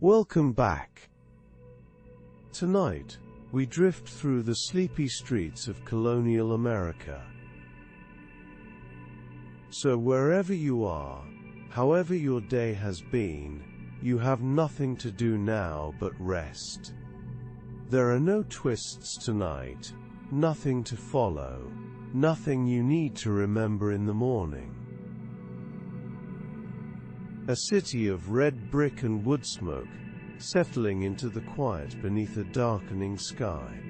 Welcome back. Tonight, we drift through the sleepy streets of colonial America. So wherever you are, however your day has been, you have nothing to do now but rest. There are no twists tonight, nothing to follow, nothing you need to remember in the morning. A city of red brick and wood smoke, settling into the quiet beneath a darkening sky.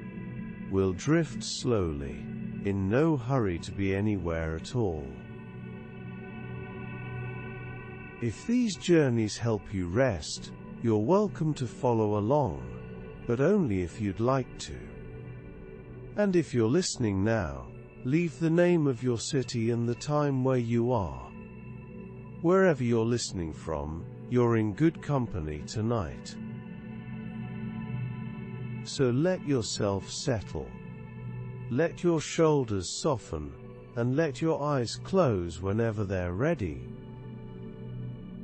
We'll drift slowly, in no hurry to be anywhere at all. If these journeys help you rest, you're welcome to follow along, but only if you'd like to. And if you're listening now, leave the name of your city and the time where you are. Wherever you're listening from, you're in good company tonight. So let yourself settle. Let your shoulders soften, and let your eyes close whenever they're ready.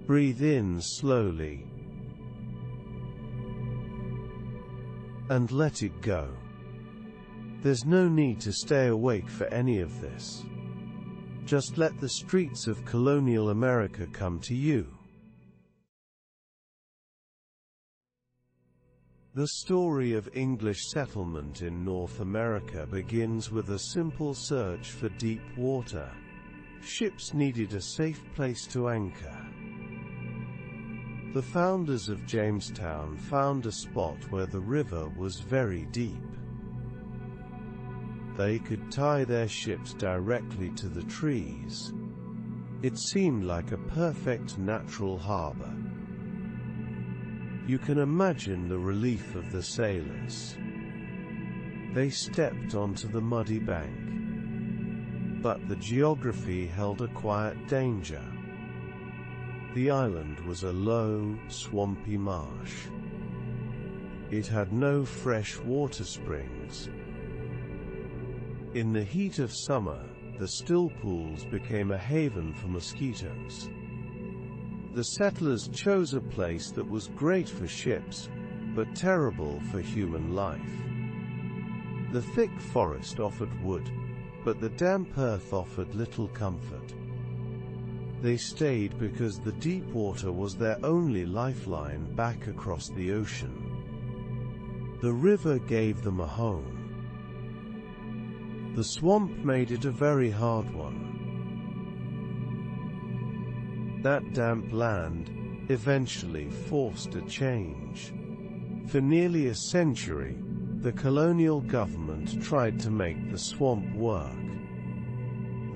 Breathe in slowly, and let it go. There's no need to stay awake for any of this. Just let the streets of colonial America come to you. The story of English settlement in North America begins with a simple search for deep water. Ships needed a safe place to anchor. The founders of Jamestown found a spot where the river was very deep. They could tie their ships directly to the trees. It seemed like a perfect natural harbor. You can imagine the relief of the sailors. They stepped onto the muddy bank. But the geography held a quiet danger. The island was a low, swampy marsh. It had no fresh water springs. In the heat of summer, the still pools became a haven for mosquitoes. The settlers chose a place that was great for ships, but terrible for human life. The thick forest offered wood, but the damp earth offered little comfort. They stayed because the deep water was their only lifeline back across the ocean. The river gave them a home. The swamp made it a very hard one. That damp land eventually forced a change. For nearly a century, the colonial government tried to make the swamp work.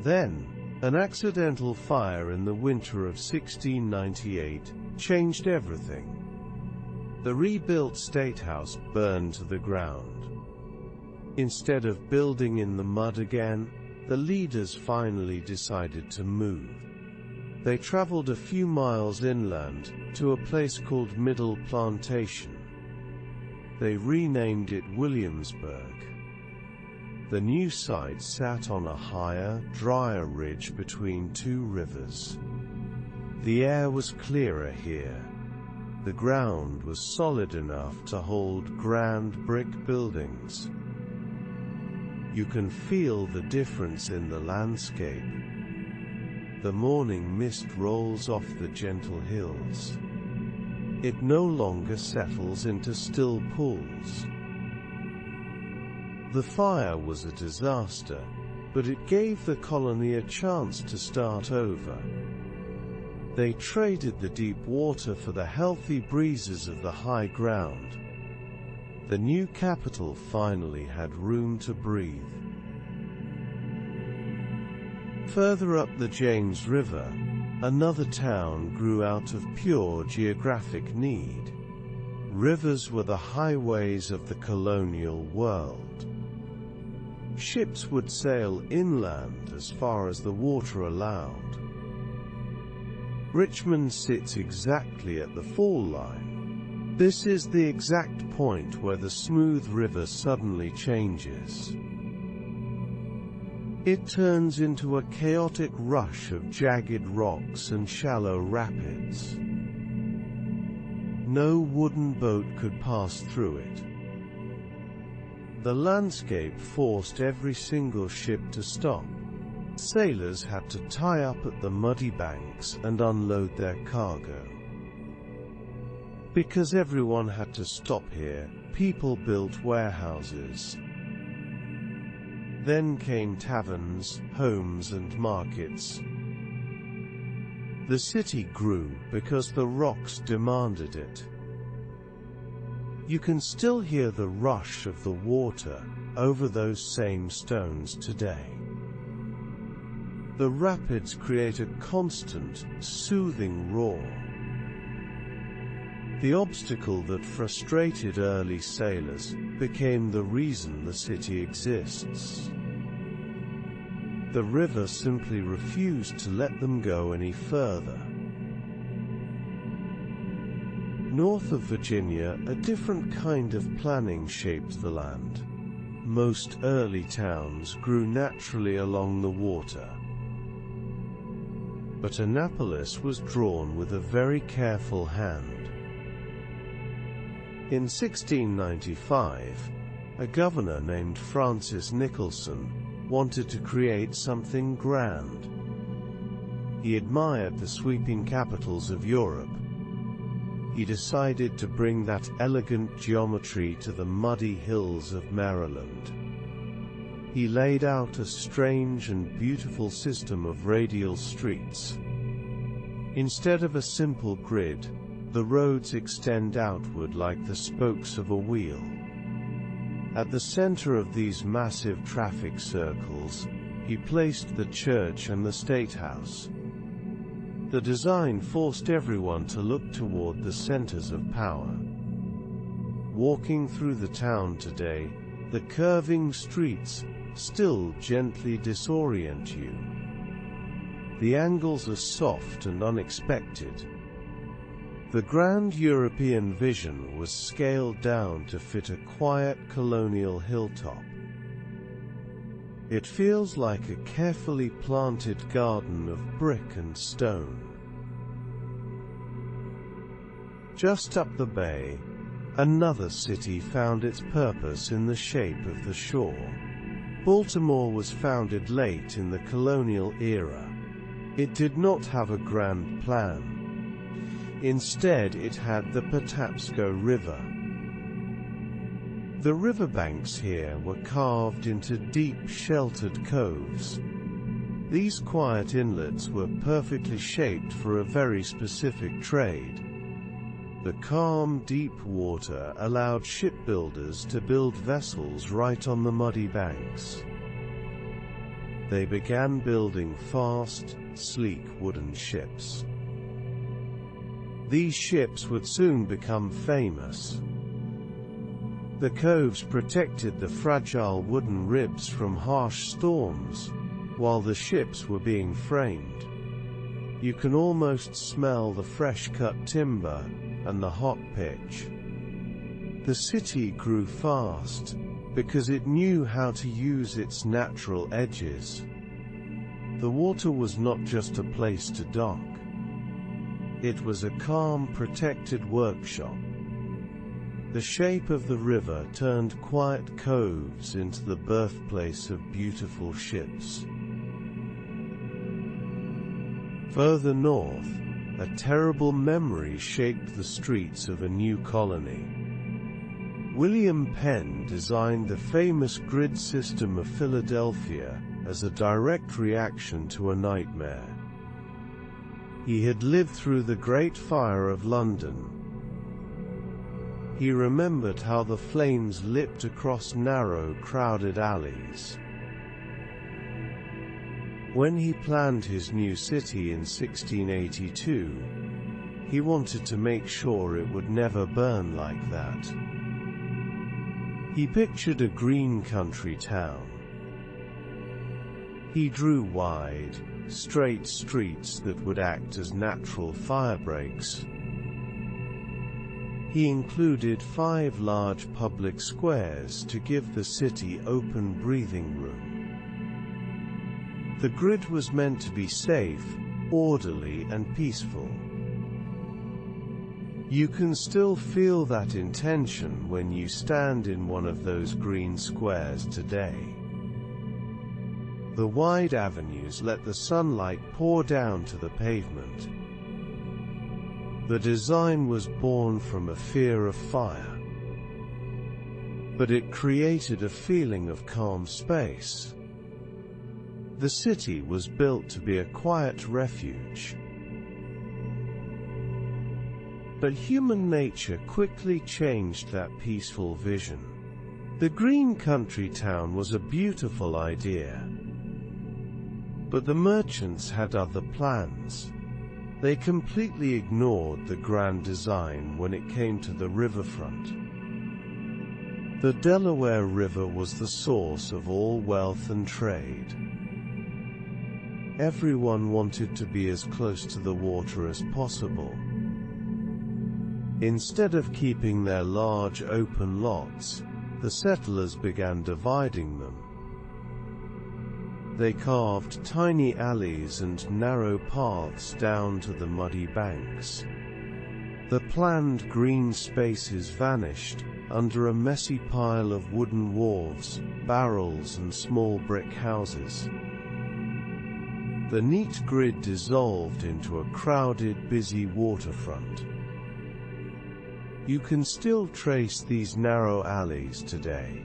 Then, an accidental fire in the winter of 1698 changed everything. The rebuilt State House burned to the ground. Instead of building in the mud again, the leaders finally decided to move. They traveled a few miles inland, to a place called Middle Plantation. They renamed it Williamsburg. The new site sat on a higher, drier ridge between two rivers. The air was clearer here. The ground was solid enough to hold grand brick buildings. You can feel the difference in the landscape. The morning mist rolls off the gentle hills. It no longer settles into still pools. The fire was a disaster, but it gave the colony a chance to start over. They traded the deep water for the healthy breezes of the high ground. The new capital finally had room to breathe. Further up the James River, another town grew out of pure geographic need. Rivers were the highways of the colonial world. Ships would sail inland as far as the water allowed. Richmond sits exactly at the fall line. This is the exact point where the smooth river suddenly changes. It turns into a chaotic rush of jagged rocks and shallow rapids. No wooden boat could pass through it. The landscape forced every single ship to stop. Sailors had to tie up at the muddy banks and unload their cargo. Because everyone had to stop here, people built warehouses. Then came taverns, homes and markets. The city grew because the rocks demanded it. You can still hear the rush of the water over those same stones today. The rapids create a constant, soothing roar. The obstacle that frustrated early sailors became the reason the city exists. The river simply refused to let them go any further. North of Virginia, a different kind of planning shaped the land. Most early towns grew naturally along the water. But Annapolis was drawn with a very careful hand. In 1695, a governor named Francis Nicholson wanted to create something grand. He admired the sweeping capitals of Europe. He decided to bring that elegant geometry to the muddy hills of Maryland. He laid out a strange and beautiful system of radial streets. Instead of a simple grid, the roads extend outward like the spokes of a wheel. At the center of these massive traffic circles, he placed the church and the State House. The design forced everyone to look toward the centers of power. Walking through the town today, the curving streets still gently disorient you. The angles are soft and unexpected. The grand European vision was scaled down to fit a quiet colonial hilltop. It feels like a carefully planted garden of brick and stone. Just up the bay, another city found its purpose in the shape of the shore. Baltimore was founded late in the colonial era. It did not have a grand plan. Instead, it had the Patapsco River. The riverbanks here were carved into deep, sheltered coves. These quiet inlets were perfectly shaped for a very specific trade. The calm, deep water allowed shipbuilders to build vessels right on the muddy banks. They began building fast, sleek wooden ships. These ships would soon become famous. The coves protected the fragile wooden ribs from harsh storms, while the ships were being framed. You can almost smell the fresh-cut timber and the hot pitch. The city grew fast, because it knew how to use its natural edges. The water was not just a place to dock. It was a calm, protected workshop. The shape of the river turned quiet coves into the birthplace of beautiful ships. Further north, a terrible memory shaped the streets of a new colony. William Penn designed the famous grid system of Philadelphia as a direct reaction to a nightmare. He had lived through the Great Fire of London. He remembered how the flames leapt across narrow, crowded alleys. When he planned his new city in 1682, he wanted to make sure it would never burn like that. He pictured a green country town. He drew wide, straight streets that would act as natural fire breaks. He included 5 large public squares to give the city open breathing room. The grid was meant to be safe, orderly and peaceful. You can still feel that intention when you stand in one of those green squares today. The wide avenues let the sunlight pour down to the pavement. The design was born from a fear of fire, but it created a feeling of calm space. The city was built to be a quiet refuge. But human nature quickly changed that peaceful vision. The green country town was a beautiful idea, but the merchants had other plans. They completely ignored the grand design when it came to the riverfront. The Delaware River was the source of all wealth and trade. Everyone wanted to be as close to the water as possible. Instead of keeping their large open lots, the settlers began dividing them. They carved tiny alleys and narrow paths down to the muddy banks. The planned green spaces vanished under a messy pile of wooden wharves, barrels and small brick houses. The neat grid dissolved into a crowded, busy waterfront. You can still trace these narrow alleys today.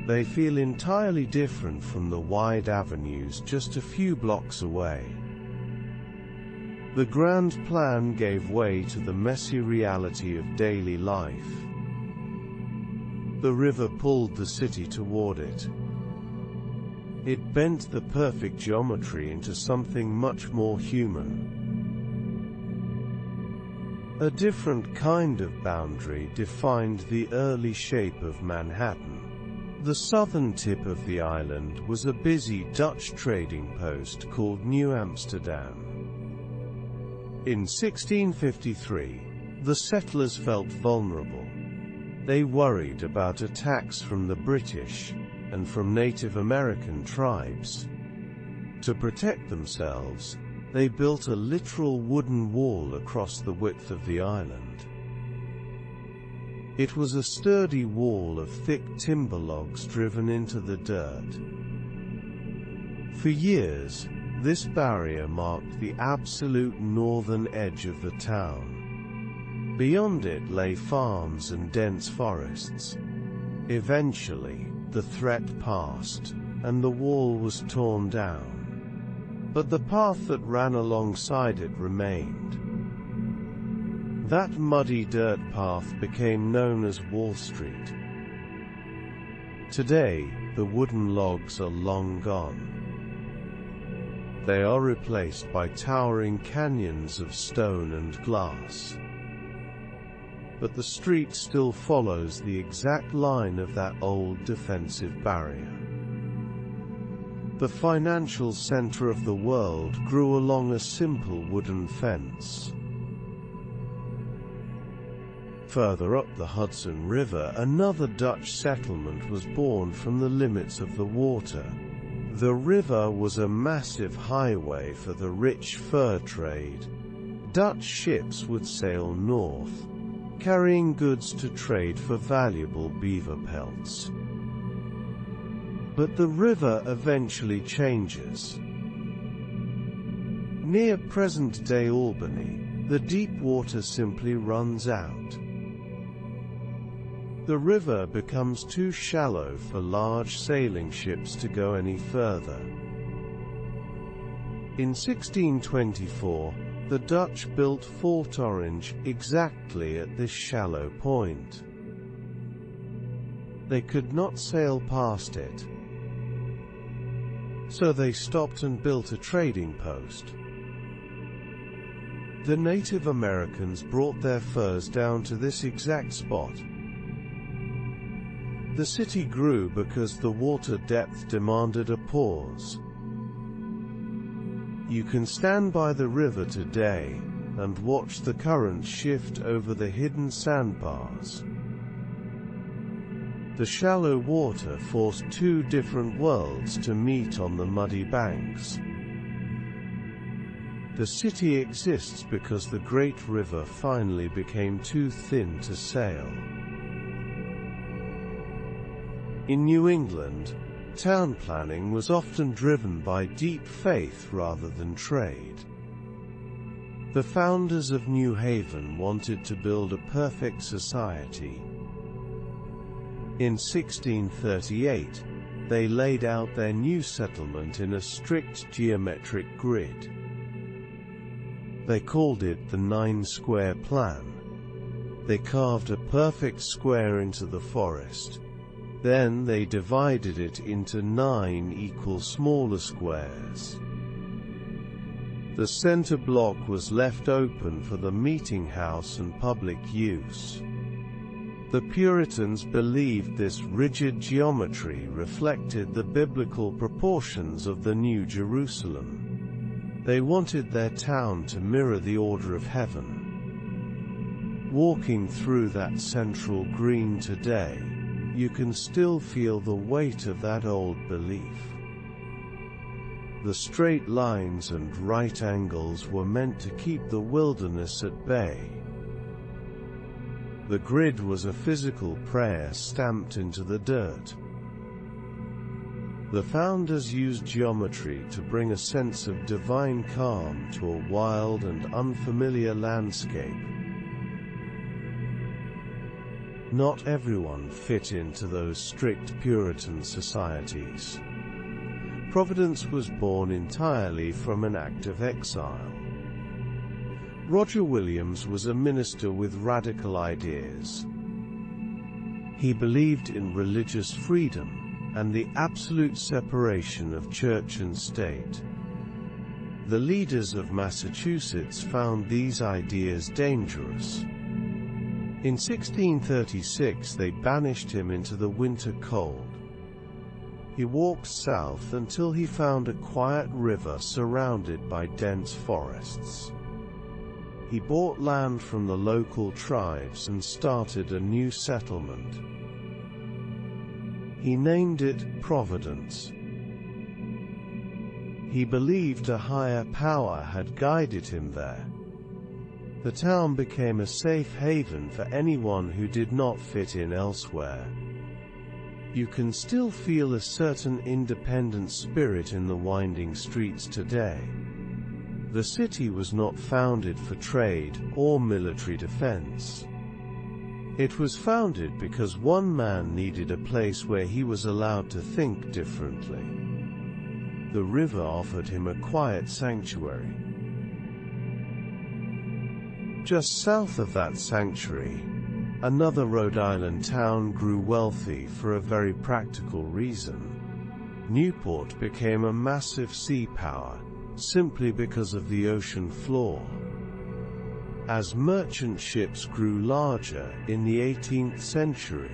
They feel entirely different from the wide avenues just a few blocks away. The grand plan gave way to the messy reality of daily life. The river pulled the city toward it. It bent the perfect geometry into something much more human. A different kind of boundary defined the early shape of Manhattan. The southern tip of the island was a busy Dutch trading post called New Amsterdam. In 1653, the settlers felt vulnerable. They worried about attacks from the British and from Native American tribes. To protect themselves, they built a literal wooden wall across the width of the island. It was a sturdy wall of thick timber logs driven into the dirt. For years, this barrier marked the absolute northern edge of the town. Beyond it lay farms and dense forests. Eventually, the threat passed, and the wall was torn down. But the path that ran alongside it remained. That muddy dirt path became known as Wall Street. Today, the wooden logs are long gone. They are replaced by towering canyons of stone and glass. But the street still follows the exact line of that old defensive barrier. The financial center of the world grew along a simple wooden fence. Further up the Hudson River, another Dutch settlement was born from the limits of the water. The river was a massive highway for the rich fur trade. Dutch ships would sail north, carrying goods to trade for valuable beaver pelts. But the river eventually changes. Near present-day Albany, the deep water simply runs out. The river becomes too shallow for large sailing ships to go any further. In 1624, the Dutch built Fort Orange exactly at this shallow point. They could not sail past it, so they stopped and built a trading post. The Native Americans brought their furs down to this exact spot. The city grew because the water depth demanded a pause. You can stand by the river today and watch the current shift over the hidden sandbars. The shallow water forced two different worlds to meet on the muddy banks. The city exists because the great river finally became too thin to sail. In New England, town planning was often driven by deep faith rather than trade. The founders of New Haven wanted to build a perfect society. In 1638, they laid out their new settlement in a strict geometric grid. They called it the 9-square plan. They carved a perfect square into the forest. Then they divided it into 9 equal smaller squares. The center block was left open for the meeting house and public use. The Puritans believed this rigid geometry reflected the biblical proportions of the New Jerusalem. They wanted their town to mirror the order of heaven. Walking through that central green today, you can still feel the weight of that old belief. The straight lines and right angles were meant to keep the wilderness at bay. The grid was a physical prayer stamped into the dirt. The founders used geometry to bring a sense of divine calm to a wild and unfamiliar landscape. Not everyone fit into those strict Puritan societies. Providence was born entirely from an act of exile. Roger Williams was a minister with radical ideas. He believed in religious freedom and the absolute separation of church and state. The leaders of Massachusetts found these ideas dangerous. In 1636 they banished him into the winter cold. He walked south until he found a quiet river surrounded by dense forests. He bought land from the local tribes and started a new settlement. He named it Providence. He believed a higher power had guided him there. The town became a safe haven for anyone who did not fit in elsewhere. You can still feel a certain independent spirit in the winding streets today. The city was not founded for trade or military defense. It was founded because one man needed a place where he was allowed to think differently. The river offered him a quiet sanctuary. Just south of that sanctuary, another Rhode Island town grew wealthy for a very practical reason. Newport became a massive sea power, simply because of the ocean floor. As merchant ships grew larger in the 18th century,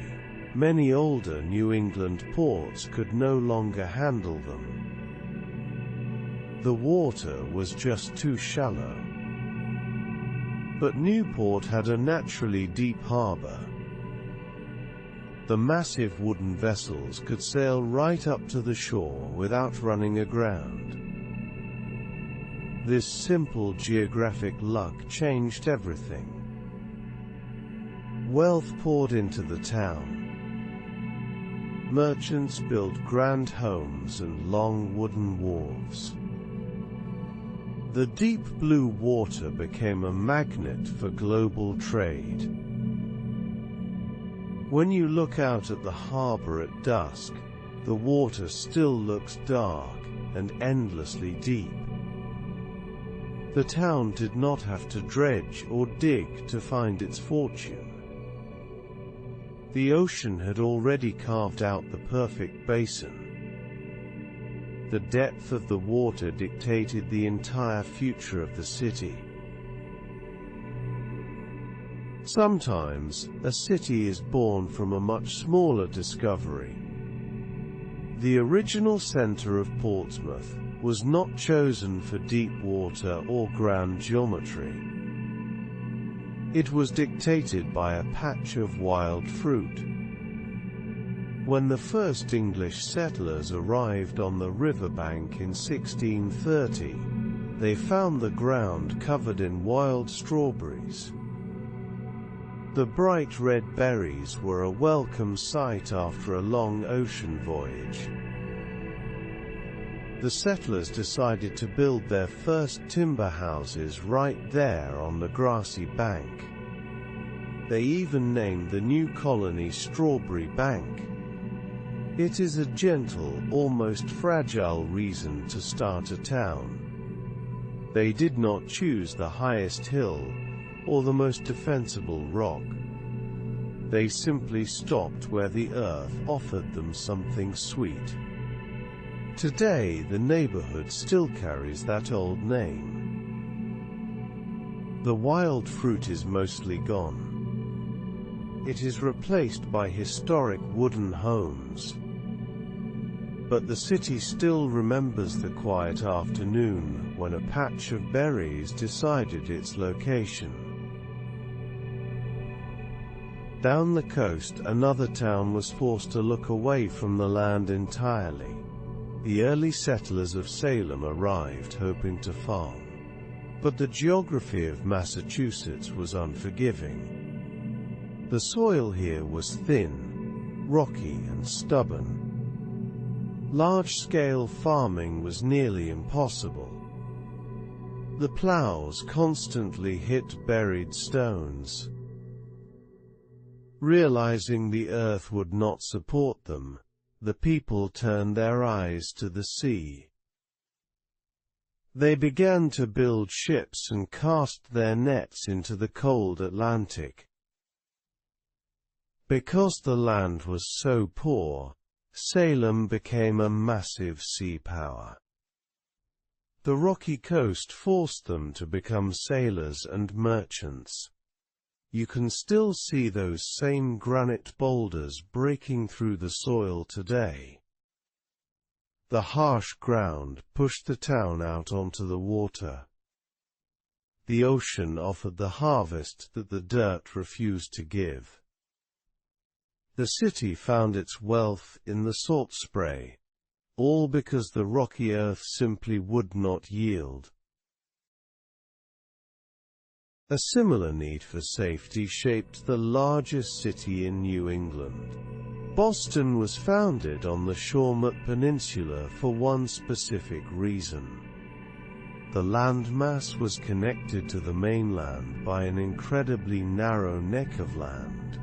many older New England ports could no longer handle them. The water was just too shallow. But Newport had a naturally deep harbor. The massive wooden vessels could sail right up to the shore without running aground. This simple geographic luck changed everything. Wealth poured into the town. Merchants built grand homes and long wooden wharves. The deep blue water became a magnet for global trade. When you look out at the harbor at dusk, the water still looks dark and endlessly deep. The town did not have to dredge or dig to find its fortune. The ocean had already carved out the perfect basin. The depth of the water dictated the entire future of the city. Sometimes, a city is born from a much smaller discovery. The original center of Portsmouth was not chosen for deep water or grand geometry. It was dictated by a patch of wild fruit. When the first English settlers arrived on the riverbank in 1630, they found the ground covered in wild strawberries. The bright red berries were a welcome sight after a long ocean voyage. The settlers decided to build their first timber houses right there on the grassy bank. They even named the new colony Strawberry Bank. It is a gentle, almost fragile reason to start a town. They did not choose the highest hill, or the most defensible rock. They simply stopped where the earth offered them something sweet. Today the neighborhood still carries that old name. The wild fruit is mostly gone. It is replaced by historic wooden homes. But the city still remembers the quiet afternoon when a patch of berries decided its location. Down the coast, another town was forced to look away from the land entirely. The early settlers of Salem arrived hoping to farm. But the geography of Massachusetts was unforgiving. The soil here was thin, rocky and stubborn. Large-scale farming was nearly impossible. The plows constantly hit buried stones. Realizing the earth would not support them, the people turned their eyes to the sea. They began to build ships and cast their nets into the cold Atlantic. Because the land was so poor, Salem became a massive sea power. The rocky coast forced them to become sailors and merchants. You can still see those same granite boulders breaking through the soil today. The harsh ground pushed the town out onto the water. The ocean offered the harvest that the dirt refused to give. The city found its wealth in the salt spray, all because the rocky earth simply would not yield. A similar need for safety shaped the largest city in New England. Boston was founded on the Shawmut Peninsula for one specific reason. The landmass was connected to the mainland by an incredibly narrow neck of land.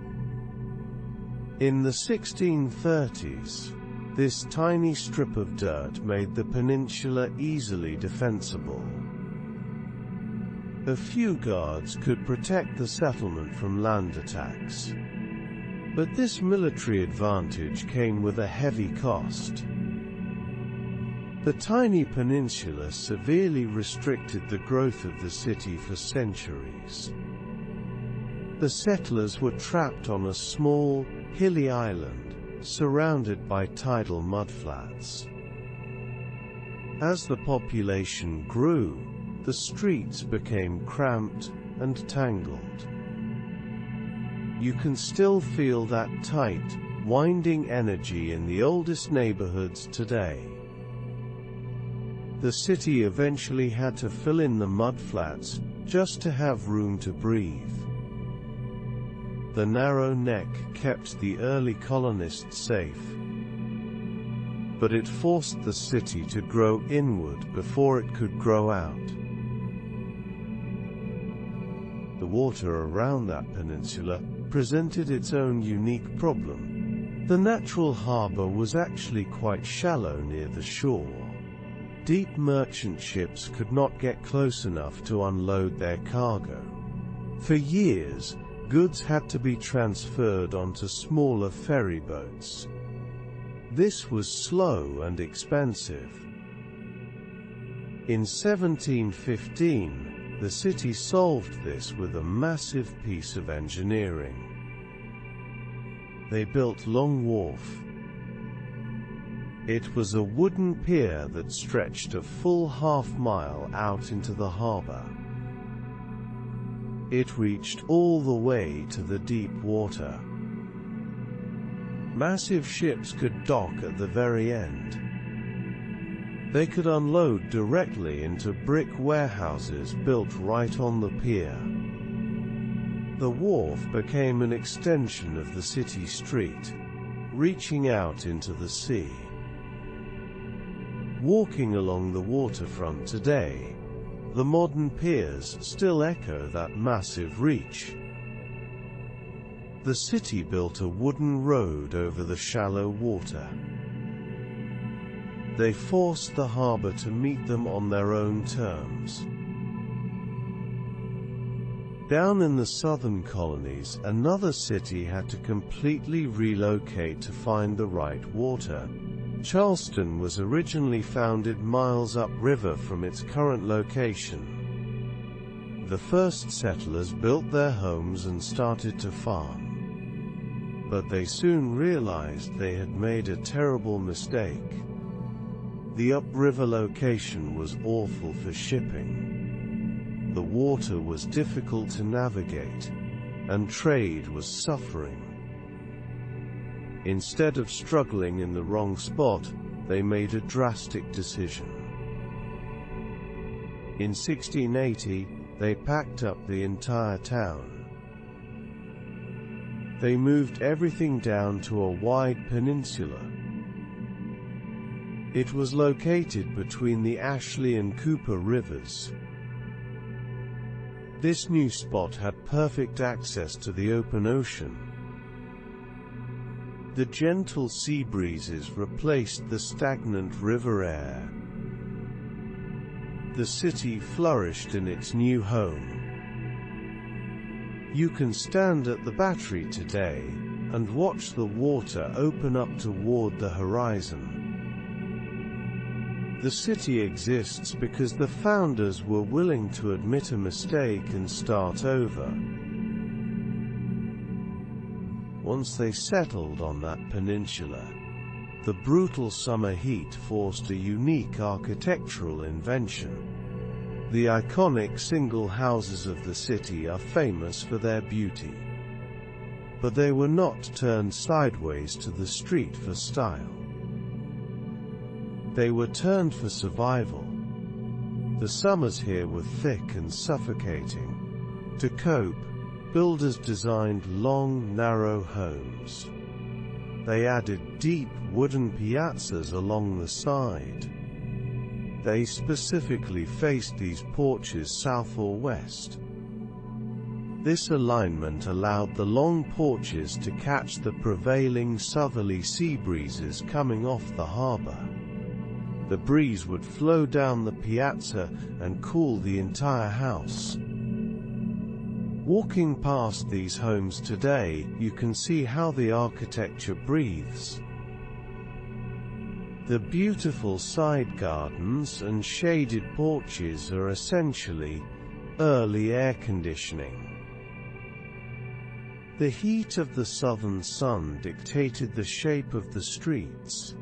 In the 1630s, this tiny strip of dirt made the peninsula easily defensible. A few guards could protect the settlement from land attacks. But this military advantage came with a heavy cost. The tiny peninsula severely restricted the growth of the city for centuries. The settlers were trapped on a small, hilly island, surrounded by tidal mudflats. As the population grew, the streets became cramped and tangled. You can still feel that tight, winding energy in the oldest neighborhoods today. The city eventually had to fill in the mudflats just to have room to breathe. The narrow neck kept the early colonists safe, but it forced the city to grow inward before it could grow out. The water around that peninsula presented its own unique problem. The natural harbor was actually quite shallow near the shore. Deep merchant ships could not get close enough to unload their cargo. For years, goods had to be transferred onto smaller ferry boats. This was slow and expensive. In 1715, the city solved this with a massive piece of engineering. They built Long Wharf. It was a wooden pier that stretched a full half-mile out into the harbor. It reached all the way to the deep water. Massive ships could dock at the very end. They could unload directly into brick warehouses built right on the pier. The wharf became an extension of the city street, reaching out into the sea. Walking along the waterfront today, the modern piers still echo that massive reach. The city built a wooden road over the shallow water. They forced the harbor to meet them on their own terms. Down in the southern colonies, another city had to completely relocate to find the right water. Charleston was originally founded miles upriver from its current location. The first settlers built their homes and started to farm. But they soon realized they had made a terrible mistake. The upriver location was awful for shipping. The water was difficult to navigate, and trade was suffering. Instead of struggling in the wrong spot, they made a drastic decision. In 1680, they packed up the entire town. They moved everything down to a wide peninsula. It was located between the Ashley and Cooper rivers. This new spot had perfect access to the open ocean. The gentle sea breezes replaced the stagnant river air. The city flourished in its new home. You can stand at the battery today and watch the water open up toward the horizon. The city exists because the founders were willing to admit a mistake and start over. Once they settled on that peninsula, the brutal summer heat forced a unique architectural invention. The iconic single houses of the city are famous for their beauty. But they were not turned sideways to the street for style. They were turned for survival. The summers here were thick and suffocating. To cope, builders designed long, narrow homes. They added deep wooden piazzas along the side. They specifically faced these porches south or west. This alignment allowed the long porches to catch the prevailing southerly sea breezes coming off the harbor. The breeze would flow down the piazza and cool the entire house. Walking past these homes today, you can see how the architecture breathes. The beautiful side gardens and shaded porches are essentially early air conditioning. The heat of the southern sun dictated the shape of the streets.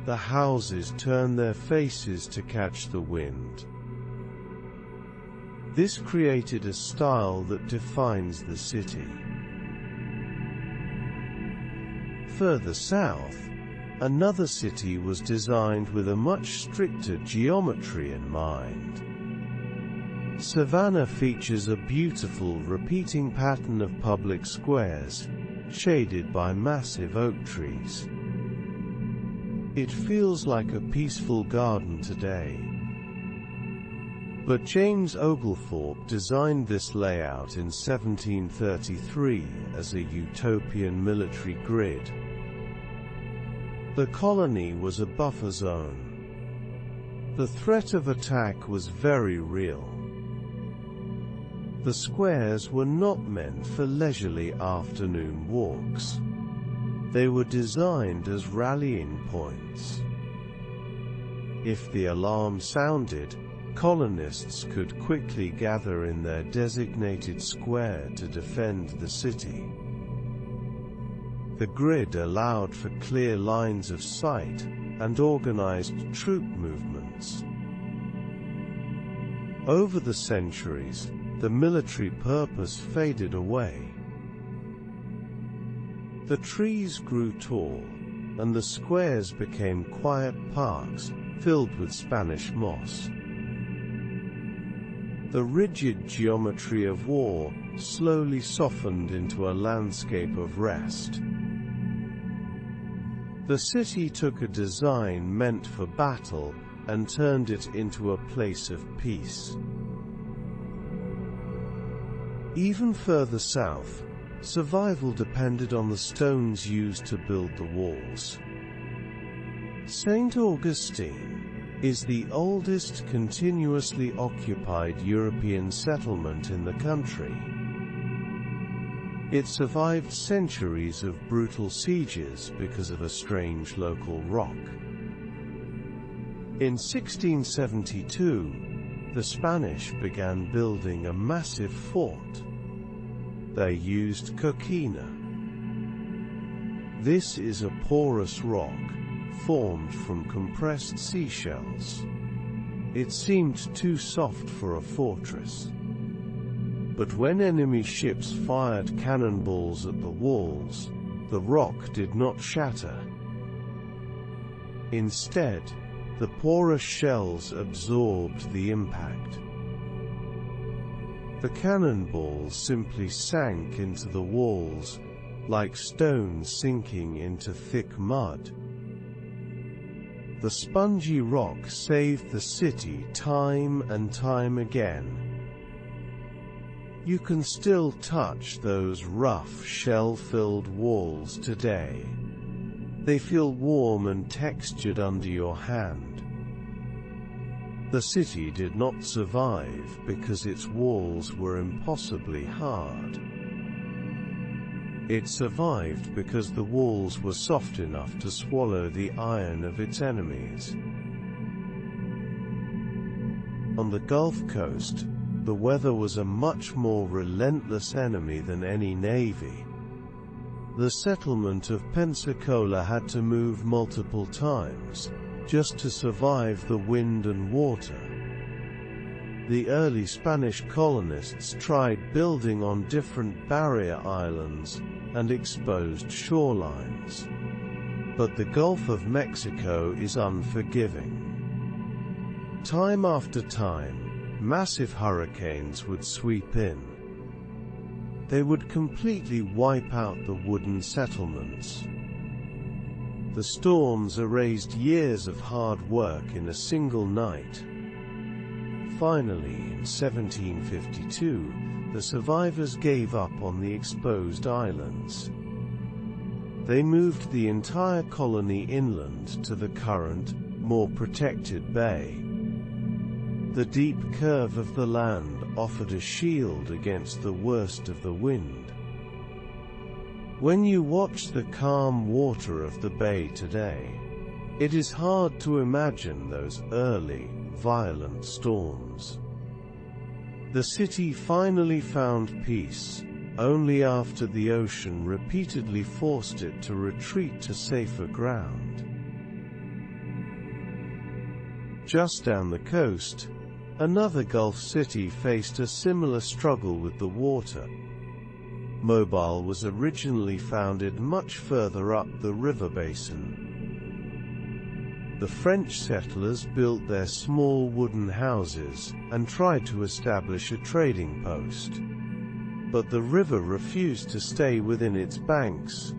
The houses turned their faces to catch the wind. This created a style that defines the city. Further south, another city was designed with a much stricter geometry in mind. Savannah features a beautiful repeating pattern of public squares, shaded by massive oak trees. It feels like a peaceful garden today. But James Oglethorpe designed this layout in 1733 as a utopian military grid. The colony was a buffer zone. The threat of attack was very real. The squares were not meant for leisurely afternoon walks. They were designed as rallying points. If the alarm sounded, colonists could quickly gather in their designated square to defend the city. The grid allowed for clear lines of sight and organized troop movements. Over the centuries, the military purpose faded away. The trees grew tall, and the squares became quiet parks, filled with Spanish moss. The rigid geometry of war slowly softened into a landscape of rest. The city took a design meant for battle and turned it into a place of peace. Even further south, survival depended on the stones used to build the walls. St. Augustine is the oldest continuously occupied European settlement in the country. It survived centuries of brutal sieges because of a strange local rock. In 1672, the Spanish began building a massive fort. They used coquina. This is a porous rock formed from compressed seashells. It seemed too soft for a fortress. But when enemy ships fired cannonballs at the walls, the rock did not shatter. Instead, the porous shells absorbed the impact. The cannonballs simply sank into the walls, like stones sinking into thick mud. The spongy rock saved the city time and time again. You can still touch those rough, shell-filled walls today. They feel warm and textured under your hand. The city did not survive because its walls were impossibly hard. It survived because the walls were soft enough to swallow the iron of its enemies. On the Gulf Coast, the weather was a much more relentless enemy than any navy. The settlement of Pensacola had to move multiple times, just to survive the wind and water. The early Spanish colonists tried building on different barrier islands and exposed shorelines. But the Gulf of Mexico is unforgiving. Time after time, massive hurricanes would sweep in. They would completely wipe out the wooden settlements. The storms erased years of hard work in a single night. Finally, in 1752, the survivors gave up on the exposed islands. They moved the entire colony inland to the current, more protected bay. The deep curve of the land offered a shield against the worst of the wind. When you watch the calm water of the bay today, it is hard to imagine those early, violent storms. The city finally found peace, only after the ocean repeatedly forced it to retreat to safer ground. Just down the coast, another Gulf city faced a similar struggle with the water. Mobile was originally founded much further up the river basin. The French settlers built their small wooden houses and tried to establish a trading post. But the river refused to stay within its banks.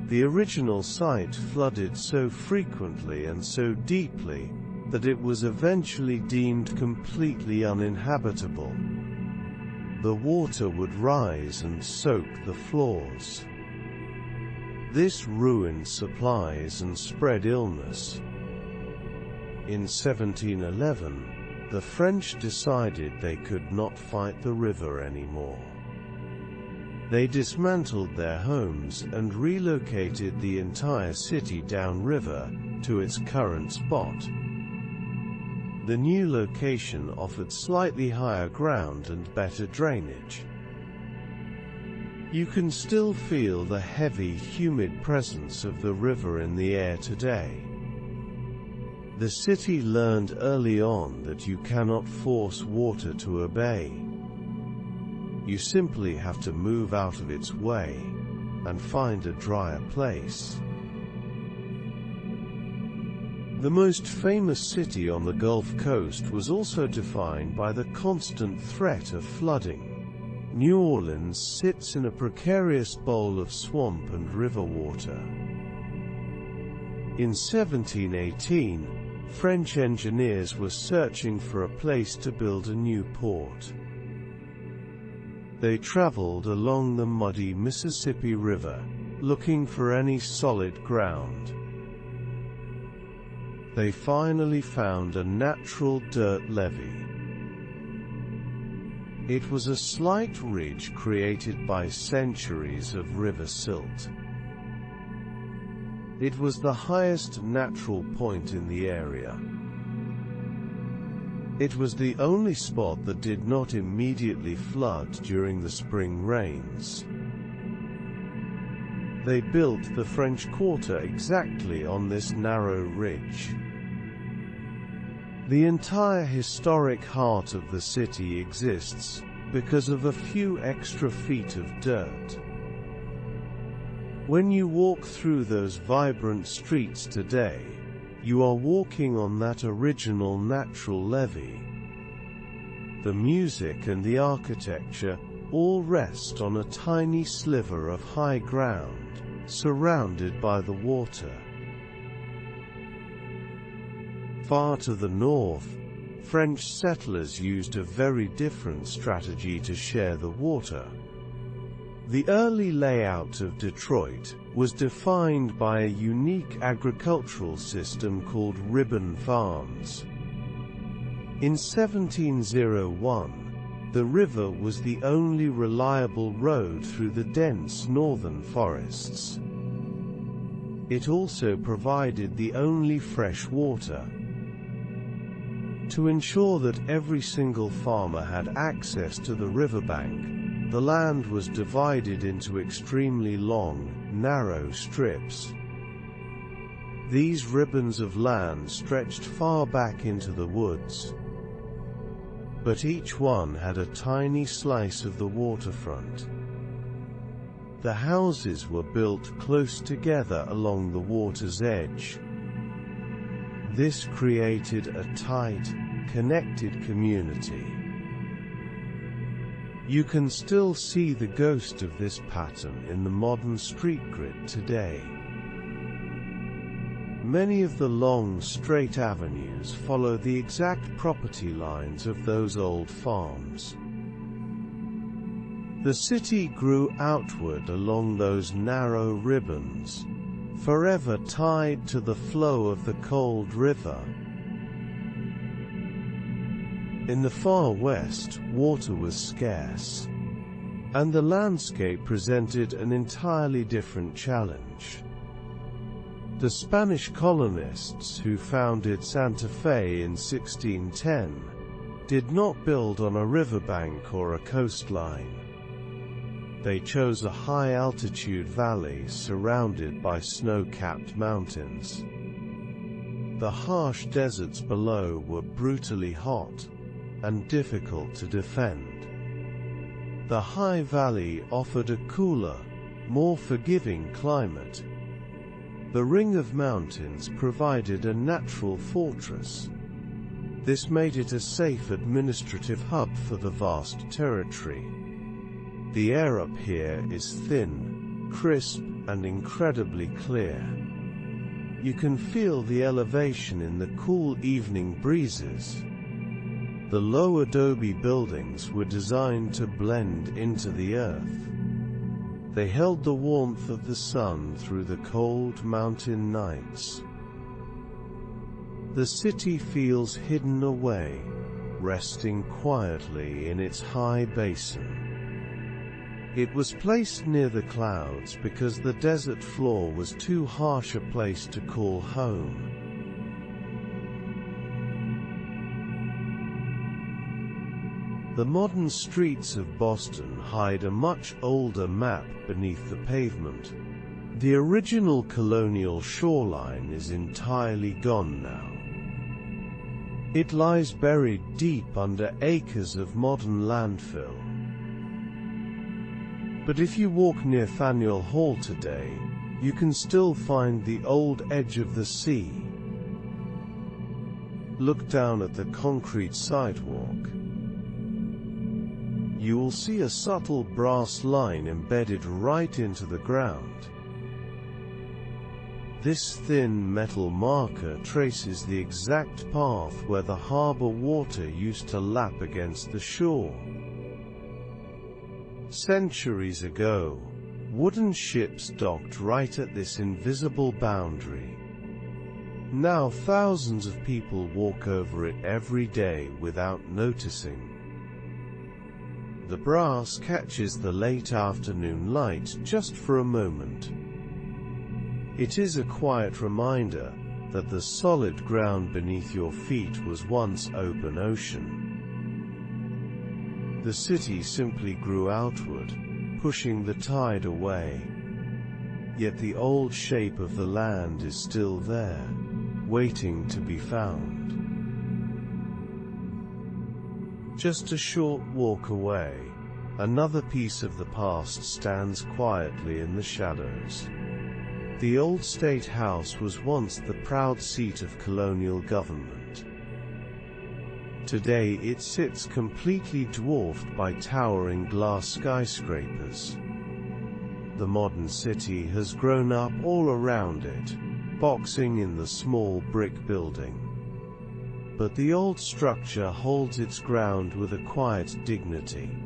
The original site flooded so frequently and so deeply that it was eventually deemed completely uninhabitable. The water would rise and soak the floors. This ruined supplies and spread illness. In 1711, the French decided they could not fight the river anymore. They dismantled their homes and relocated the entire city downriver to its current spot. The new location offered slightly higher ground and better drainage. You can still feel the heavy, humid presence of the river in the air today. The city learned early on that you cannot force water to obey. You simply have to move out of its way and find a drier place. The most famous city on the Gulf Coast was also defined by the constant threat of flooding. New Orleans sits in a precarious bowl of swamp and river water. In 1718, French engineers were searching for a place to build a new port. They traveled along the muddy Mississippi River, looking for any solid ground. They finally found a natural dirt levee. It was a slight ridge created by centuries of river silt. It was the highest natural point in the area. It was the only spot that did not immediately flood during the spring rains. They built the French Quarter exactly on this narrow ridge. The entire historic heart of the city exists because of a few extra feet of dirt. When you walk through those vibrant streets today, you are walking on that original natural levee. The music and the architecture all rest on a tiny sliver of high ground, surrounded by the water. Far to the north, French settlers used a very different strategy to share the water. The early layout of Detroit was defined by a unique agricultural system called ribbon farms. In 1701, the river was the only reliable road through the dense northern forests. It also provided the only fresh water. To ensure that every single farmer had access to the riverbank, the land was divided into extremely long, narrow strips. These ribbons of land stretched far back into the woods, but each one had a tiny slice of the waterfront. The houses were built close together along the water's edge. This created a tight, connected community. You can still see the ghost of this pattern in the modern street grid today. Many of the long, straight avenues follow the exact property lines of those old farms. The city grew outward along those narrow ribbons, forever tied to the flow of the cold river. In the far west, water was scarce, and the landscape presented an entirely different challenge. The Spanish colonists who founded Santa Fe in 1610 did not build on a riverbank or a coastline. They chose a high-altitude valley surrounded by snow-capped mountains. The harsh deserts below were brutally hot and difficult to defend. The high valley offered a cooler, more forgiving climate. The ring of mountains provided a natural fortress. This made it a safe administrative hub for the vast territory. The air up here is thin, crisp, and incredibly clear. You can feel the elevation in the cool evening breezes. The low adobe buildings were designed to blend into the earth. They held the warmth of the sun through the cold mountain nights. The city feels hidden away, resting quietly in its high basin. It was placed near the clouds because the desert floor was too harsh a place to call home. The modern streets of Boston hide a much older map beneath the pavement. The original colonial shoreline is entirely gone now. It lies buried deep under acres of modern landfill. But if you walk near Faneuil Hall today, you can still find the old edge of the sea. Look down at the concrete sidewalk. You will see a subtle brass line embedded right into the ground. This thin metal marker traces the exact path where the harbor water used to lap against the shore. Centuries ago, wooden ships docked right at this invisible boundary. Now thousands of people walk over it every day without noticing. The brass catches the late afternoon light just for a moment. It is a quiet reminder that the solid ground beneath your feet was once open ocean. The city simply grew outward, pushing the tide away. Yet the old shape of the land is still there, waiting to be found. Just a short walk away, another piece of the past stands quietly in the shadows. The old State House was once the proud seat of colonial government. Today it sits completely dwarfed by towering glass skyscrapers. The modern city has grown up all around it, boxing in the small brick building. But the old structure holds its ground with a quiet dignity.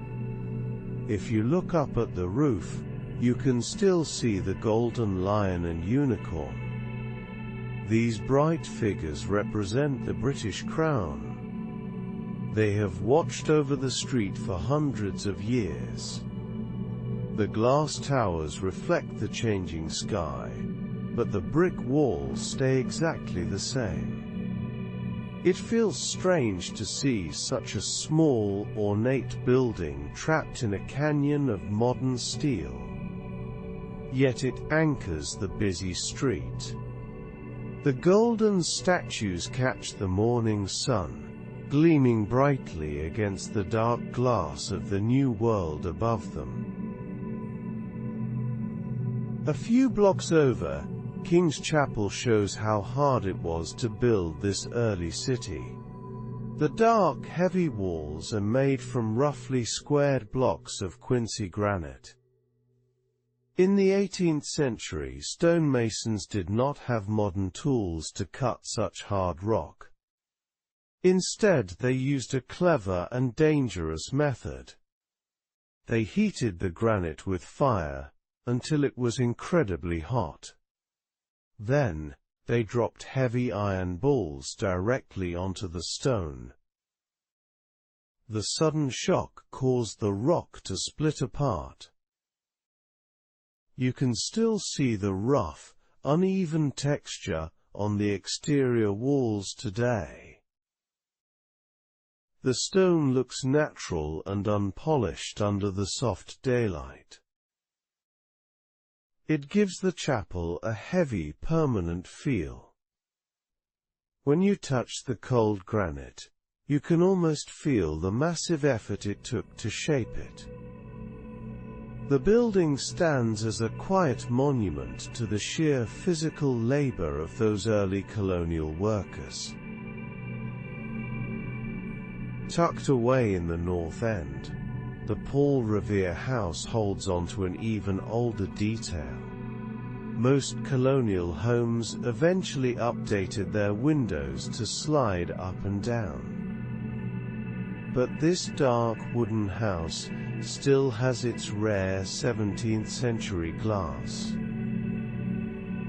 If you look up at the roof, you can still see the golden lion and unicorn. These bright figures represent the British Crown. They have watched over the street for hundreds of years. The glass towers reflect the changing sky, but the brick walls stay exactly the same. It feels strange to see such a small, ornate building trapped in a canyon of modern steel. Yet it anchors the busy street. The golden statues catch the morning sun, gleaming brightly against the dark glass of the new world above them. A few blocks over, King's Chapel shows how hard it was to build this early city. The dark, heavy walls are made from roughly squared blocks of Quincy granite. In the 18th century, stonemasons did not have modern tools to cut such hard rock. Instead, they used a clever and dangerous method. They heated the granite with fire until it was incredibly hot. Then, they dropped heavy iron balls directly onto the stone. The sudden shock caused the rock to split apart. You can still see the rough, uneven texture on the exterior walls today. The stone looks natural and unpolished under the soft daylight. It gives the chapel a heavy, permanent feel. When you touch the cold granite, you can almost feel the massive effort it took to shape it. The building stands as a quiet monument to the sheer physical labor of those early colonial workers. Tucked away in the north end, the Paul Revere House holds on to an even older detail. Most colonial homes eventually updated their windows to slide up and down. But this dark wooden house still has its rare 17th century glass.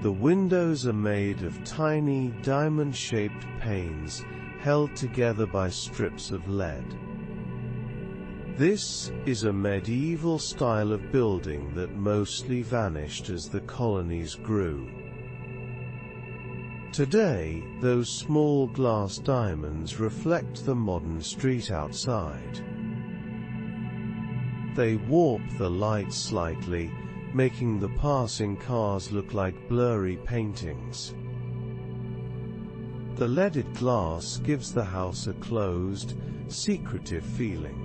The windows are made of tiny diamond-shaped panes held together by strips of lead. This is a medieval style of building that mostly vanished as the colonies grew. Today, those small glass diamonds reflect the modern street outside. They warp the light slightly, making the passing cars look like blurry paintings. The leaded glass gives the house a closed, secretive feeling.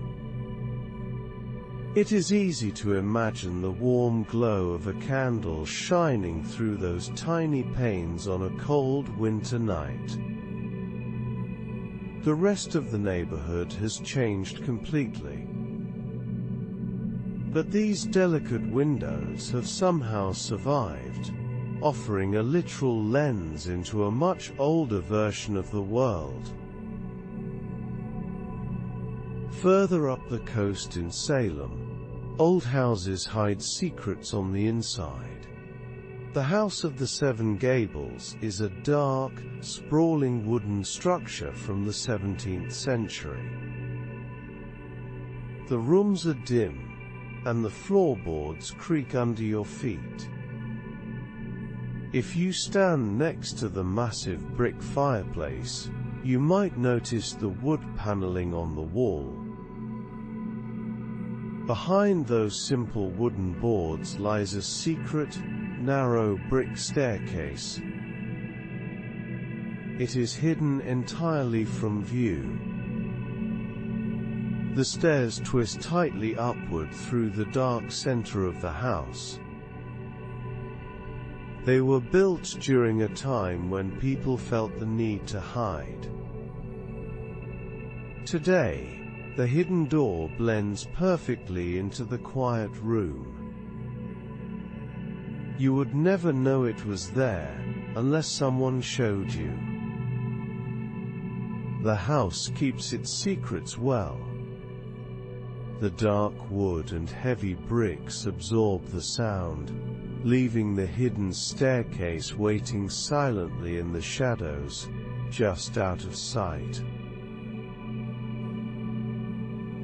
It is easy to imagine the warm glow of a candle shining through those tiny panes on a cold winter night. The rest of the neighborhood has changed completely. But these delicate windows have somehow survived, offering a literal lens into a much older version of the world. Further up the coast in Salem, old houses hide secrets on the inside. The House of the Seven Gables is a dark, sprawling wooden structure from the 17th century. The rooms are dim, and the floorboards creak under your feet. If you stand next to the massive brick fireplace, you might notice the wood paneling on the wall. Behind those simple wooden boards lies a secret, narrow brick staircase. It is hidden entirely from view. The stairs twist tightly upward through the dark center of the house. They were built during a time when people felt the need to hide. Today, the hidden door blends perfectly into the quiet room. You would never know it was there, unless someone showed you. The house keeps its secrets well. The dark wood and heavy bricks absorb the sound, leaving the hidden staircase waiting silently in the shadows, just out of sight.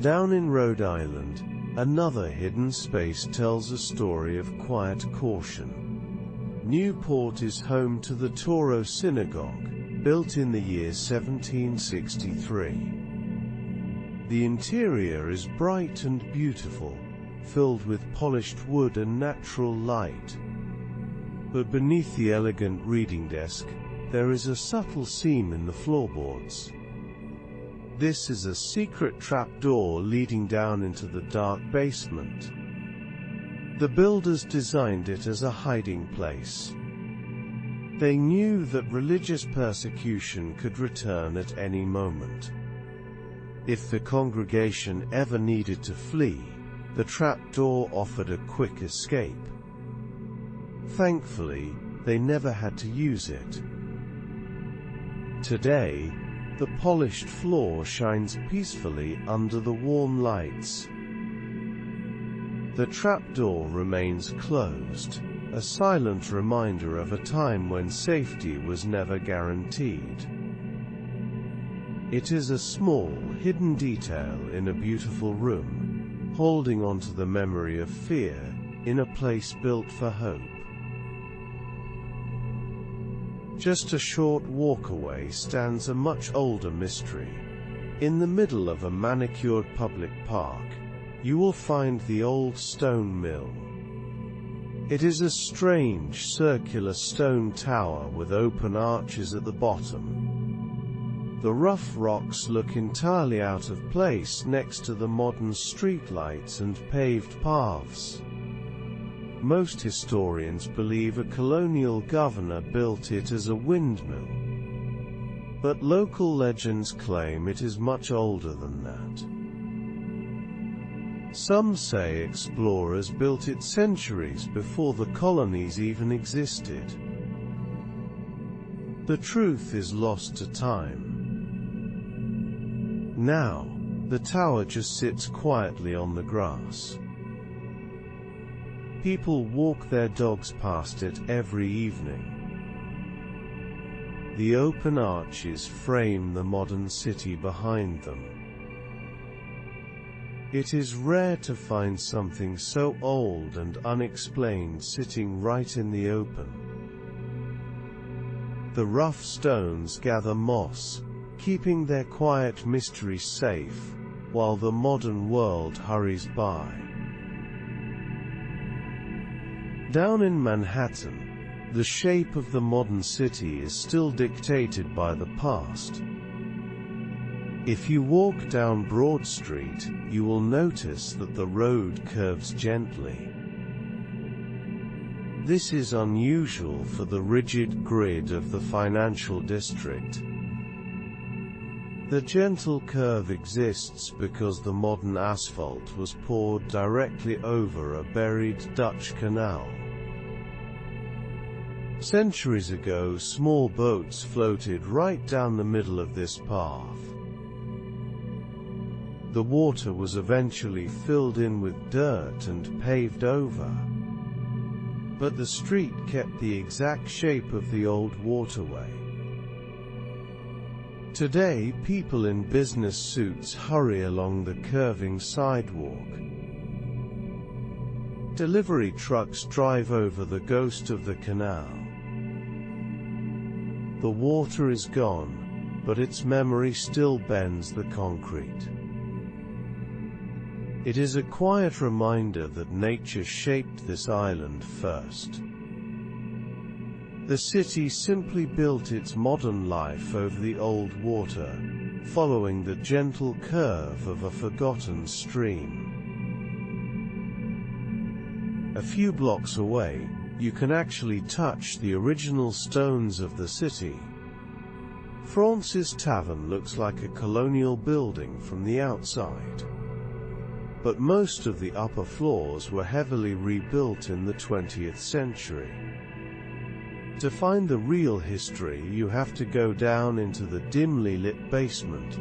Down in Rhode Island, another hidden space tells a story of quiet caution. Newport is home to the Toro Synagogue, built in the year 1763. The interior is bright and beautiful, filled with polished wood and natural light. But beneath the elegant reading desk, there is a subtle seam in the floorboards. This is a secret trapdoor leading down into the dark basement. The builders designed it as a hiding place. They knew that religious persecution could return at any moment. If the congregation ever needed to flee, the trapdoor offered a quick escape. Thankfully, they never had to use it. Today, the polished floor shines peacefully under the warm lights. The trapdoor remains closed, a silent reminder of a time when safety was never guaranteed. It is a small, hidden detail in a beautiful room, holding on to the memory of fear, in a place built for hope. Just a short walk away stands a much older mystery. In the middle of a manicured public park, you will find the old stone mill. It is a strange circular stone tower with open arches at the bottom. The rough rocks look entirely out of place next to the modern streetlights and paved paths. Most historians believe a colonial governor built it as a windmill, but local legends claim it is much older than that. Some say explorers built it centuries before the colonies even existed. The truth is lost to time. Now, the tower just sits quietly on the grass. People walk their dogs past it every evening. The open arches frame the modern city behind them. It is rare to find something so old and unexplained sitting right in the open. The rough stones gather moss, keeping their quiet mystery safe, while the modern world hurries by. Down in Manhattan, the shape of the modern city is still dictated by the past. If you walk down Broad Street, you will notice that the road curves gently. This is unusual for the rigid grid of the financial district. The gentle curve exists because the modern asphalt was poured directly over a buried Dutch canal. Centuries ago, small boats floated right down the middle of this path. The water was eventually filled in with dirt and paved over. But the street kept the exact shape of the old waterway. Today, people in business suits hurry along the curving sidewalk. Delivery trucks drive over the ghost of the canal. The water is gone, but its memory still bends the concrete. It is a quiet reminder that nature shaped this island first. The city simply built its modern life over the old water, following the gentle curve of a forgotten stream. A few blocks away, you can actually touch the original stones of the city. France's Tavern looks like a colonial building from the outside, but most of the upper floors were heavily rebuilt in the 20th century. To find the real history, you have to go down into the dimly lit basement.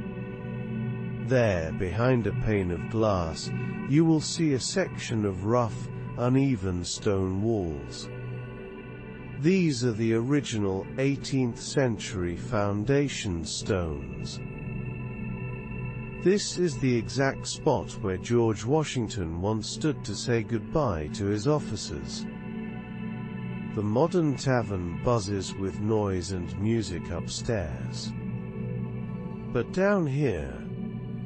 There, behind a pane of glass, you will see a section of rough, uneven stone walls. These are the original 18th century foundation stones. This is the exact spot where George Washington once stood to say goodbye to his officers. The modern tavern buzzes with noise and music upstairs. But down here,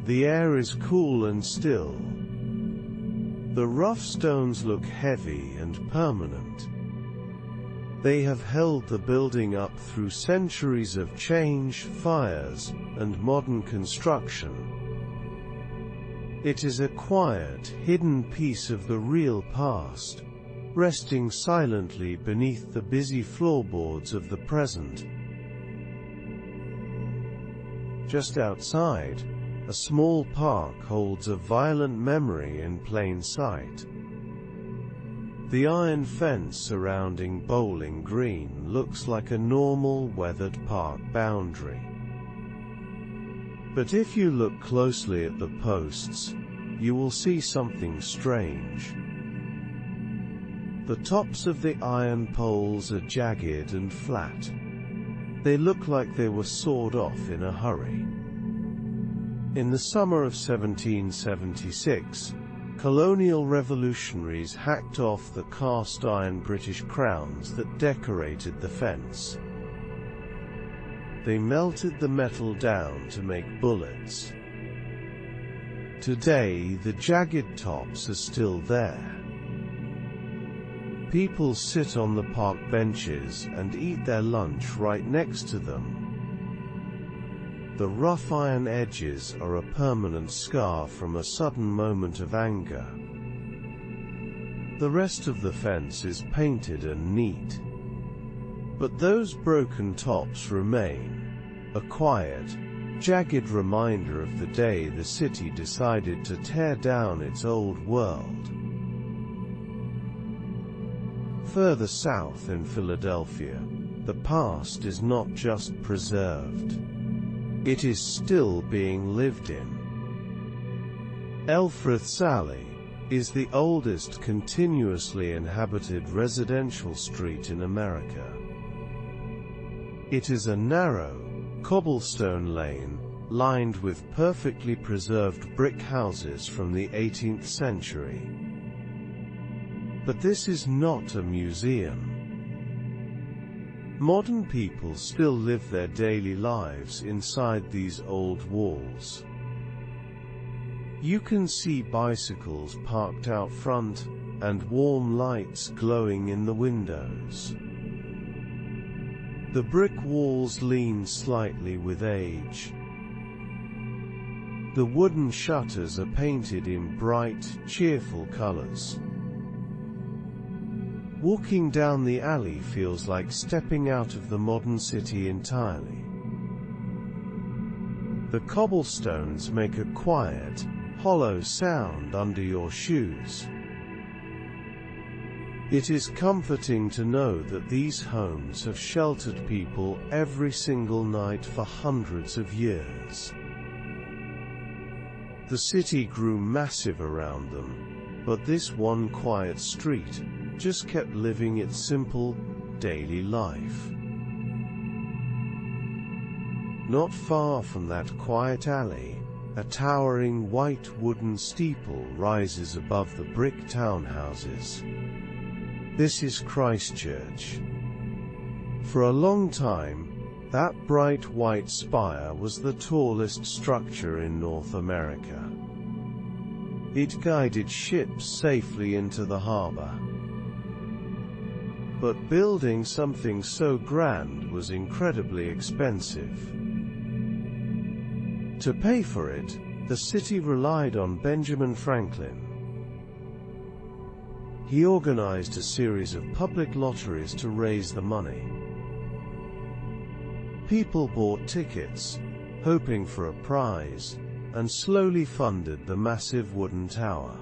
the air is cool and still. The rough stones look heavy and permanent. They have held the building up through centuries of change, fires, and modern construction. It is a quiet, hidden piece of the real past, resting silently beneath the busy floorboards of the present. Just outside, a small park holds a violent memory in plain sight. The iron fence surrounding Bowling Green looks like a normal weathered park boundary. But if you look closely at the posts, you will see something strange. The tops of the iron poles are jagged and flat. They look like they were sawed off in a hurry. In the summer of 1776, colonial revolutionaries hacked off the cast iron British crowns that decorated the fence. They melted the metal down to make bullets. Today, the jagged tops are still there. People sit on the park benches and eat their lunch right next to them. The rough iron edges are a permanent scar from a sudden moment of anger. The rest of the fence is painted and neat. But those broken tops remain, a quiet, jagged reminder of the day the city decided to tear down its old world. Further south in Philadelphia, the past is not just preserved. It is still being lived in. Elfreth's Alley is the oldest continuously inhabited residential street in America. It is a narrow, cobblestone lane, lined with perfectly preserved brick houses from the 18th century. But this is not a museum. Modern people still live their daily lives inside these old walls. You can see bicycles parked out front, and warm lights glowing in the windows. The brick walls lean slightly with age. The wooden shutters are painted in bright, cheerful colors. Walking down the alley feels like stepping out of the modern city entirely. The cobblestones make a quiet, hollow sound under your shoes. It is comforting to know that these homes have sheltered people every single night for hundreds of years. The city grew massive around them, but this one quiet street just kept living its simple, daily life. Not far from that quiet alley, a towering white wooden steeple rises above the brick townhouses. This is Christchurch. For a long time, that bright white spire was the tallest structure in North America. It guided ships safely into the harbor. But building something so grand was incredibly expensive. To pay for it, the city relied on Benjamin Franklin. He organized a series of public lotteries to raise the money. People bought tickets, hoping for a prize, and slowly funded the massive wooden tower.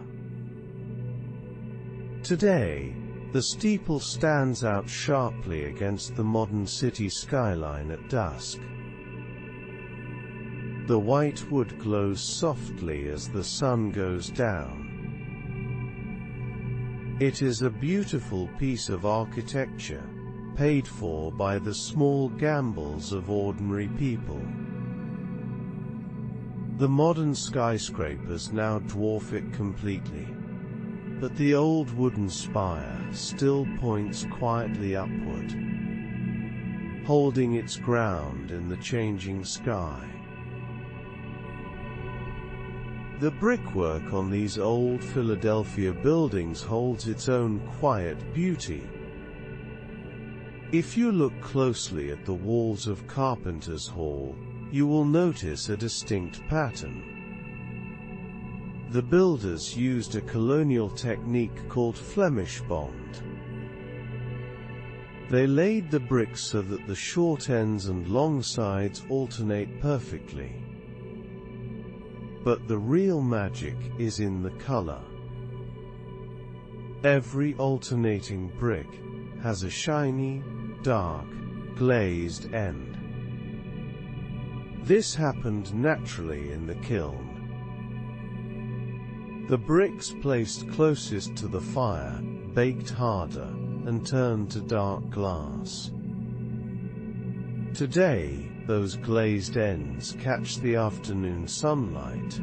Today, the steeple stands out sharply against the modern city skyline at dusk. The white wood glows softly as the sun goes down. It is a beautiful piece of architecture, paid for by the small gambles of ordinary people. The modern skyscrapers now dwarf it completely, but the old wooden spire still points quietly upward, holding its ground in the changing sky. The brickwork on these old Philadelphia buildings holds its own quiet beauty. If you look closely at the walls of Carpenter's Hall, you will notice a distinct pattern. The builders used a colonial technique called Flemish bond. They laid the bricks so that the short ends and long sides alternate perfectly. But the real magic is in the color. Every alternating brick has a shiny, dark, glazed end. This happened naturally in the kiln. The bricks placed closest to the fire baked harder and turned to dark glass. Today, those glazed ends catch the afternoon sunlight.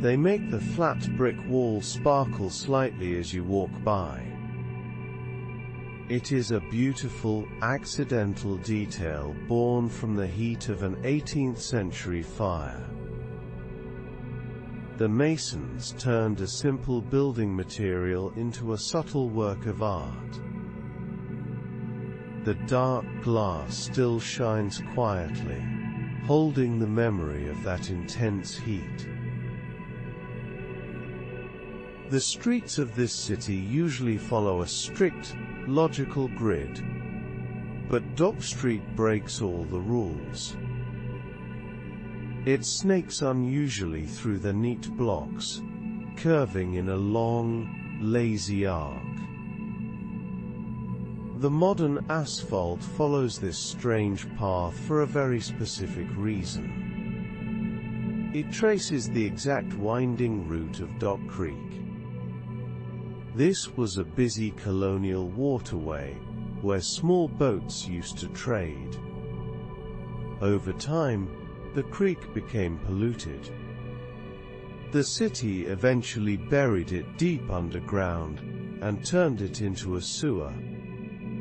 They make the flat brick wall sparkle slightly as you walk by. It is a beautiful, accidental detail born from the heat of an 18th century fire. The masons turned a simple building material into a subtle work of art. The dark glass still shines quietly, holding the memory of that intense heat. The streets of this city usually follow a strict, logical grid, but Dock Street breaks all the rules. It snakes unusually through the neat blocks, curving in a long, lazy arc. The modern asphalt follows this strange path for a very specific reason. It traces the exact winding route of Dock Creek. This was a busy colonial waterway, where small boats used to trade. Over time, the creek became polluted. The city eventually buried it deep underground, and turned it into a sewer.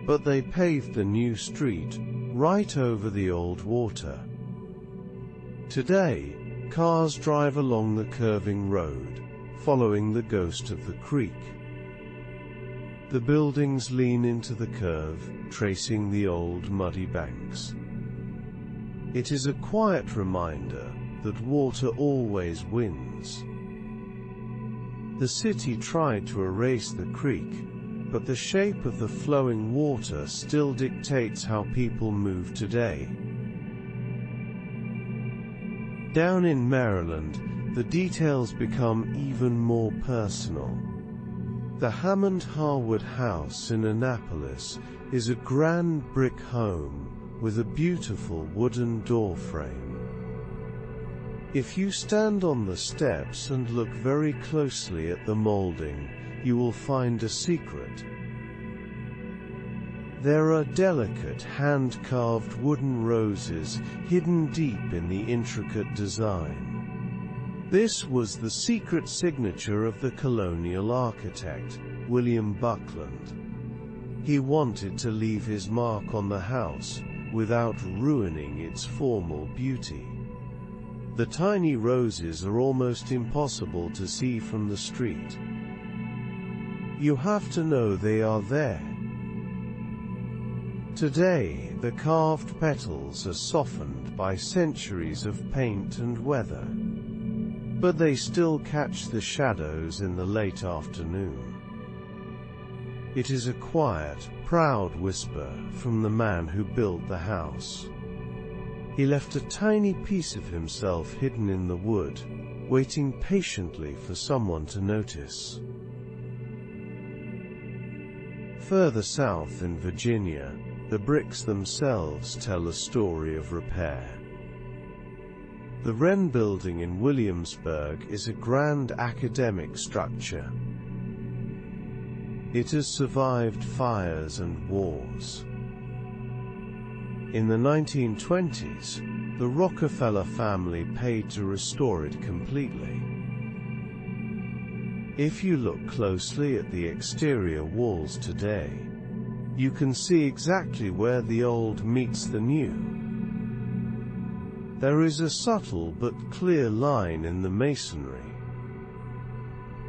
But they paved the new street, right over the old water. Today, cars drive along the curving road, following the ghost of the creek. The buildings lean into the curve, tracing the old muddy banks. It is a quiet reminder that water always wins. The city tried to erase the creek, but the shape of the flowing water still dictates how people move today. Down in Maryland, the details become even more personal. The Hammond Harwood House in Annapolis is a grand brick home with a beautiful wooden door frame. If you stand on the steps and look very closely at the molding, you will find a secret. There are delicate hand-carved wooden roses hidden deep in the intricate design. This was the secret signature of the colonial architect, William Buckland. He wanted to leave his mark on the house without ruining its formal beauty. The tiny roses are almost impossible to see from the street. You have to know they are there. Today, the carved petals are softened by centuries of paint and weather, but they still catch the shadows in the late afternoon. It is a quiet, proud whisper from the man who built the house. He left a tiny piece of himself hidden in the wood, waiting patiently for someone to notice. Further south in Virginia, the bricks themselves tell a story of repair. The Wren Building in Williamsburg is a grand academic structure. It has survived fires and wars. In the 1920s, the Rockefeller family paid to restore it completely. If you look closely at the exterior walls today, you can see exactly where the old meets the new. There is a subtle but clear line in the masonry.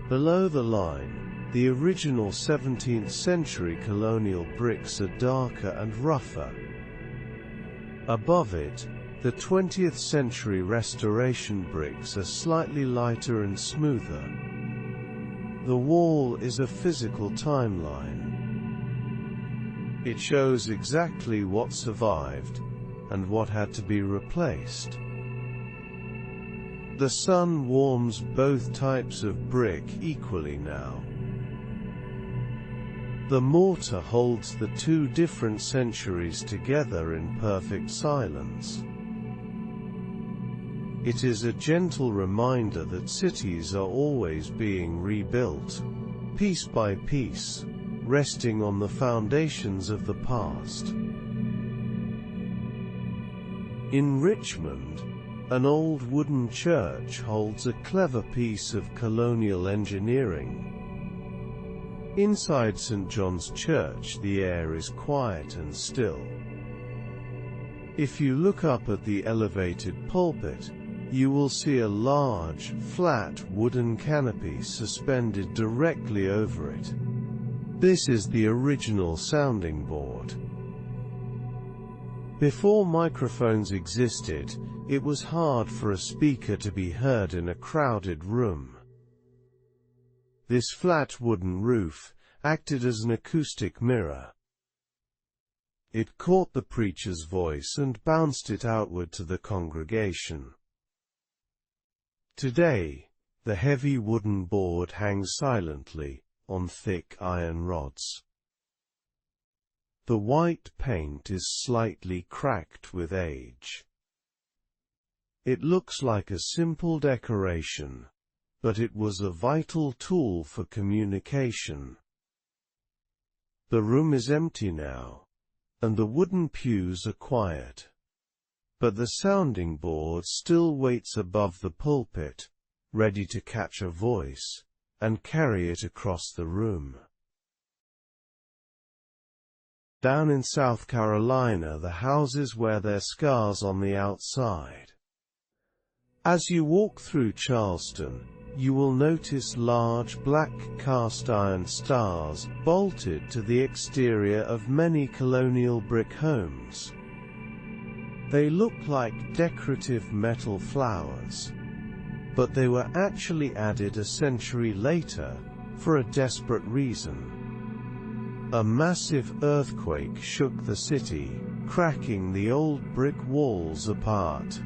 Below the line, the original 17th century colonial bricks are darker and rougher. Above it, the 20th century restoration bricks are slightly lighter and smoother. The wall is a physical timeline. It shows exactly what survived and what had to be replaced. The sun warms both types of brick equally now. The mortar holds the two different centuries together in perfect silence. It is a gentle reminder that cities are always being rebuilt, piece by piece, resting on the foundations of the past. In Richmond, an old wooden church holds a clever piece of colonial engineering. Inside St. John's Church, the air is quiet and still. If you look up at the elevated pulpit, you will see a large, flat wooden canopy suspended directly over it. This is the original sounding board. Before microphones existed, it was hard for a speaker to be heard in a crowded room. This flat wooden roof acted as an acoustic mirror. It caught the preacher's voice and bounced it outward to the congregation. Today, the heavy wooden board hangs silently on thick iron rods. The white paint is slightly cracked with age. It looks like a simple decoration, but it was a vital tool for communication. The room is empty now, and the wooden pews are quiet. But the sounding board still waits above the pulpit, ready to catch a voice and carry it across the room. Down in South Carolina, the houses wear their scars on the outside. As you walk through Charleston, you will notice large black cast-iron stars bolted to the exterior of many colonial brick homes. They look like decorative metal flowers, but they were actually added a century later for a desperate reason. A massive earthquake shook the city, cracking the old brick walls apart.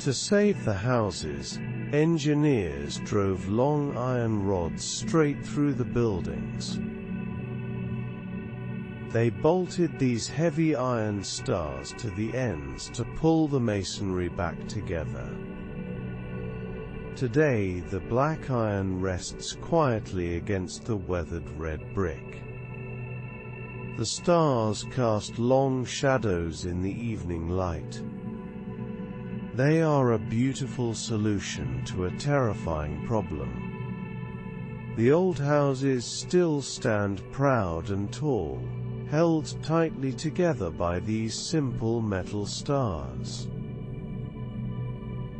To save the houses, engineers drove long iron rods straight through the buildings. They bolted these heavy iron stars to the ends to pull the masonry back together. Today, the black iron rests quietly against the weathered red brick. The stars cast long shadows in the evening light. They are a beautiful solution to a terrifying problem. The old houses still stand proud and tall, held tightly together by these simple metal stars.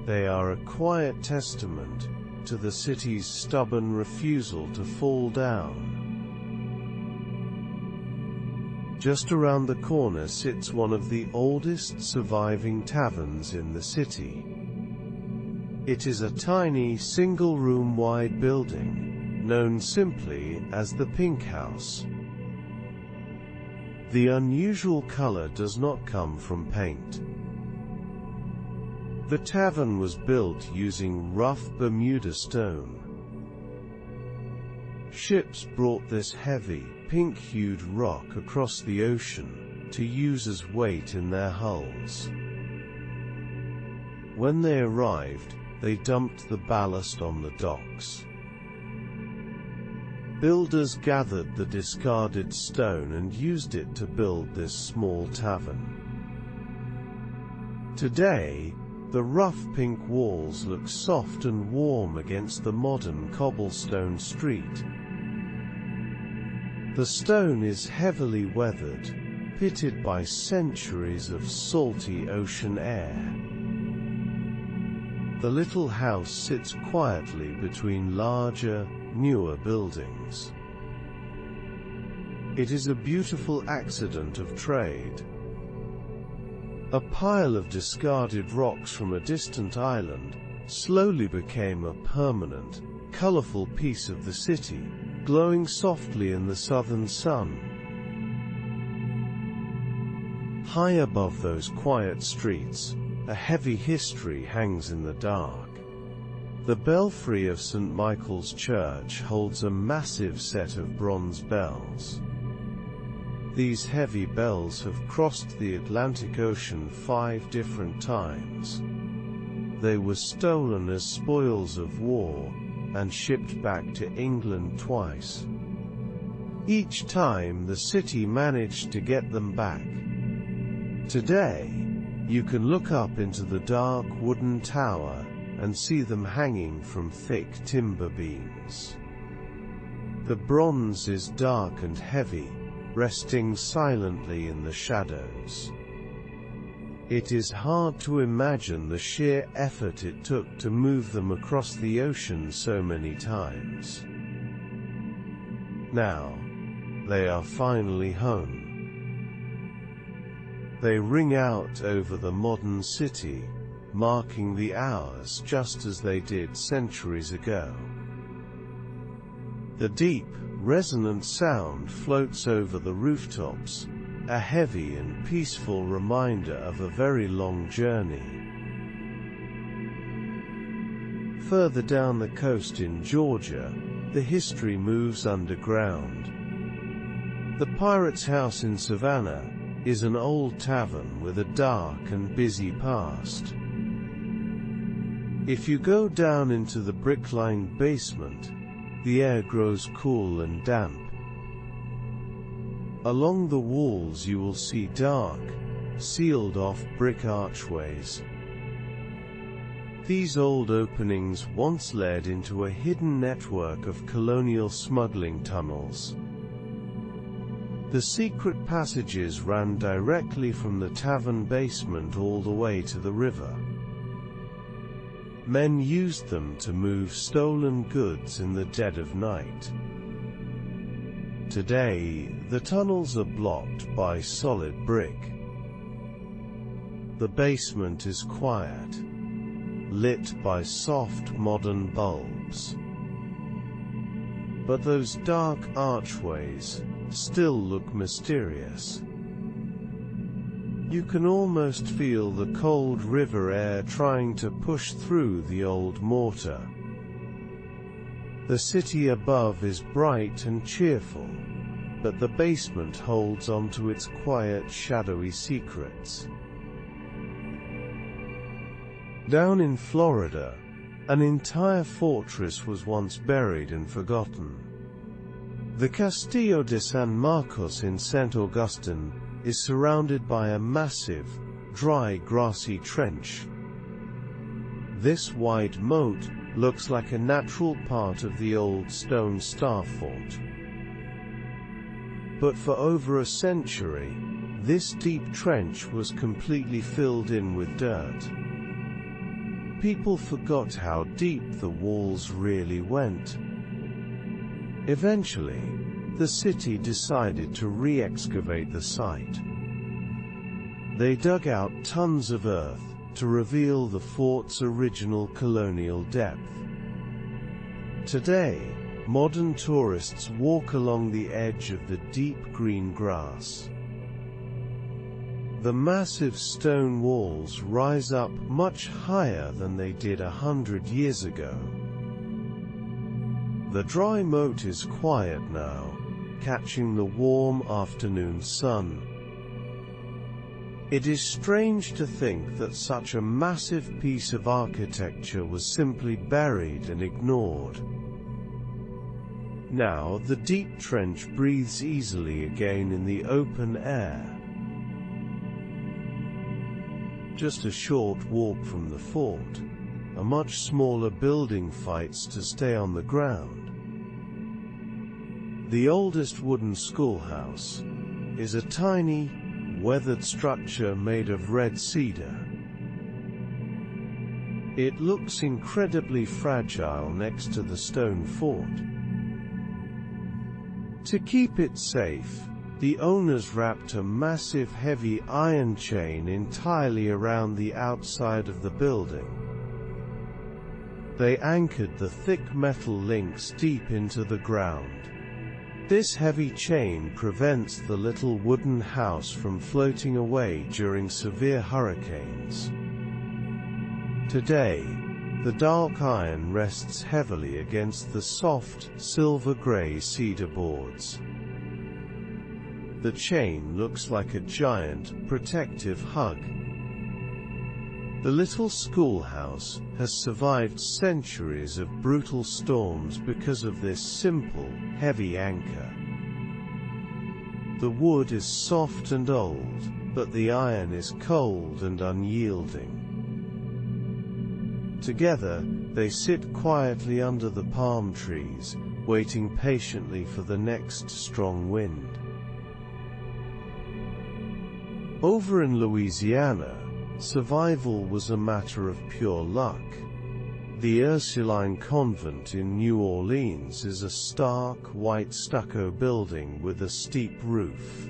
They are a quiet testament to the city's stubborn refusal to fall down. Just around the corner sits one of the oldest surviving taverns in the city. It is a tiny single-room wide building, known simply as the Pink House. The unusual color does not come from paint. The tavern was built using rough Bermuda stone. Ships brought this heavy, pink-hued rock across the ocean to use as weight in their hulls. When they arrived, they dumped the ballast on the docks. Builders gathered the discarded stone and used it to build this small tavern. Today, the rough pink walls look soft and warm against the modern cobblestone street. The stone is heavily weathered, pitted by centuries of salty ocean air. The little house sits quietly between larger, newer buildings. It is a beautiful accident of trade. A pile of discarded rocks from a distant island slowly became a permanent, colorful piece of the city, glowing softly in the southern sun. High above those quiet streets, a heavy history hangs in the dark. The belfry of St. Michael's Church holds a massive set of bronze bells. These heavy bells have crossed the Atlantic Ocean 5 different times. They were stolen as spoils of war, and shipped back to England twice. Each time the city managed to get them back. Today, you can look up into the dark wooden tower and see them hanging from thick timber beams. The bronze is dark and heavy, resting silently in the shadows. It is hard to imagine the sheer effort it took to move them across the ocean so many times. Now, they are finally home. They ring out over the modern city, marking the hours just as they did centuries ago. The deep, resonant sound floats over the rooftops, a heavy and peaceful reminder of a very long journey. Further down the coast in Georgia, the history moves underground. The Pirate's House in Savannah is an old tavern with a dark and busy past. If you go down into the brick-lined basement, the air grows cool and damp. Along the walls you will see dark, sealed-off brick archways. These old openings once led into a hidden network of colonial smuggling tunnels. The secret passages ran directly from the tavern basement all the way to the river. Men used them to move stolen goods in the dead of night. Today, the tunnels are blocked by solid brick. The basement is quiet, lit by soft modern bulbs. But those dark archways still look mysterious. You can almost feel the cold river air trying to push through the old mortar. The city above is bright and cheerful, but the basement holds on to its quiet, shadowy secrets. Down in Florida, an entire fortress was once buried and forgotten. The Castillo de San Marcos in St. Augustine is surrounded by a massive, dry, grassy trench. This wide moat looks like a natural part of the old stone star fort. But for over a century, this deep trench was completely filled in with dirt. People forgot how deep the walls really went. Eventually, the city decided to re-excavate the site. They dug out tons of earth to reveal the fort's original colonial depth. Today, modern tourists walk along the edge of the deep green grass. The massive stone walls rise up much higher than they did 100 years ago. The dry moat is quiet now, catching the warm afternoon sun. It is strange to think that such a massive piece of architecture was simply buried and ignored. Now the deep trench breathes easily again in the open air. Just a short walk from the fort, a much smaller building fights to stay on the ground. The oldest wooden schoolhouse is a tiny, weathered structure made of red cedar. It looks incredibly fragile next to the stone fort. To keep it safe, the owners wrapped a massive heavy iron chain entirely around the outside of the building. They anchored the thick metal links deep into the ground. This heavy chain prevents the little wooden house from floating away during severe hurricanes. Today, the dark iron rests heavily against the soft, silver-gray cedar boards. The chain looks like a giant, protective hug. The little schoolhouse has survived centuries of brutal storms because of this simple, heavy anchor. The wood is soft and old, but the iron is cold and unyielding. Together, they sit quietly under the palm trees, waiting patiently for the next strong wind. Over in Louisiana, survival was a matter of pure luck. The Ursuline Convent in New Orleans is a stark, white stucco building with a steep roof.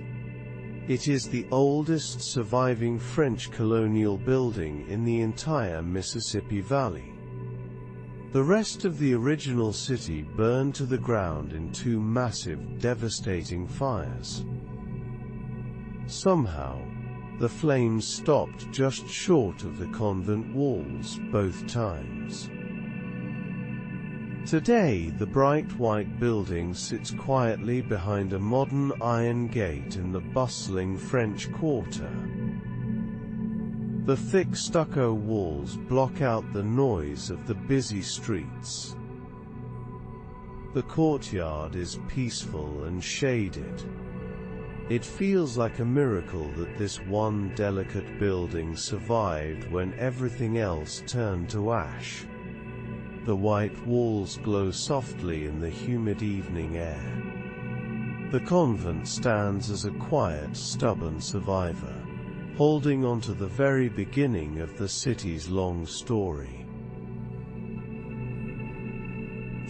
It is the oldest surviving French colonial building in the entire Mississippi Valley. The rest of the original city burned to the ground in two massive, devastating fires. Somehow, the flames stopped just short of the convent walls both times. Today, the bright white building sits quietly behind a modern iron gate in the bustling French Quarter. The thick stucco walls block out the noise of the busy streets. The courtyard is peaceful and shaded. It feels like a miracle that this one delicate building survived when everything else turned to ash. The white walls glow softly in the humid evening air. The convent stands as a quiet, stubborn survivor, holding on to the very beginning of the city's long story.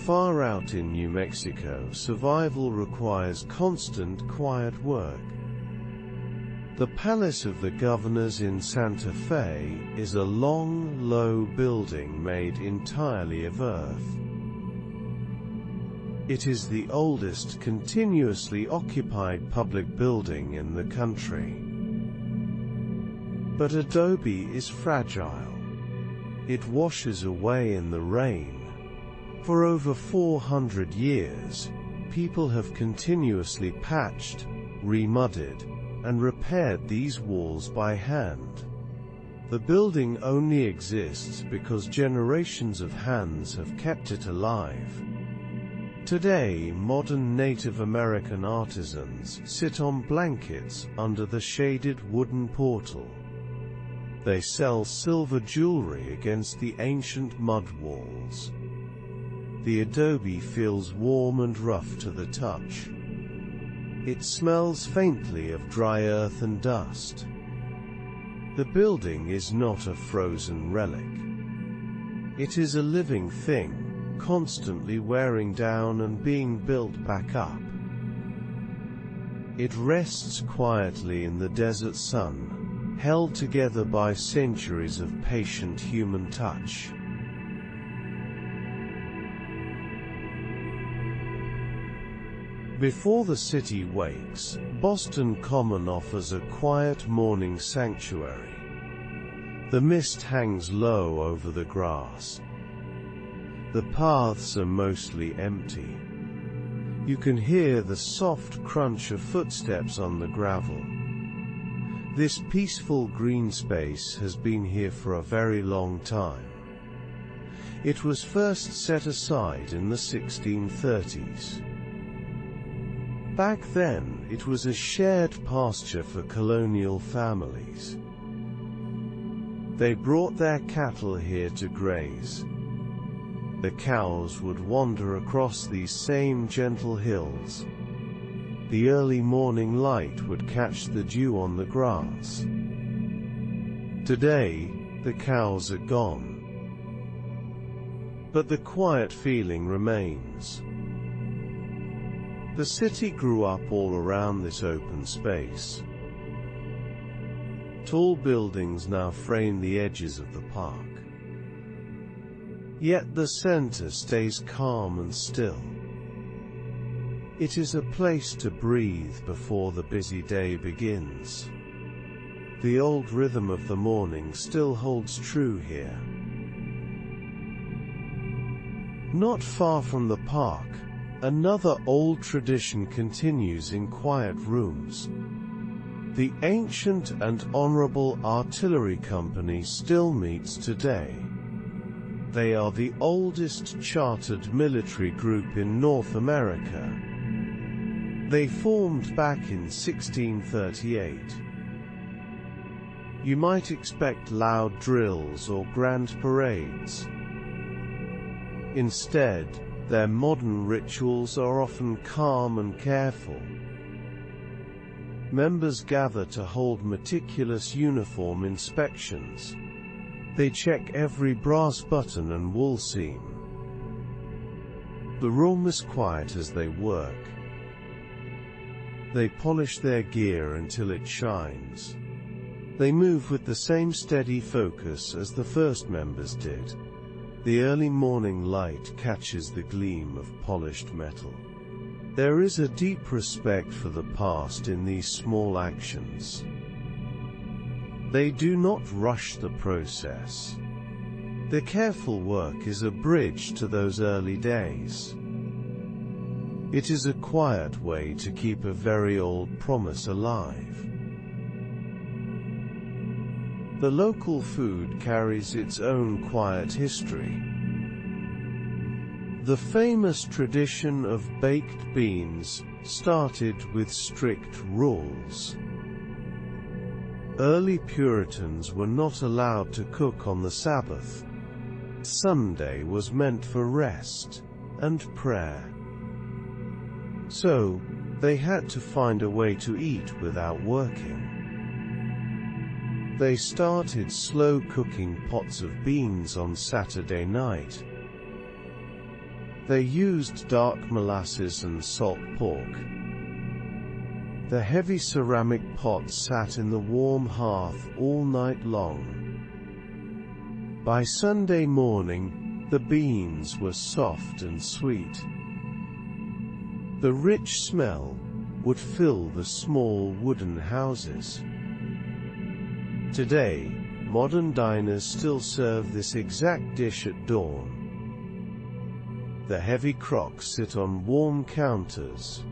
Far out in New Mexico, survival requires constant, quiet work. The Palace of the Governors in Santa Fe is a long, low building made entirely of earth. It is the oldest continuously occupied public building in the country. But adobe is fragile. It washes away in the rain. For over 400 years, people have continuously patched, remudded, and repaired these walls by hand. The building only exists because generations of hands have kept it alive. Today, modern Native American artisans sit on blankets under the shaded wooden portal. They sell silver jewelry against the ancient mud walls. The adobe feels warm and rough to the touch. It smells faintly of dry earth and dust. The building is not a frozen relic. It is a living thing, constantly wearing down and being built back up. It rests quietly in the desert sun, held together by centuries of patient human touch. Before the city wakes, Boston Common offers a quiet morning sanctuary. The mist hangs low over the grass. The paths are mostly empty. You can hear the soft crunch of footsteps on the gravel. This peaceful green space has been here for a very long time. It was first set aside in the 1630s. Back then, it was a shared pasture for colonial families. They brought their cattle here to graze. The cows would wander across these same gentle hills. The early morning light would catch the dew on the grass. Today, the cows are gone. But the quiet feeling remains. The city grew up all around this open space. Tall buildings now frame the edges of the park. Yet the center stays calm and still. It is a place to breathe before the busy day begins. The old rhythm of the morning still holds true here. Not far from the park, another old tradition continues in quiet rooms. The Ancient and Honorable Artillery Company still meets today. They are the oldest chartered military group in North America. They formed back in 1638. You might expect loud drills or grand parades. Instead, their modern rituals are often calm and careful. Members gather to hold meticulous uniform inspections. They check every brass button and wool seam. The room is quiet as they work. They polish their gear until it shines. They move with the same steady focus as the first members did. The early morning light catches the gleam of polished metal. There is a deep respect for the past in these small actions. They do not rush the process. The careful work is a bridge to those early days. It is a quiet way to keep a very old promise alive. The local food carries its own quiet history. The famous tradition of baked beans started with strict rules. Early Puritans were not allowed to cook on the Sabbath. Sunday was meant for rest and prayer. So, they had to find a way to eat without working. They started slow cooking pots of beans on Saturday night. They used dark molasses and salt pork. The heavy ceramic pots sat in the warm hearth all night long. By Sunday morning, the beans were soft and sweet. The rich smell would fill the small wooden houses. Today, modern diners still serve this exact dish at dawn. The heavy crocks sit on warm counters.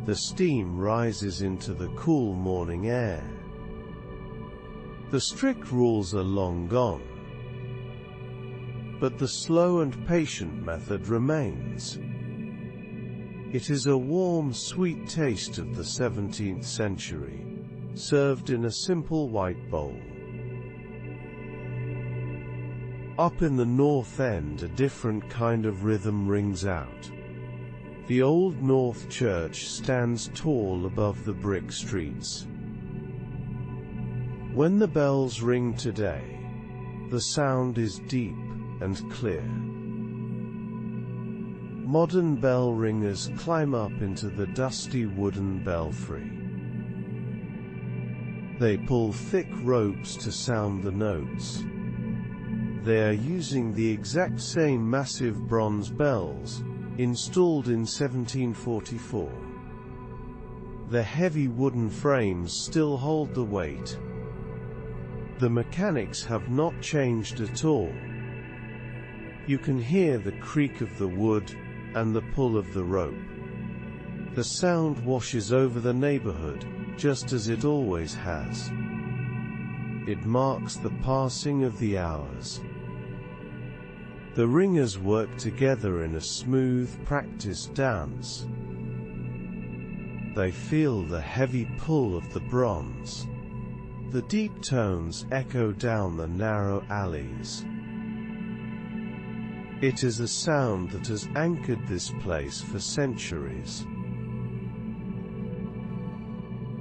The steam rises into the cool morning air. The strict rules are long gone, but the slow and patient method remains. It is a warm, sweet taste of the 17th century, served in a simple white bowl. Up in the north end, a different kind of rhythm rings out. The Old North Church stands tall above the brick streets. When the bells ring today, the sound is deep and clear. Modern bell ringers climb up into the dusty wooden belfry. They pull thick ropes to sound the notes. They are using the exact same massive bronze bells, installed in 1744. The heavy wooden frames still hold the weight. The mechanics have not changed at all. You can hear the creak of the wood and the pull of the rope. The sound washes over the neighborhood, just as it always has. It marks the passing of the hours. The ringers work together in a smooth, practiced dance. They feel the heavy pull of the bronze. The deep tones echo down the narrow alleys. It is a sound that has anchored this place for centuries.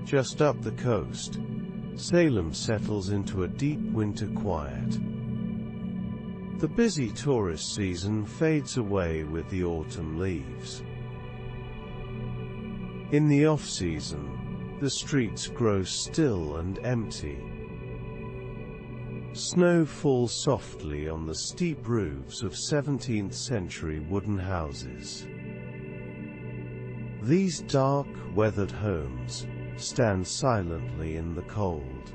Just up the coast, Salem settles into a deep winter quiet. The busy tourist season fades away with the autumn leaves. In the off-season, the streets grow still and empty. Snow falls softly on the steep roofs of 17th-century wooden houses. These dark, weathered homes stand silently in the cold.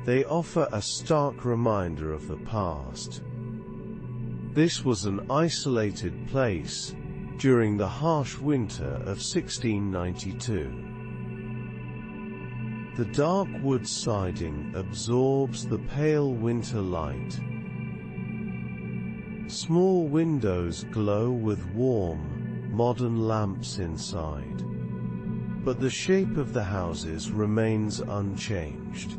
They offer a stark reminder of the past. This was an isolated place during the harsh winter of 1692. The dark wood siding absorbs the pale winter light. Small windows glow with warm, modern lamps inside. But the shape of the houses remains unchanged.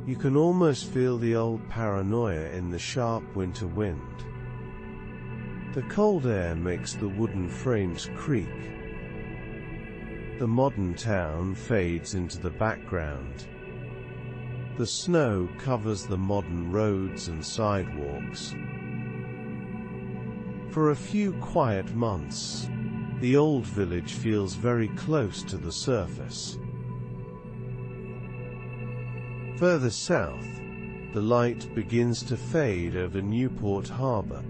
You can almost feel the old paranoia in the sharp winter wind. The cold air makes the wooden frames creak. The modern town fades into the background. The snow covers the modern roads and sidewalks. For a few quiet months, the old village feels very close to the surface. Further south, the light begins to fade over Newport Harbor.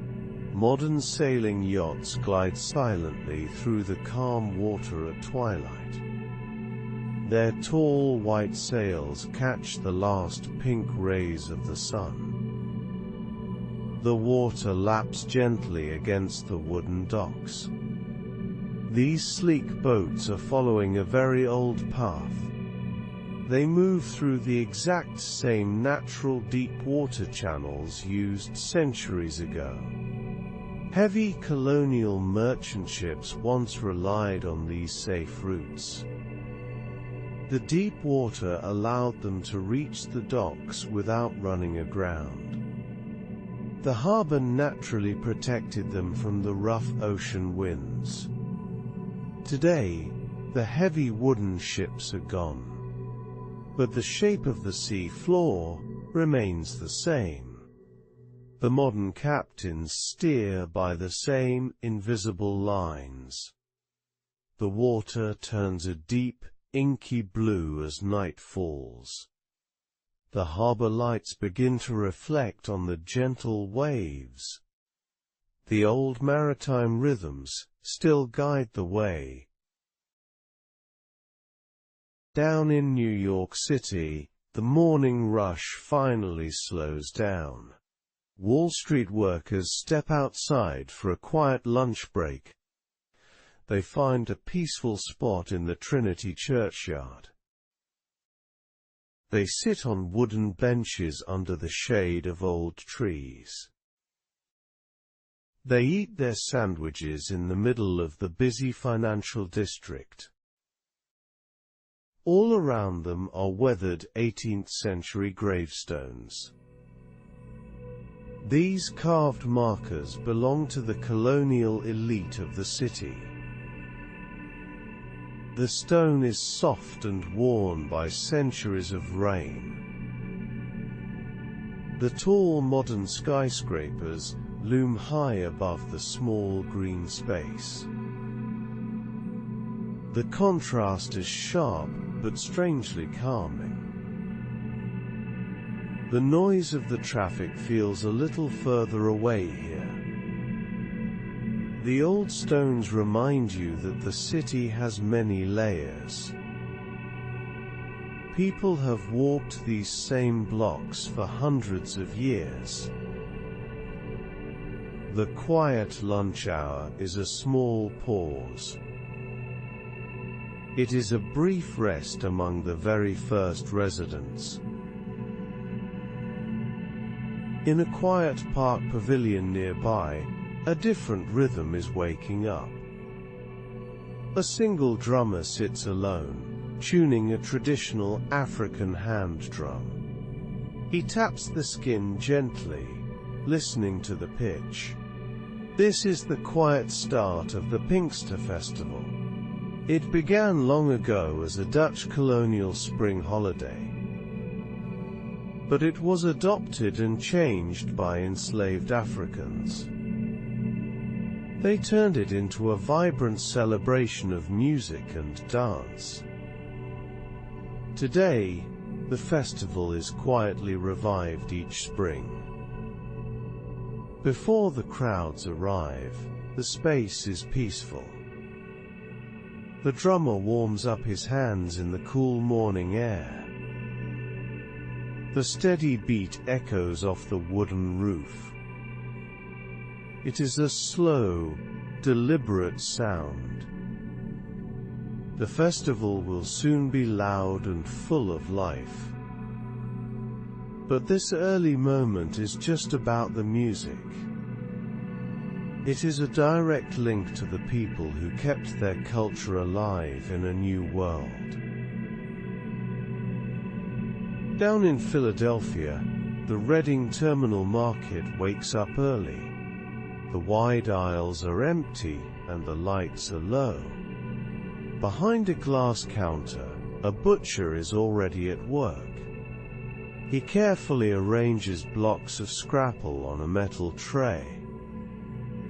Modern sailing yachts glide silently through the calm water at twilight. Their tall white sails catch the last pink rays of the sun. The water laps gently against the wooden docks. These sleek boats are following a very old path. They move through the exact same natural deep water channels used centuries ago. Heavy colonial merchant ships once relied on these safe routes. The deep water allowed them to reach the docks without running aground. The harbor naturally protected them from the rough ocean winds. Today, the heavy wooden ships are gone, but the shape of the sea floor remains the same. The modern captains steer by the same invisible lines. The water turns a deep, inky blue as night falls. The harbor lights begin to reflect on the gentle waves. The old maritime rhythms still guide the way. Down in New York City, The morning rush finally slows down. Wall Street workers step outside for a quiet lunch break. They find a peaceful spot in the Trinity churchyard. They sit on wooden benches under the shade of old trees. They eat their sandwiches in the middle of the busy financial district. All around them are weathered 18th-century gravestones. These carved markers belong to the colonial elite of the city. The stone is soft and worn by centuries of rain. The tall modern skyscrapers loom high above the small green space. The contrast is sharp, but strangely calming. The noise of the traffic feels a little further away here. The old stones remind you that the city has many layers. People have walked these same blocks for hundreds of years. The quiet lunch hour is a small pause. It is a brief rest among the very first residents. In a quiet park pavilion nearby, a different rhythm is waking up. A single drummer sits alone, tuning a traditional African hand drum. He taps the skin gently, listening to the pitch. This is the quiet start of the Pinkster Festival. It began long ago as a Dutch colonial spring holiday, but it was adopted and changed by enslaved Africans. They turned it into a vibrant celebration of music and dance. Today, the festival is quietly revived each spring. Before the crowds arrive, the space is peaceful. The drummer warms up his hands in the cool morning air. The steady beat echoes off the wooden roof. It is a slow, deliberate sound. The festival will soon be loud and full of life. But this early moment is just about the music. It is a direct link to the people who kept their culture alive in a new world. Down in Philadelphia, the Reading Terminal Market wakes up early. The wide aisles are empty, and the lights are low. Behind a glass counter, a butcher is already at work. He carefully arranges blocks of scrapple on a metal tray.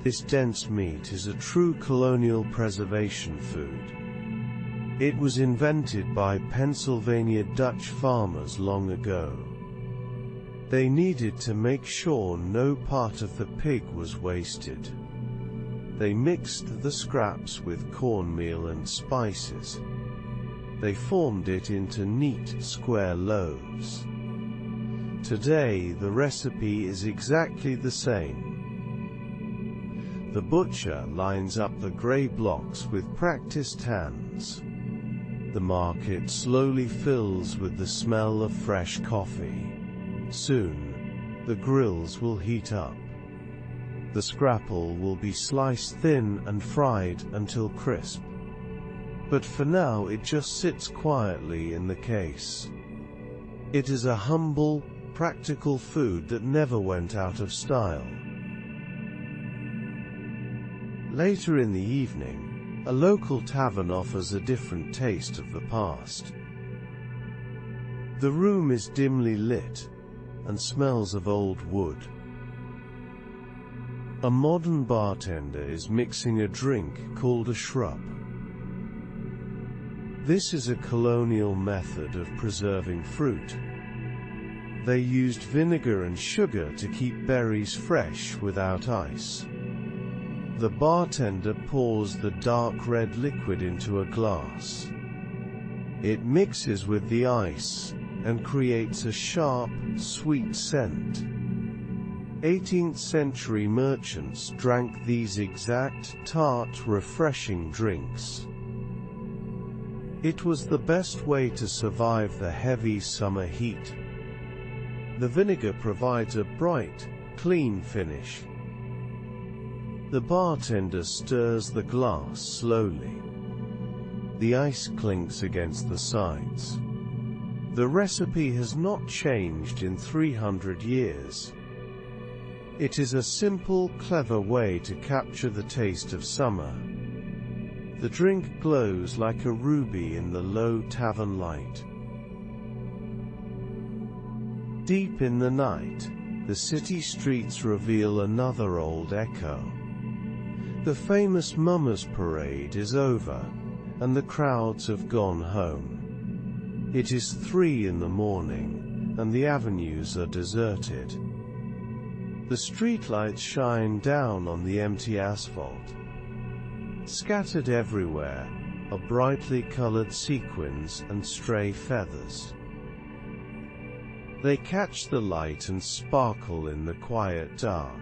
This dense meat is a true colonial preservation food. It was invented by Pennsylvania Dutch farmers long ago. They needed to make sure no part of the pig was wasted. They mixed the scraps with cornmeal and spices. They formed it into neat, square loaves. Today, the recipe is exactly the same. The butcher lines up the gray blocks with practiced hands. The market slowly fills with the smell of fresh coffee. Soon, the grills will heat up. The scrapple will be sliced thin and fried until crisp. But for now it just sits quietly in the case. It is a humble, practical food that never went out of style. Later in the evening, a local tavern offers a different taste of the past. The room is dimly lit and smells of old wood. A modern bartender is mixing a drink called a shrub. This is a colonial method of preserving fruit. They used vinegar and sugar to keep berries fresh without ice. The bartender pours the dark red liquid into a glass. It mixes with the ice, and creates a sharp, sweet scent. 18th century merchants drank these exact, tart, refreshing drinks. It was the best way to survive the heavy summer heat. The vinegar provides a bright, clean finish. The bartender stirs the glass slowly. The ice clinks against the sides. The recipe has not changed in 300 years. It is a simple, clever way to capture the taste of summer. The drink glows like a ruby in the low tavern light. Deep in the night, the city streets reveal another old echo. The famous Mummers Parade is over, and the crowds have gone home. It is 3 in the morning, and the avenues are deserted. The streetlights shine down on the empty asphalt. Scattered everywhere are brightly colored sequins and stray feathers. They catch the light and sparkle in the quiet dark.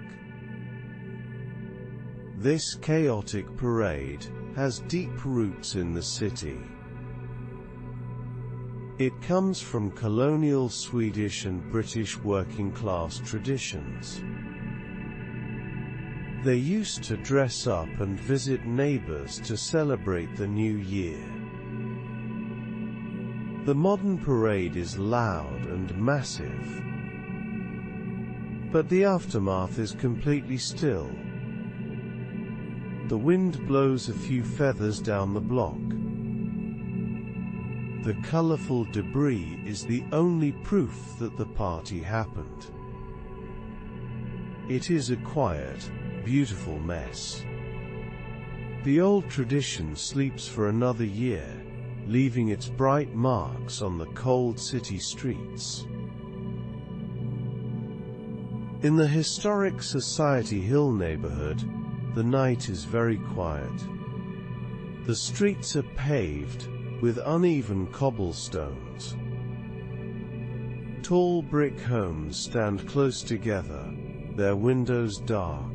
This chaotic parade has deep roots in the city. It comes from colonial Swedish and British working-class traditions. They used to dress up and visit neighbors to celebrate the new year. The modern parade is loud and massive, but the aftermath is completely still. The wind blows a few feathers down the block. The colorful debris is the only proof that the party happened. It is a quiet, beautiful mess. The old tradition sleeps for another year, leaving its bright marks on the cold city streets. In the historic Society Hill neighborhood, the night is very quiet. The streets are paved with uneven cobblestones. Tall brick homes stand close together, their windows dark.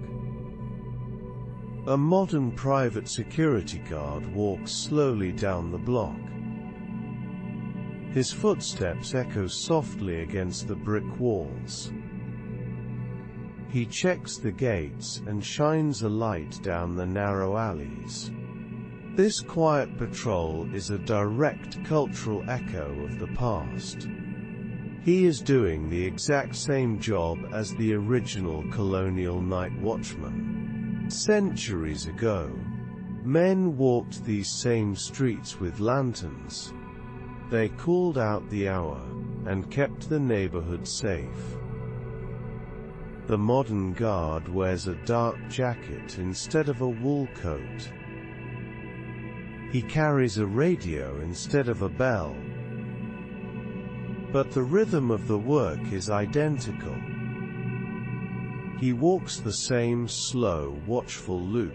A modern private security guard walks slowly down the block. His footsteps echo softly against the brick walls. He checks the gates and shines a light down the narrow alleys. This quiet patrol is a direct cultural echo of the past. He is doing the exact same job as the original colonial night watchman. Centuries ago, men walked these same streets with lanterns. They called out the hour and kept the neighborhood safe. The modern guard wears a dark jacket instead of a wool coat. He carries a radio instead of a bell. But the rhythm of the work is identical. He walks the same slow, watchful loop.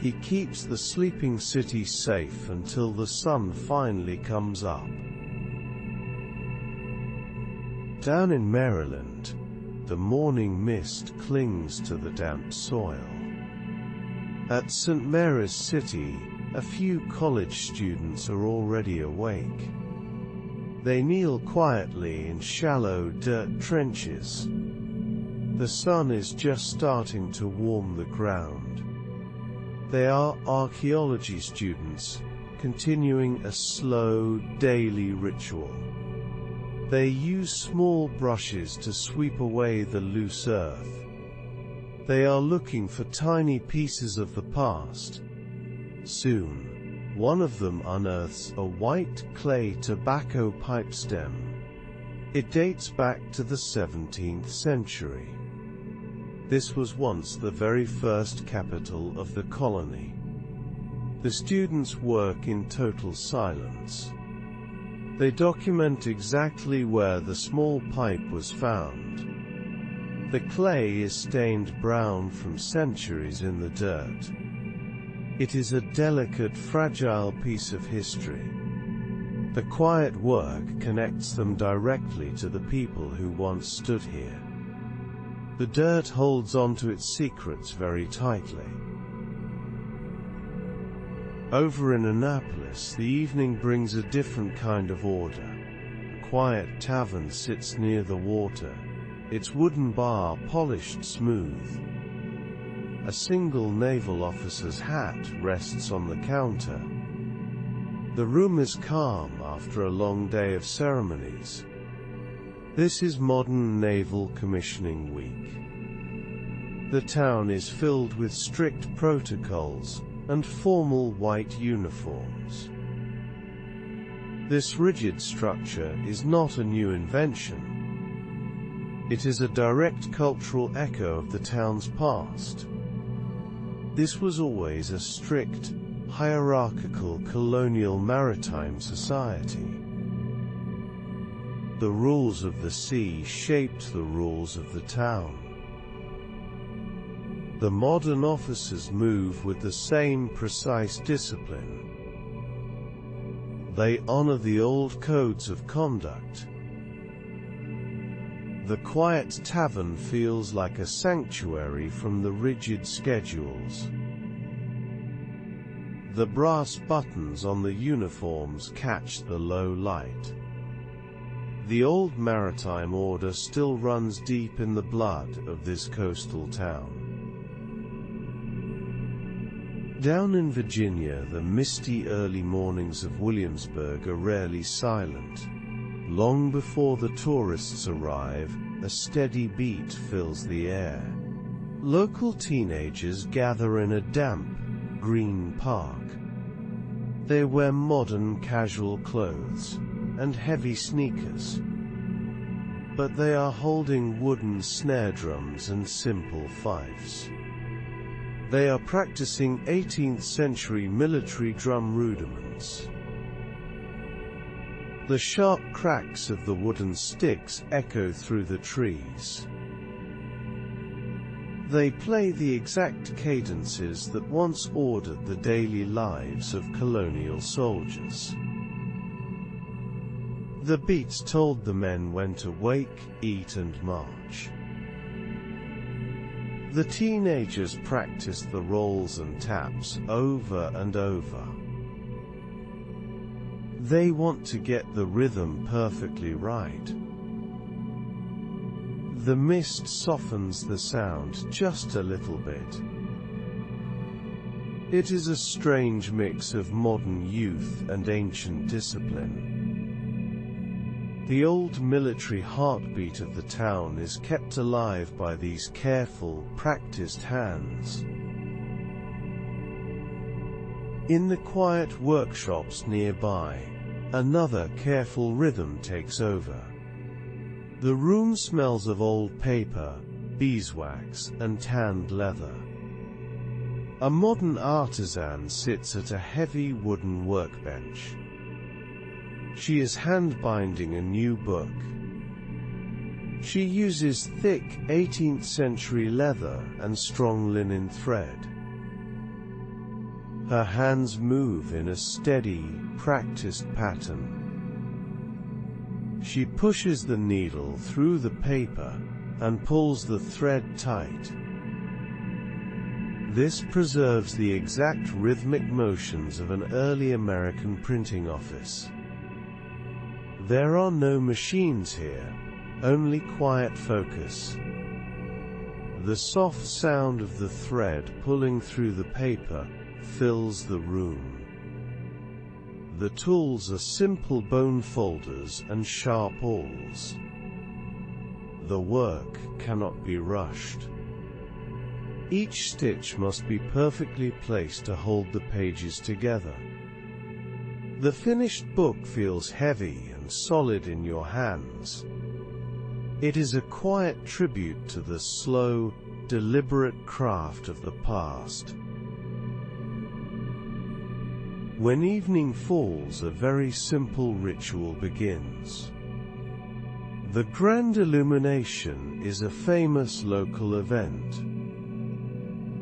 He keeps the sleeping city safe until the sun finally comes up. Down in Maryland, the morning mist clings to the damp soil. At St. Mary's City, a few college students are already awake. They kneel quietly in shallow dirt trenches. The sun is just starting to warm the ground. They are archaeology students, continuing a slow, daily ritual. They use small brushes to sweep away the loose earth. They are looking for tiny pieces of the past. Soon, one of them unearths a white clay tobacco pipe stem. It dates back to the 17th century. This was once the very first capital of the colony. The students work in total silence. They document exactly where the small pipe was found. The clay is stained brown from centuries in the dirt. It is a delicate, fragile piece of history. The quiet work connects them directly to the people who once stood here. The dirt holds onto its secrets very tightly. Over in Annapolis, the evening brings a different kind of order. A quiet tavern sits near the water, its wooden bar polished smooth. A single naval officer's hat rests on the counter. The room is calm after a long day of ceremonies. This is modern naval commissioning week. The town is filled with strict protocols and formal white uniforms. This rigid structure is not a new invention. It is a direct cultural echo of the town's past. This was always a strict, hierarchical colonial maritime society. The rules of the sea shaped the rules of the town. The modern officers move with the same precise discipline. They honor the old codes of conduct. The quiet tavern feels like a sanctuary from the rigid schedules. The brass buttons on the uniforms catch the low light. The old maritime order still runs deep in the blood of this coastal town. Down in Virginia, the misty early mornings of Williamsburg are rarely silent. Long before the tourists arrive, a steady beat fills the air. Local teenagers gather in a damp, green park. They wear modern casual clothes and heavy sneakers, but they are holding wooden snare drums and simple fifes. They are practicing 18th century military drum rudiments. The sharp cracks of the wooden sticks echo through the trees. They play the exact cadences that once ordered the daily lives of colonial soldiers. The beats told the men when to wake, eat and march. The teenagers practiced the rolls and taps over and over. They want to get the rhythm perfectly right. The mist softens the sound just a little bit. It is a strange mix of modern youth and ancient discipline. The old military heartbeat of the town is kept alive by these careful, practiced hands. In the quiet workshops nearby, another careful rhythm takes over. The room smells of old paper, beeswax, and tanned leather. A modern artisan sits at a heavy wooden workbench. She is hand-binding a new book. She uses thick 18th century leather and strong linen thread. Her hands move in a steady, practiced pattern. She pushes the needle through the paper and pulls the thread tight. This preserves the exact rhythmic motions of an early American printing office. There are no machines here, only quiet focus. The soft sound of the thread pulling through the paper fills the room. The tools are simple bone folders and sharp awls. The work cannot be rushed. Each stitch must be perfectly placed to hold the pages together. The finished book feels heavy and solid in your hands. It is a quiet tribute to the slow, deliberate craft of the past. When evening falls, a very simple ritual begins. The grand illumination is a famous local event,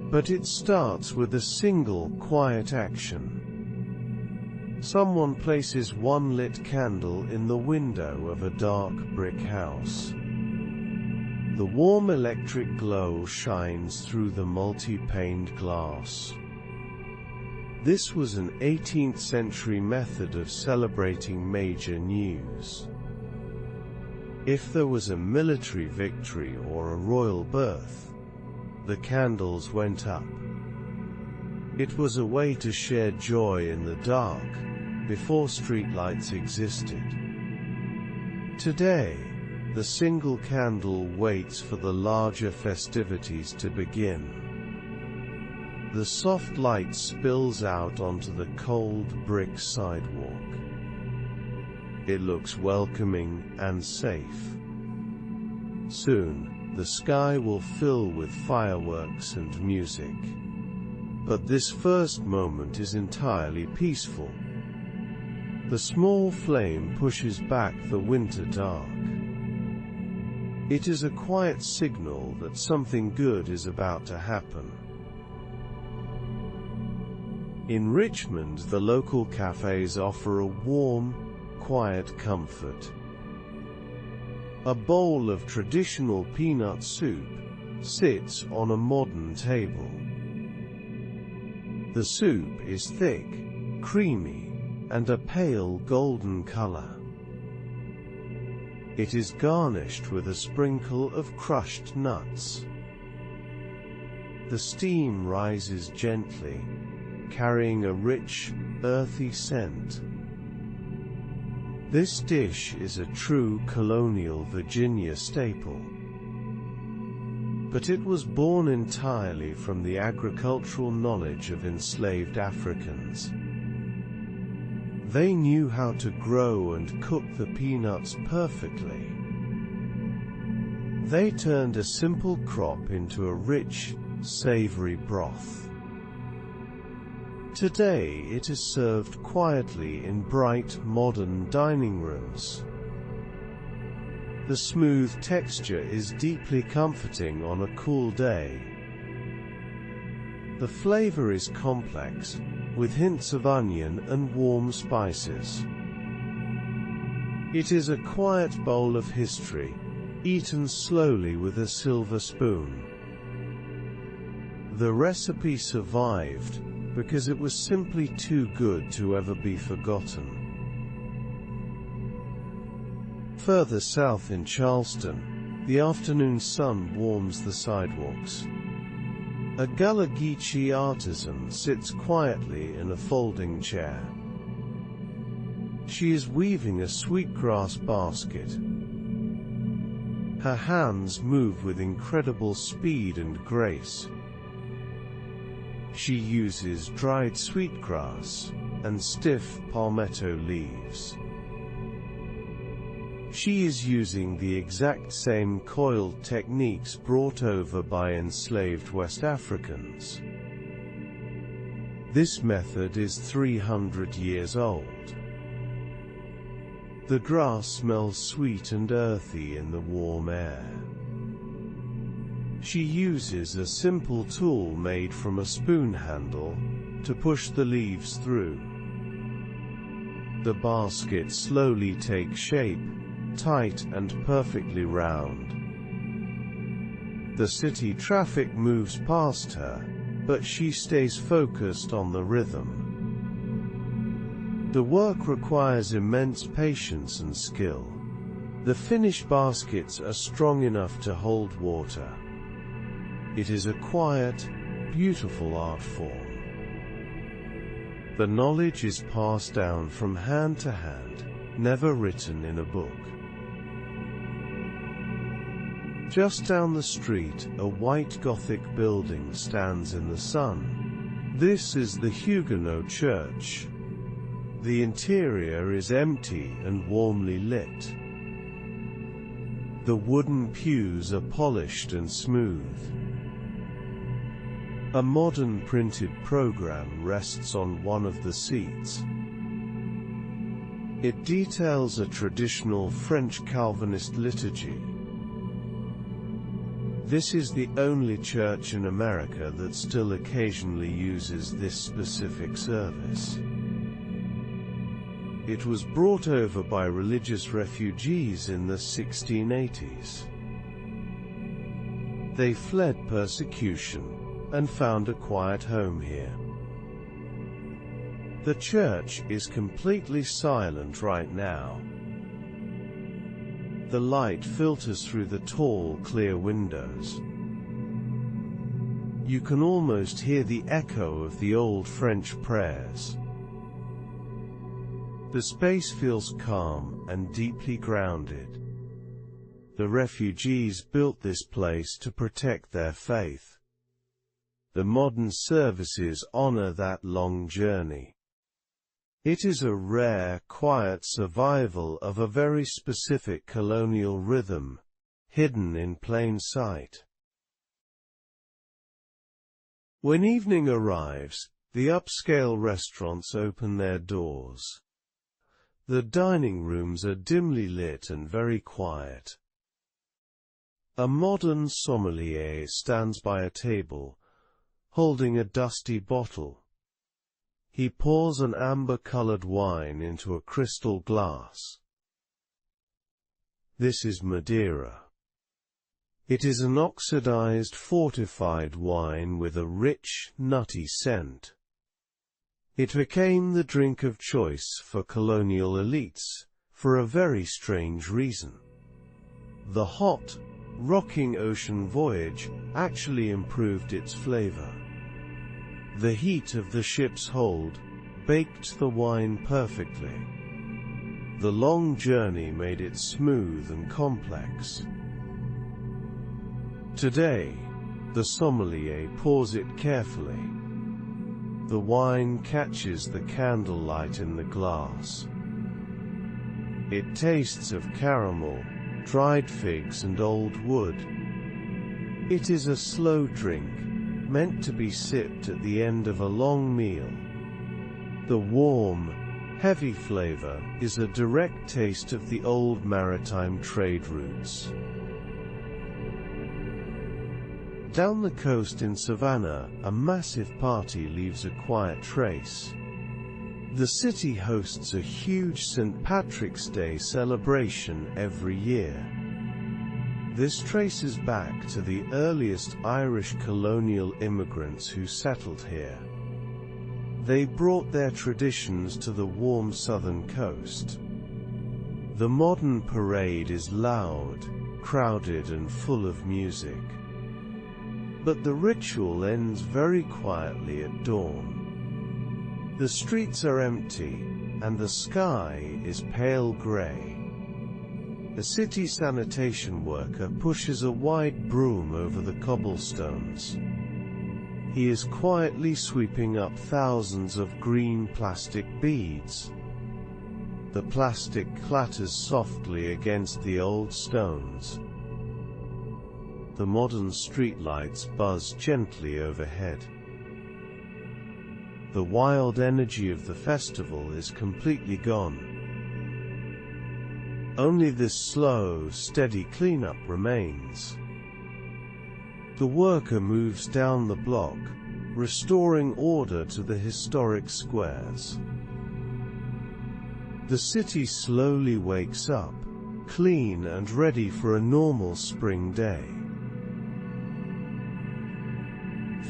but it starts with a single quiet action. Someone places one lit candle in the window of a dark brick house. The warm electric glow shines through the multi-paned glass. This was an 18th century method of celebrating major news. If there was a military victory or a royal birth, the candles went up. It was a way to share joy in the dark, before streetlights existed. Today, the single candle waits for the larger festivities to begin. The soft light spills out onto the cold brick sidewalk. It looks welcoming and safe. Soon, the sky will fill with fireworks and music. But this first moment is entirely peaceful. The small flame pushes back the winter dark. It is a quiet signal that something good is about to happen. In Richmond, the local cafes offer a warm, quiet comfort. A bowl of traditional peanut soup sits on a modern table. The soup is thick, creamy, and a pale golden color. It is garnished with a sprinkle of crushed nuts. The steam rises gently, carrying a rich, earthy scent. This dish is a true colonial Virginia staple. But it was born entirely from the agricultural knowledge of enslaved Africans. They knew how to grow and cook the peanuts perfectly. They turned a simple crop into a rich, savory broth. Today it is served quietly in bright, modern dining rooms. The smooth texture is deeply comforting on a cool day. The flavor is complex, with hints of onion and warm spices. It is a quiet bowl of history, eaten slowly with a silver spoon. The recipe survived because it was simply too good to ever be forgotten. Further south in Charleston, the afternoon sun warms the sidewalks. A Gullah Geechee artisan sits quietly in a folding chair. She is weaving a sweetgrass basket. Her hands move with incredible speed and grace. She uses dried sweetgrass and stiff palmetto leaves. She is using the exact same coiled techniques brought over by enslaved West Africans. This method is 300 years old. The grass smells sweet and earthy in the warm air. She uses a simple tool made from a spoon handle to push the leaves through. The basket slowly takes shape, tight and perfectly round. The city traffic moves past her, but she stays focused on the rhythm. The work requires immense patience and skill. The finished baskets are strong enough to hold water. It is a quiet, beautiful art form. The knowledge is passed down from hand to hand, never written in a book. Just down the street, a white Gothic building stands in the sun. This is the Huguenot church. The interior is empty and warmly lit. The wooden pews are polished and smooth. A modern printed program rests on one of the seats. It details a traditional French Calvinist liturgy. This is the only church in America that still occasionally uses this specific service. It was brought over by religious refugees in the 1680s. They fled persecution and found a quiet home here. The church is completely silent right now. The light filters through the tall, clear windows. You can almost hear the echo of the old French prayers. The space feels calm and deeply grounded. The refugees built this place to protect their faith. The modern services honor that long journey. It is a rare, quiet survival of a very specific colonial rhythm, hidden in plain sight. When evening arrives, the upscale restaurants open their doors. The dining rooms are dimly lit and very quiet. A modern sommelier stands by a table, holding a dusty bottle. He pours an amber-colored wine into a crystal glass. This is Madeira. It is an oxidized, fortified wine with a rich, nutty scent. It became the drink of choice for colonial elites, for a very strange reason. The hot, rocking ocean voyage actually improved its flavor. The heat of the ship's hold baked the wine perfectly. The long journey made it smooth and complex. Today, the sommelier pours it carefully. The wine catches the candlelight in the glass. It tastes of caramel, dried figs and old wood. It is a slow drink, meant to be sipped at the end of a long meal. The warm, heavy flavor is a direct taste of the old maritime trade routes. Down the coast in Savannah, a massive party leaves a quiet trace. The city hosts a huge St. Patrick's Day celebration every year. This traces back to the earliest Irish colonial immigrants who settled here. They brought their traditions to the warm southern coast. The modern parade is loud, crowded and full of music. But the ritual ends very quietly at dawn. The streets are empty, and the sky is pale gray. A city sanitation worker pushes a wide broom over the cobblestones. He is quietly sweeping up thousands of green plastic beads. The plastic clatters softly against the old stones. The modern streetlights buzz gently overhead. The wild energy of the festival is completely gone. Only this slow, steady cleanup remains. The worker moves down the block, restoring order to the historic squares. The city slowly wakes up, clean and ready for a normal spring day.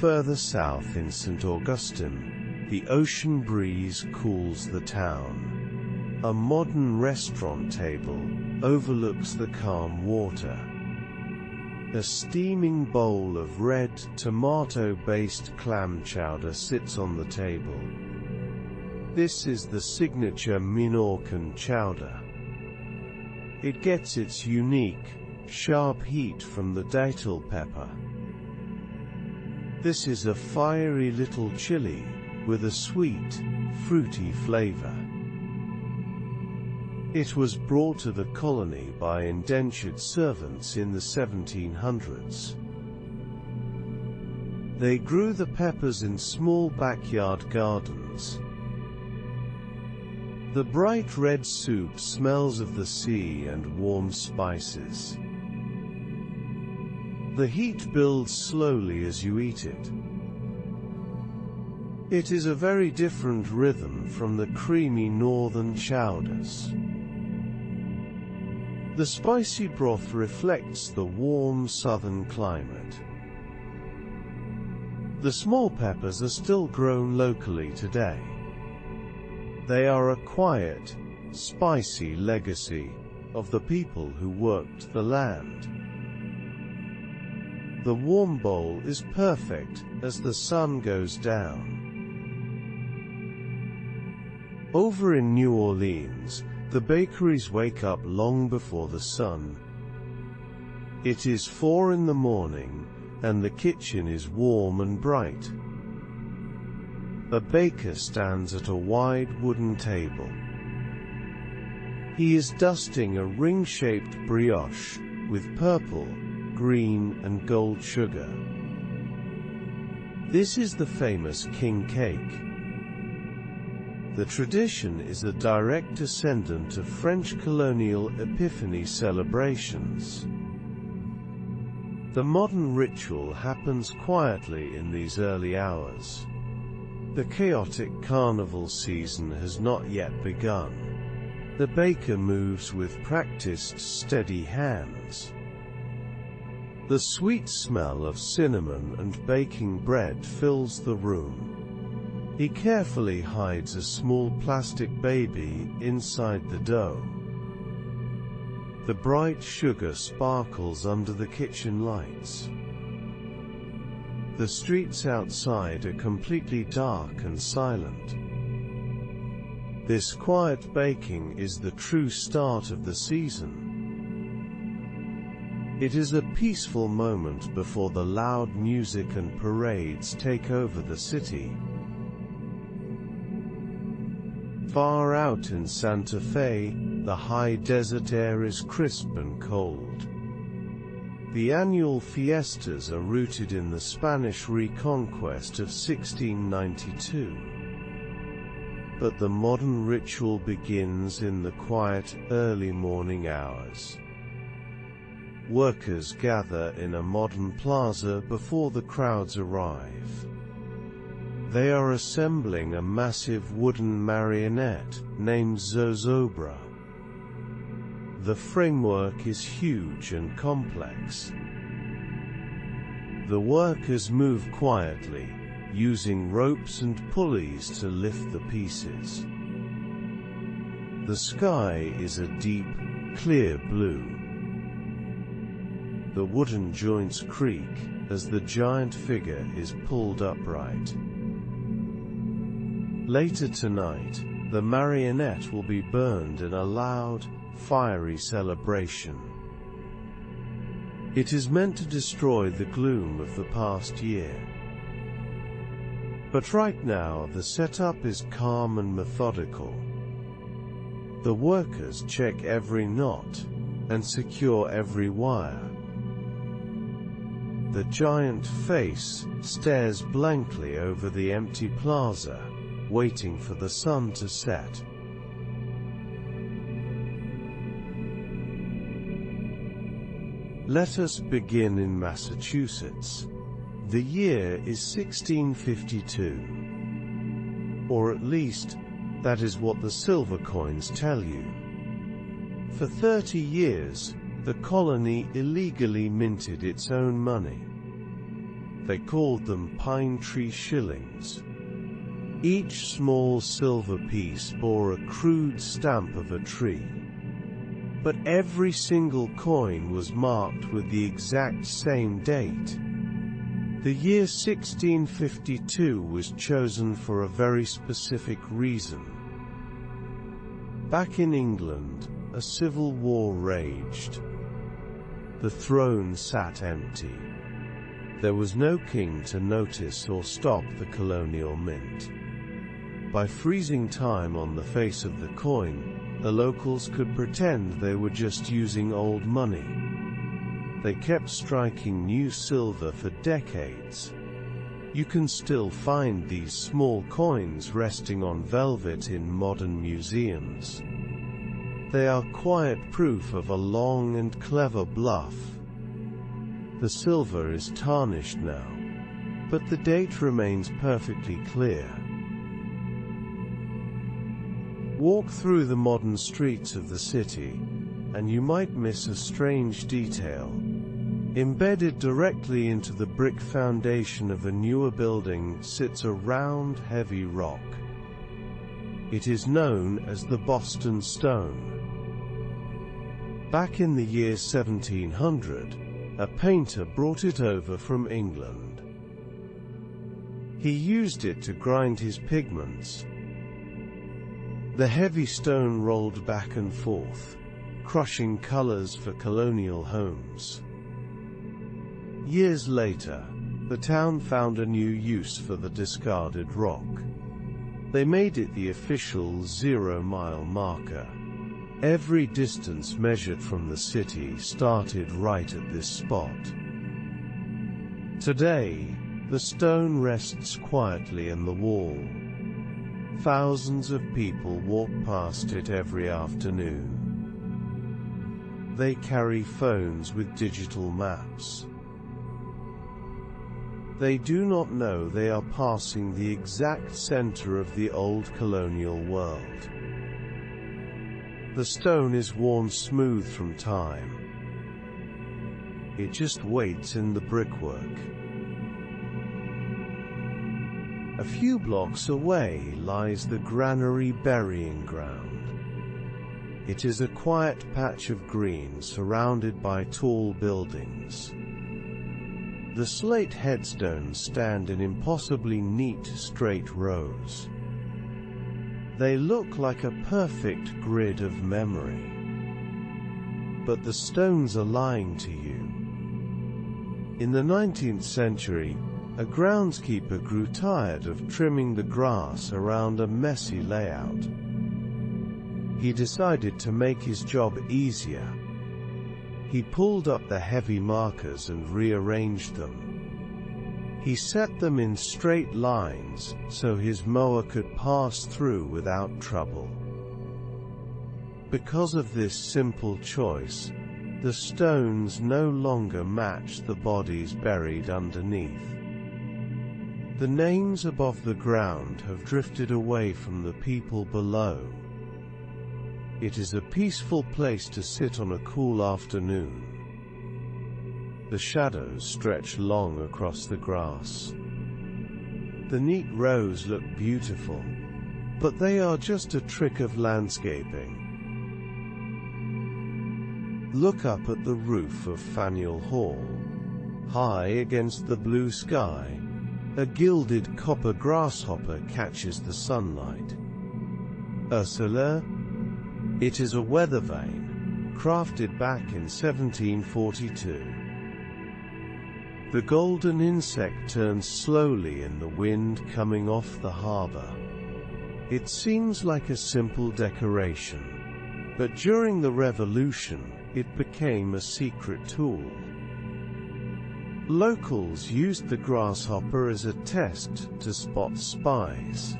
Further south in St. Augustine, the ocean breeze cools the town. A modern restaurant table overlooks the calm water. A steaming bowl of red, tomato-based clam chowder sits on the table. This is the signature Minorcan chowder. It gets its unique, sharp heat from the datil pepper. This is a fiery little chili, with a sweet, fruity flavor. It was brought to the colony by indentured servants in the 1700s. They grew the peppers in small backyard gardens. The bright red soup smells of the sea and warm spices. The heat builds slowly as you eat it. It is a very different rhythm from the creamy northern chowders. The spicy broth reflects the warm southern climate. The small peppers are still grown locally today. They are a quiet, spicy legacy of the people who worked the land. The warm bowl is perfect as the sun goes down. Over in New Orleans, the bakeries wake up long before the sun. It is 4 in the morning, and the kitchen is warm and bright. A baker stands at a wide wooden table. He is dusting a ring-shaped brioche with purple, green, and gold sugar. This is the famous king cake. The tradition is a direct descendant of French colonial Epiphany celebrations. The modern ritual happens quietly in these early hours. The chaotic carnival season has not yet begun. The baker moves with practiced, steady hands. The sweet smell of cinnamon and baking bread fills the room. He carefully hides a small plastic baby inside the dough. The bright sugar sparkles under the kitchen lights. The streets outside are completely dark and silent. This quiet baking is the true start of the season. It is a peaceful moment before the loud music and parades take over the city. Far out in Santa Fe, the high desert air is crisp and cold. The annual fiestas are rooted in the Spanish reconquest of 1692. But the modern ritual begins in the quiet, early morning hours. Workers gather in a modern plaza before the crowds arrive. They are assembling a massive wooden marionette named zozobra. The framework is huge and complex. The workers move quietly, using ropes and pulleys to lift the pieces. The sky is a deep, clear blue. The wooden joints creak as the giant figure is pulled upright. Later tonight, the marionette will be burned in a loud, fiery celebration. It is meant to destroy the gloom of the past year. But right now the setup is calm and methodical. The workers check every knot and secure every wire. The giant face stares blankly over the empty plaza, waiting for the sun to set. Let us begin in Massachusetts. The year is 1652. Or at least, that is what the silver coins tell you. For 30 years, the colony illegally minted its own money. They called them pine tree shillings. Each small silver piece bore a crude stamp of a tree. But every single coin was marked with the exact same date. The year 1652 was chosen for a very specific reason. Back in England, a civil war raged. The throne sat empty. There was no king to notice or stop the colonial mint. By freezing time on the face of the coin, the locals could pretend they were just using old money. They kept striking new silver for decades. You can still find these small coins resting on velvet in modern museums. They are quiet proof of a long and clever bluff. The silver is tarnished now. but the date remains perfectly clear. Walk through the modern streets of the city, and you might miss a strange detail. Embedded directly into the brick foundation of a newer building sits a round, heavy rock. It is known as the Boston Stone. Back in the year 1700, a painter brought it over from England. He used it to grind his pigments. The heavy stone rolled back and forth, crushing colors for colonial homes. Years later, the town found a new use for the discarded rock. They made it the official 0-mile marker. Every distance measured from the city started right at this spot. Today, the stone rests quietly in the wall. Thousands of people walk past it every afternoon. They carry phones with digital maps. They do not know they are passing the exact center of the old colonial world. The stone is worn smooth from time. It just waits in the brickwork. A few blocks away lies the granary burying ground. It is a quiet patch of green surrounded by tall buildings. The slate headstones stand in impossibly neat, straight rows. They look like a perfect grid of memory. But the stones are lying to you. In the 19th century, a groundskeeper grew tired of trimming the grass around a messy layout. He decided to make his job easier. He pulled up the heavy markers and rearranged them. He set them in straight lines so his mower could pass through without trouble. Because of this simple choice, the stones no longer match the bodies buried underneath. The names above the ground have drifted away from the people below. It is a peaceful place to sit on a cool afternoon. The shadows stretch long across the grass. The neat rows look beautiful, but they are just a trick of landscaping. Look up at the roof of Faneuil Hall. High against the blue sky, a gilded copper grasshopper catches the sunlight. Ursula? It is a weathervane, crafted back in 1742. The golden insect turns slowly in the wind coming off the harbor. It seems like a simple decoration, but during the Revolution, it became a secret tool. Locals used the grasshopper as a test to spot spies.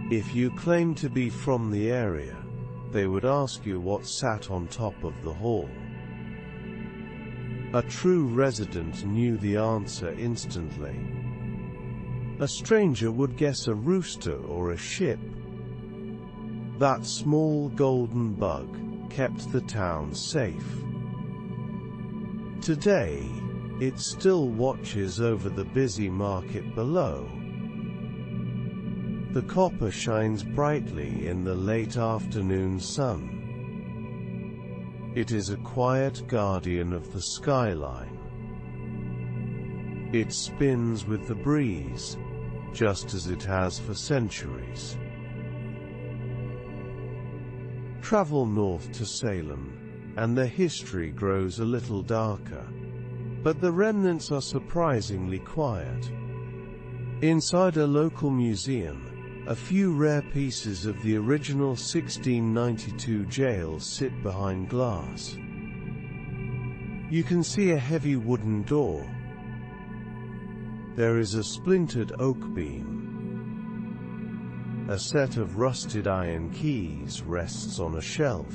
If you claimed to be from the area, they would ask you what sat on top of the hall. A true resident knew the answer instantly. A stranger would guess a rooster or a ship. That small golden bug kept the town safe. Today, it still watches over the busy market below. The copper shines brightly in the late afternoon sun. It is a quiet guardian of the skyline. It spins with the breeze, just as it has for centuries. Travel north to Salem, and the history grows a little darker. But the remnants are surprisingly quiet. Inside a local museum, a few rare pieces of the original 1692 jail sit behind glass. You can see a heavy wooden door. There is a splintered oak beam. A set of rusted iron keys rests on a shelf.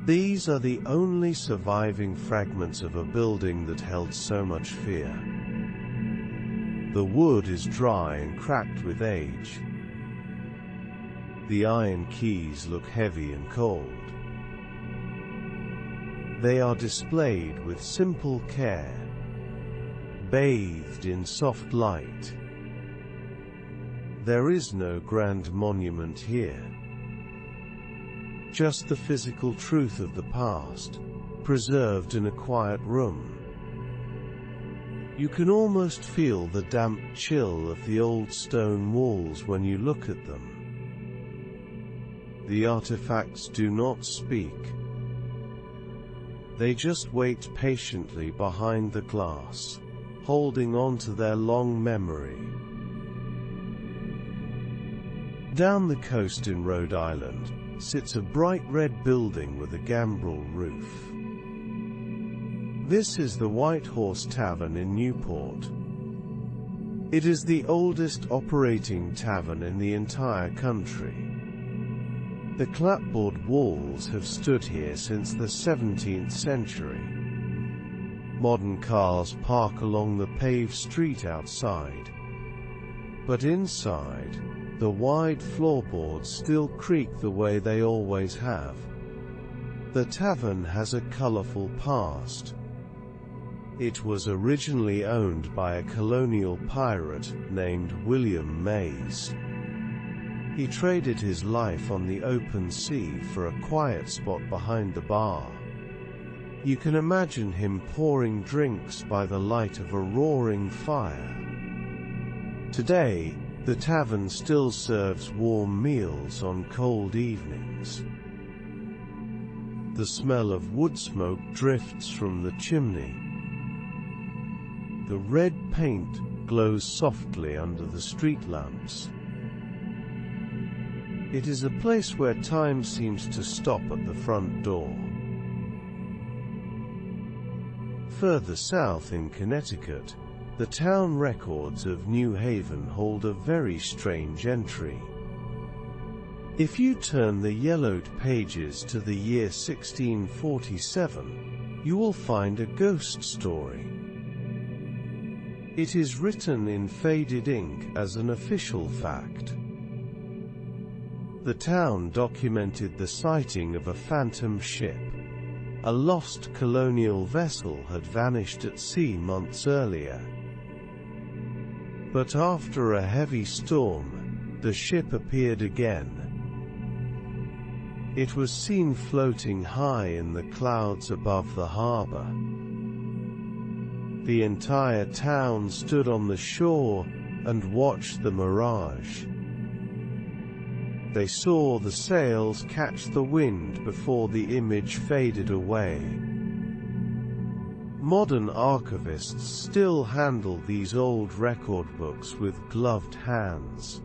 These are the only surviving fragments of a building that held so much fear. The wood is dry and cracked with age. The iron keys look heavy and cold. They are displayed with simple care, bathed in soft light. There is no grand monument here, just the physical truth of the past, preserved in a quiet room. You can almost feel the damp chill of the old stone walls when you look at them. The artifacts do not speak. They just wait patiently behind the glass, holding on to their long memory. Down the coast in Rhode Island sits a bright red building with a gambrel roof. This is the White Horse Tavern in Newport. It is the oldest operating tavern in the entire country. The clapboard walls have stood here since the 17th century. Modern cars park along the paved street outside. But inside, the wide floorboards still creak the way they always have. The tavern has a colorful past. It was originally owned by a colonial pirate named William Mays. He traded his life on the open sea for a quiet spot behind the bar. You can imagine him pouring drinks by the light of a roaring fire. Today, the tavern still serves warm meals on cold evenings. The smell of wood smoke drifts from the chimney. The red paint glows softly under the street lamps. It is a place where time seems to stop at the front door. Further south in Connecticut, the town records of New Haven hold a very strange entry. If you turn the yellowed pages to the year 1647, you will find a ghost story. It is written in faded ink as an official fact. The town documented the sighting of a phantom ship. A lost colonial vessel had vanished at sea months earlier. But after a heavy storm, the ship appeared again. It was seen floating high in the clouds above the harbor. The entire town stood on the shore and watched the mirage. They saw the sails catch the wind before the image faded away. Modern archivists still handle these old record books with gloved hands.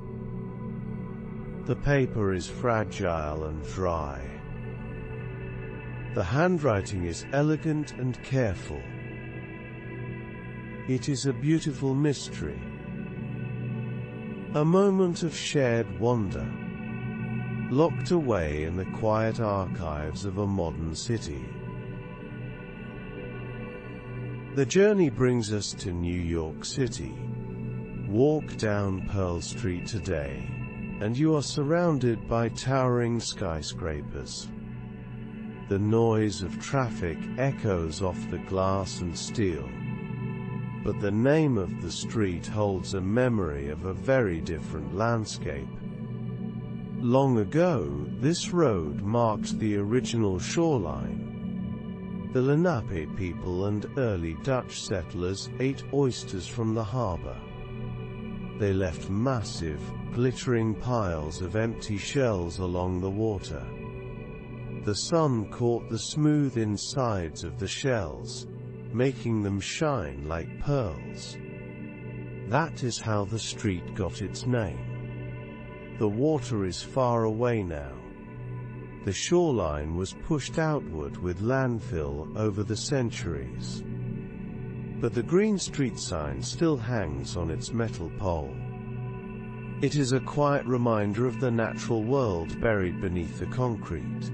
The paper is fragile and dry. The handwriting is elegant and careful. It is a beautiful mystery. A moment of shared wonder, locked away in the quiet archives of a modern city. The journey brings us to New York City. Walk down Pearl Street today, and you are surrounded by towering skyscrapers. The noise of traffic echoes off the glass and steel. But the name of the street holds a memory of a very different landscape. Long ago, this road marked the original shoreline. The Lenape people and early Dutch settlers ate oysters from the harbor. They left massive, glittering piles of empty shells along the water. The sun caught the smooth insides of the shells, making them shine like pearls. That is how the street got its name. The water is far away now. The shoreline was pushed outward with landfill over the centuries. But the Green Street sign still hangs on its metal pole. It is a quiet reminder of the natural world buried beneath the concrete.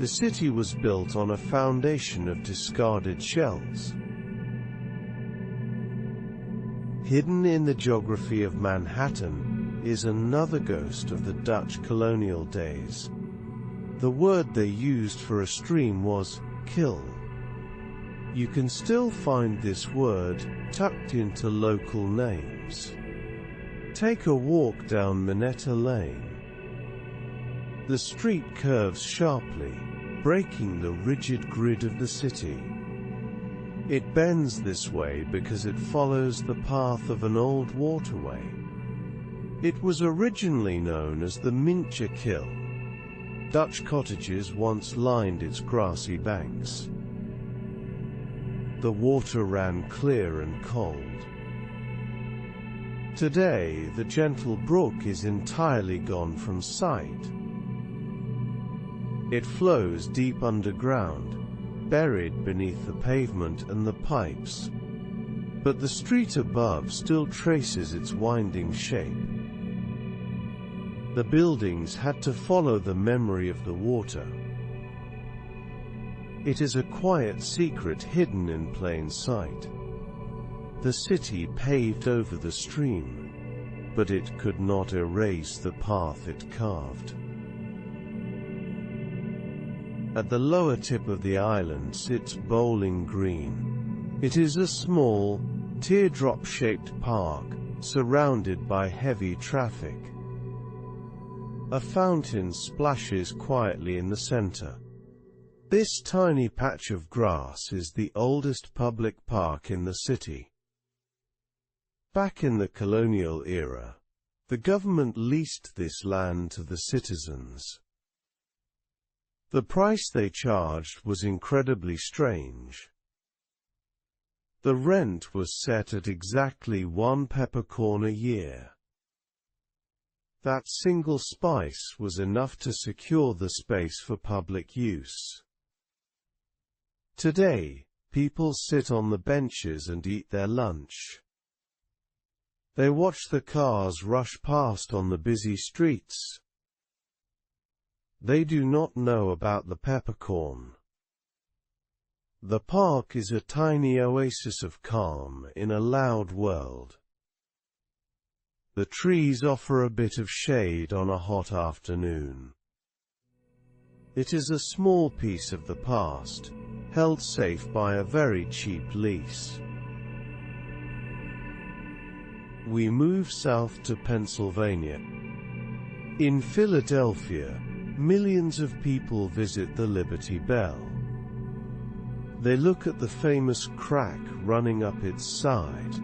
The city was built on a foundation of discarded shells. Hidden in the geography of Manhattan is another ghost of the Dutch colonial days. The word they used for a stream was kil. You can still find this word tucked into local names. Take a walk down Minetta Lane. The street curves sharply, breaking the rigid grid of the city. It bends this way because it follows the path of an old waterway. It was originally known as the Mintje Kil. Dutch cottages once lined its grassy banks. The water ran clear and cold. Today, the gentle brook is entirely gone from sight. It flows deep underground, buried beneath the pavement and the pipes. But the street above still traces its winding shape. The buildings had to follow the memory of the water. It is a quiet secret hidden in plain sight. The city paved over the stream, but it could not erase the path it carved. At the lower tip of the island sits Bowling Green. It is a small, teardrop-shaped park, surrounded by heavy traffic. A fountain splashes quietly in the center. This tiny patch of grass is the oldest public park in the city. Back in the colonial era, the government leased this land to the citizens. The price they charged was incredibly strange. The rent was set at exactly 1 peppercorn a year. That single spice was enough to secure the space for public use. Today, people sit on the benches and eat their lunch. They watch the cars rush past on the busy streets. They do not know about the peppercorn. The park is a tiny oasis of calm in a loud world. The trees offer a bit of shade on a hot afternoon. It is a small piece of the past, held safe by a very cheap lease. We move south to Pennsylvania. In Philadelphia, millions of people visit the Liberty Bell. They look at the famous crack running up its side.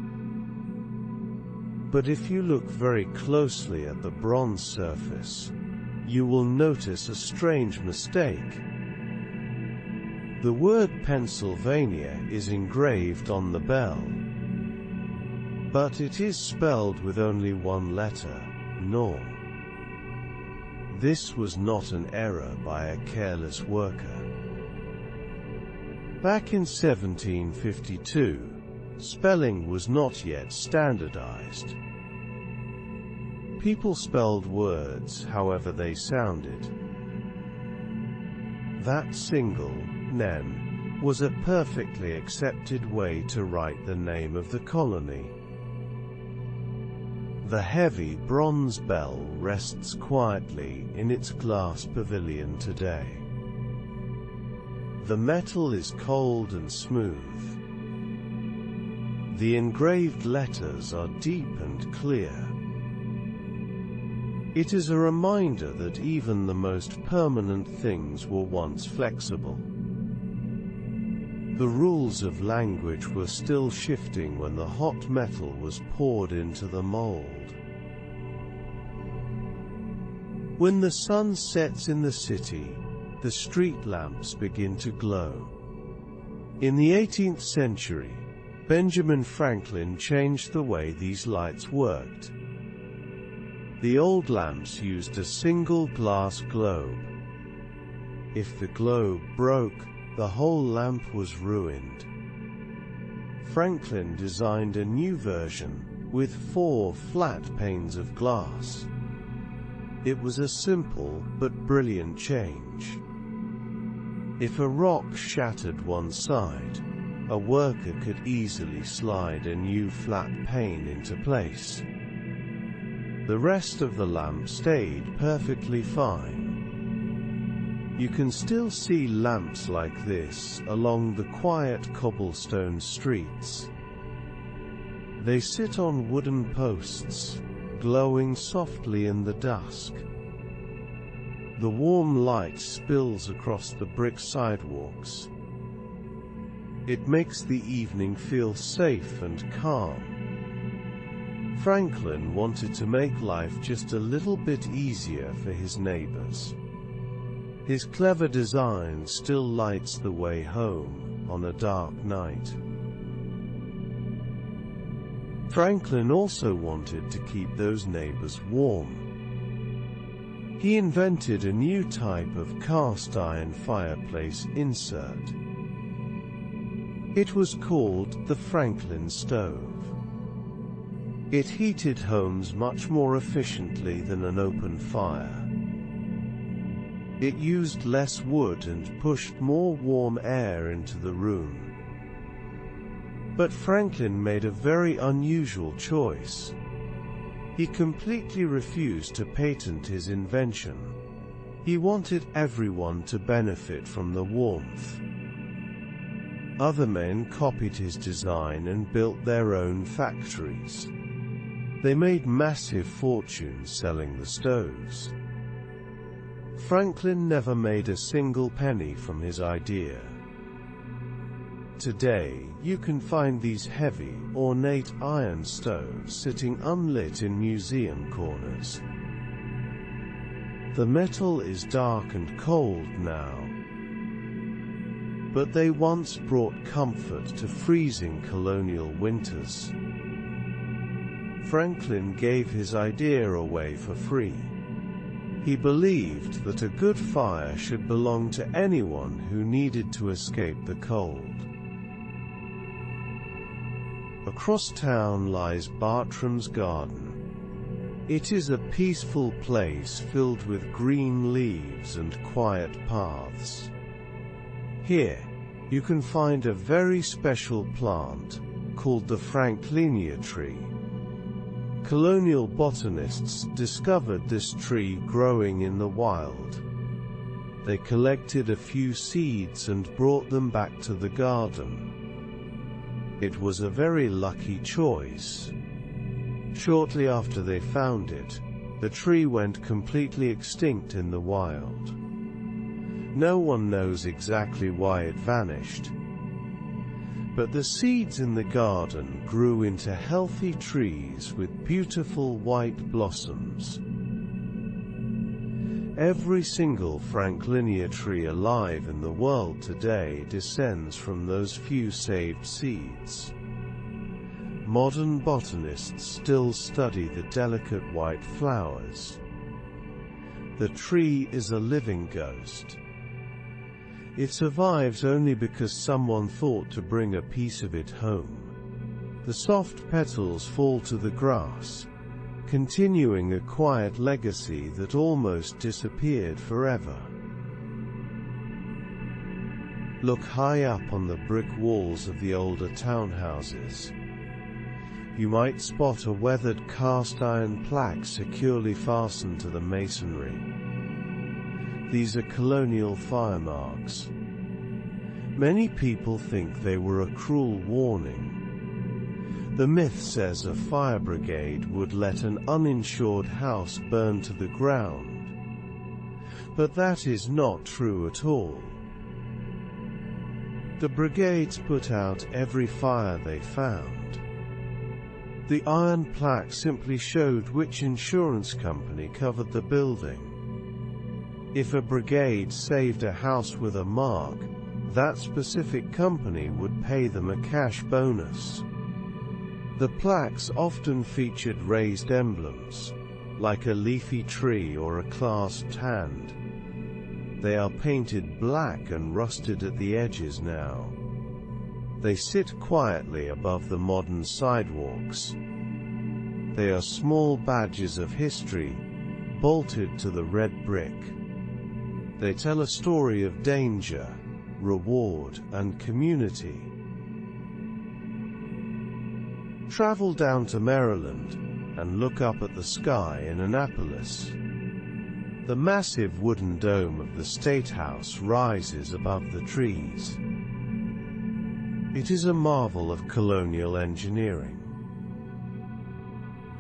But if you look very closely at the bronze surface, you will notice a strange mistake. The word Pennsylvania is engraved on the bell, but it is spelled with only one letter, nor. This was not an error by a careless worker. Back in 1752, spelling was not yet standardized. People spelled words however they sounded. That single, nen, was a perfectly accepted way to write the name of the colony. The heavy bronze bell rests quietly in its glass pavilion today. The metal is cold and smooth. The engraved letters are deep and clear. It is a reminder that even the most permanent things were once flexible. The rules of language were still shifting when the hot metal was poured into the mold. When the sun sets in the city, the street lamps begin to glow. In the 18th century, Benjamin Franklin changed the way these lights worked. The old lamps used a single glass globe. If the globe broke, the whole lamp was ruined. Franklin designed a new version, with 4 flat panes of glass. It was a simple, but brilliant change. If a rock shattered one side, a worker could easily slide a new flat pane into place. The rest of the lamp stayed perfectly fine. You can still see lamps like this along the quiet cobblestone streets. They sit on wooden posts, glowing softly in the dusk. The warm light spills across the brick sidewalks. It makes the evening feel safe and calm. Franklin wanted to make life just a little bit easier for his neighbors. His clever design still lights the way home on a dark night. Franklin also wanted to keep those neighbors warm. He invented a new type of cast iron fireplace insert. It was called the Franklin stove. It heated homes much more efficiently than an open fire. It used less wood and pushed more warm air into the room. But Franklin made a very unusual choice. He completely refused to patent his invention. He wanted everyone to benefit from the warmth. Other men copied his design and built their own factories. They made massive fortunes selling the stoves. Franklin never made a single penny from his idea. Today, you can find these heavy, ornate iron stoves sitting unlit in museum corners. The metal is dark and cold now, but they once brought comfort to freezing colonial winters. Franklin gave his idea away for free. He believed that a good fire should belong to anyone who needed to escape the cold. Across town lies Bartram's Garden. It is a peaceful place filled with green leaves and quiet paths. Here, you can find a very special plant called the Franklinia tree. Colonial botanists discovered this tree growing in the wild. They collected a few seeds and brought them back to the garden. It was a very lucky choice. Shortly after they found it, the tree went completely extinct in the wild. No one knows exactly why it vanished. But the seeds in the garden grew into healthy trees with beautiful white blossoms. Every single Franklinia tree alive in the world today descends from those few saved seeds. Modern botanists still study the delicate white flowers. The tree is a living ghost. It survives only because someone thought to bring a piece of it home. The soft petals fall to the grass, continuing a quiet legacy that almost disappeared forever. Look high up on the brick walls of the older townhouses. You might spot a weathered cast iron plaque securely fastened to the masonry. These are colonial fire marks. Many people think they were a cruel warning. The myth says a fire brigade would let an uninsured house burn to the ground. But that is not true at all. The brigades put out every fire they found. The iron plaque simply showed which insurance company covered the building. If a brigade saved a house with a mark, that specific company would pay them a cash bonus. The plaques often featured raised emblems, like a leafy tree or a clasped hand. They are painted black and rusted at the edges now. They sit quietly above the modern sidewalks. They are small badges of history, bolted to the red brick. They tell a story of danger, reward, and community. Travel down to Maryland and look up at the sky in Annapolis. The massive wooden dome of the State House rises above the trees. It is a marvel of colonial engineering.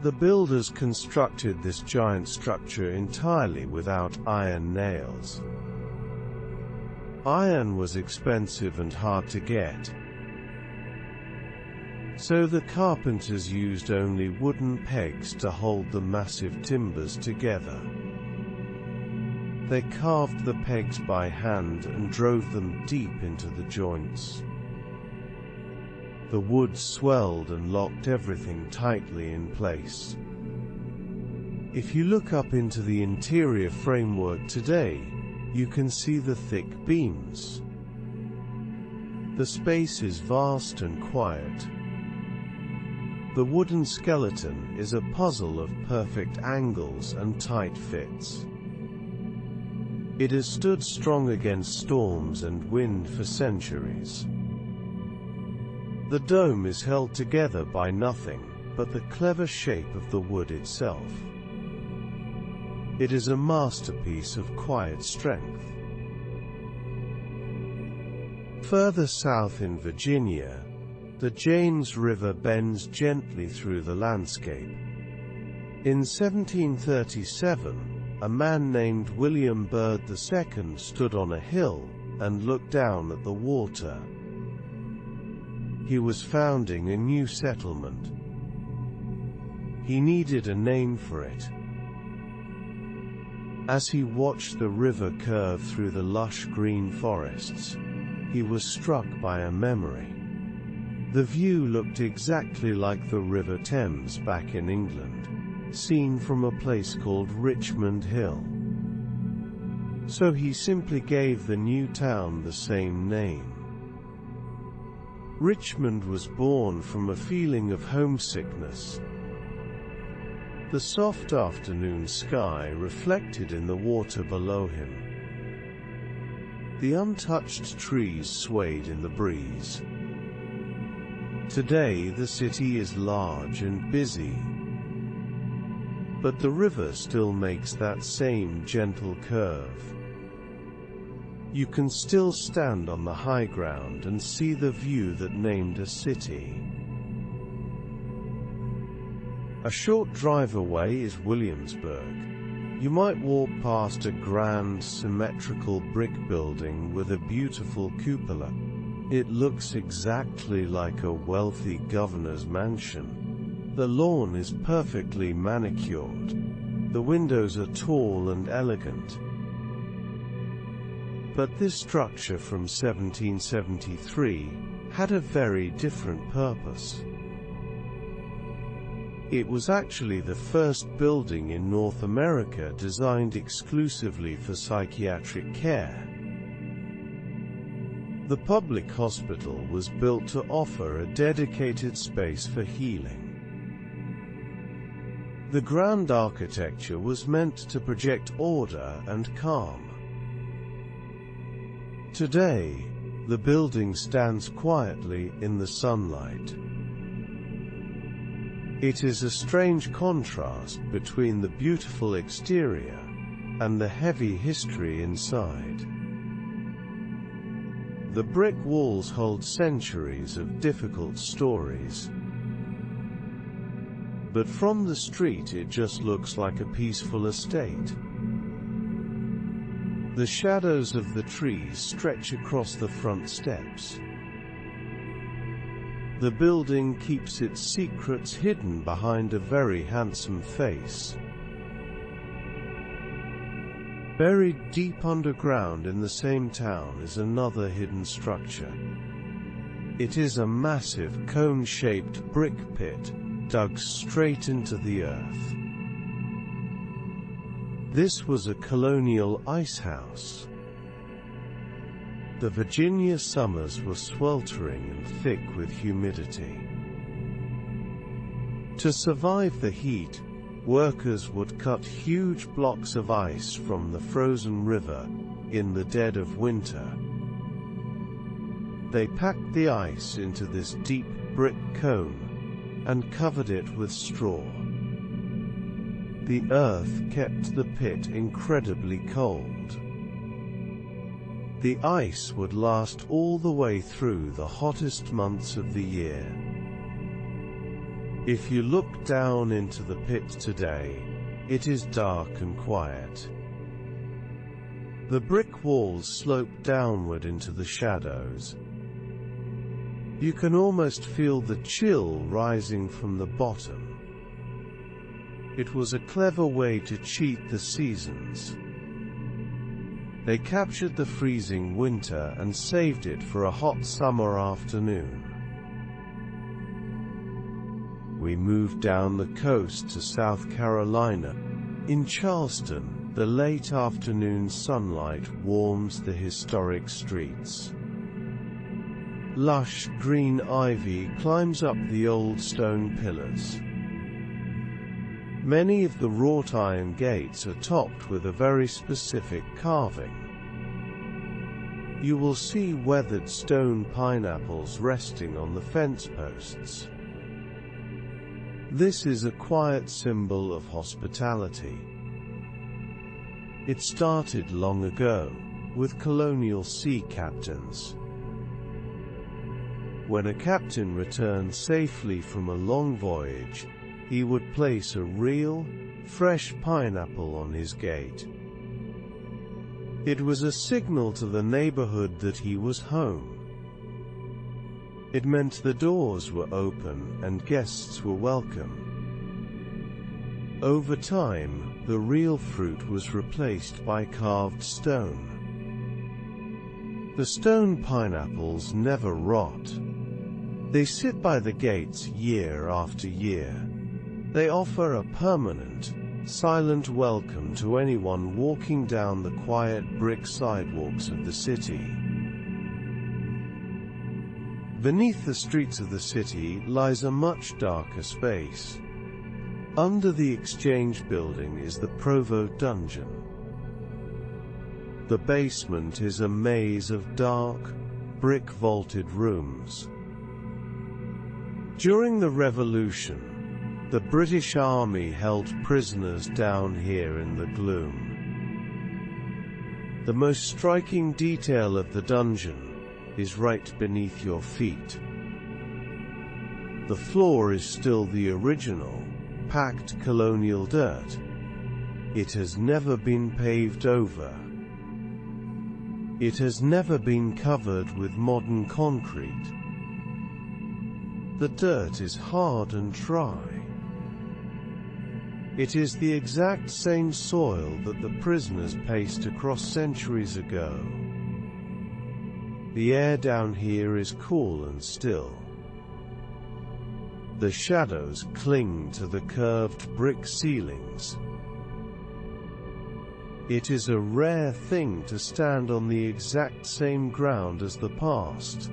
The builders constructed this giant structure entirely without iron nails. Iron was expensive and hard to get, so the carpenters used only wooden pegs to hold the massive timbers together. They carved the pegs by hand and drove them deep into the joints. The wood swelled and locked everything tightly in place. If you look up into the interior framework today, you can see the thick beams. The space is vast and quiet. The wooden skeleton is a puzzle of perfect angles and tight fits. It has stood strong against storms and wind for centuries. The dome is held together by nothing but the clever shape of the wood itself. It is a masterpiece of quiet strength. Further south in Virginia, the James River bends gently through the landscape. In 1737, a man named William Byrd II stood on a hill and looked down at the water. He was founding a new settlement. He needed a name for it. As he watched the river curve through the lush green forests, he was struck by a memory. The view looked exactly like the River Thames back in England, seen from a place called Richmond Hill. So he simply gave the new town the same name. Richmond was born from a feeling of homesickness. The soft afternoon sky reflected in the water below him. The untouched trees swayed in the breeze. Today the city is large and busy, but the river still makes that same gentle curve. You can still stand on the high ground and see the view that named a city. A short drive away is Williamsburg. You might walk past a grand, symmetrical brick building with a beautiful cupola. It looks exactly like a wealthy governor's mansion. The lawn is perfectly manicured. The windows are tall and elegant. But this structure from 1773 had a very different purpose. It was actually the first building in North America designed exclusively for psychiatric care. The public hospital was built to offer a dedicated space for healing. The grand architecture was meant to project order and calm. Today, the building stands quietly in the sunlight. It is a strange contrast between the beautiful exterior and the heavy history inside. The brick walls hold centuries of difficult stories. But from the street it just looks like a peaceful estate. The shadows of the trees stretch across the front steps. The building keeps its secrets hidden behind a very handsome face. Buried deep underground in the same town is another hidden structure. It is a massive cone-shaped brick pit, dug straight into the earth. This was a colonial ice house. The Virginia summers were sweltering and thick with humidity. To survive the heat, workers would cut huge blocks of ice from the frozen river in the dead of winter. They packed the ice into this deep brick cone and covered it with straw. The earth kept the pit incredibly cold. The ice would last all the way through the hottest months of the year. If you look down into the pit today, it is dark and quiet. The brick walls slope downward into the shadows. You can almost feel the chill rising from the bottom. It was a clever way to cheat the seasons. They captured the freezing winter and saved it for a hot summer afternoon. We moved down the coast to South Carolina. In Charleston, the late afternoon sunlight warms the historic streets. Lush green ivy climbs up the old stone pillars. Many of the wrought iron gates are topped with a very specific carving. You will see weathered stone pineapples resting on the fence posts. This is a quiet symbol of hospitality. It started long ago, with colonial sea captains. When a captain returned safely from a long voyage, he would place a real, fresh pineapple on his gate. It was a signal to the neighborhood that he was home. It meant the doors were open and guests were welcome. Over time, the real fruit was replaced by carved stone. The stone pineapples never rot. They sit by the gates year after year. They offer a permanent, silent welcome to anyone walking down the quiet brick sidewalks of the city. Beneath the streets of the city lies a much darker space. Under the Exchange Building is the Provost Dungeon. The basement is a maze of dark, brick-vaulted rooms. During the Revolution, the British Army held prisoners down here in the gloom. The most striking detail of the dungeon is right beneath your feet. The floor is still the original, packed colonial dirt. It has never been paved over. It has never been covered with modern concrete. The dirt is hard and dry. It is the exact same soil that the prisoners paced across centuries ago. The air down here is cool and still. The shadows cling to the curved brick ceilings. It is a rare thing to stand on the exact same ground as the past.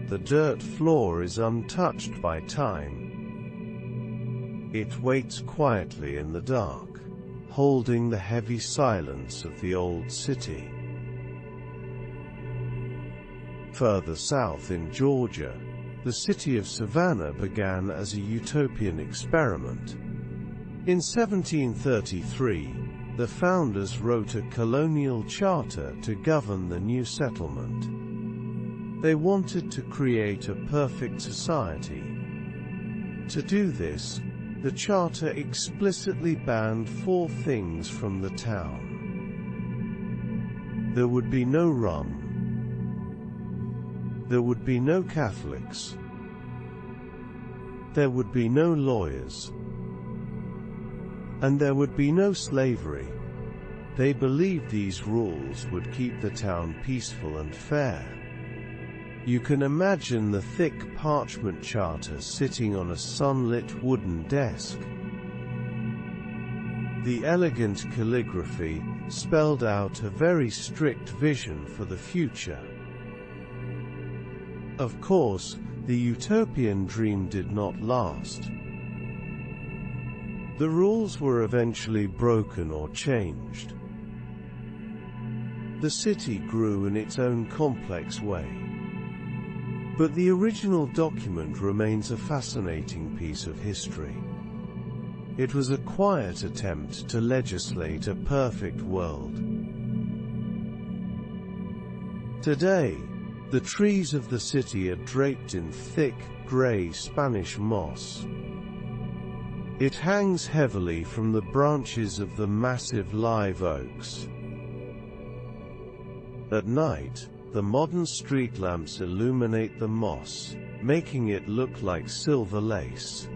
The dirt floor is untouched by time. It waits quietly in the dark, holding the heavy silence of the old city. Further south in Georgia, the city of Savannah began as a utopian experiment. In 1733, the founders wrote a colonial charter to govern the new settlement. They wanted to create a perfect society. To do this, the charter explicitly banned 4 things from the town. There would be no rum. There would be no Catholics. There would be no lawyers. And there would be no slavery. They believed these rules would keep the town peaceful and fair. You can imagine the thick parchment charter sitting on a sunlit wooden desk. The elegant calligraphy spelled out a very strict vision for the future. Of course, the utopian dream did not last. The rules were eventually broken or changed. The city grew in its own complex way. But the original document remains a fascinating piece of history. It was a quiet attempt to legislate a perfect world. Today, the trees of the city are draped in thick, grey Spanish moss. It hangs heavily from the branches of the massive live oaks. At night, the modern street lamps illuminate the moss, making it look like silver lace.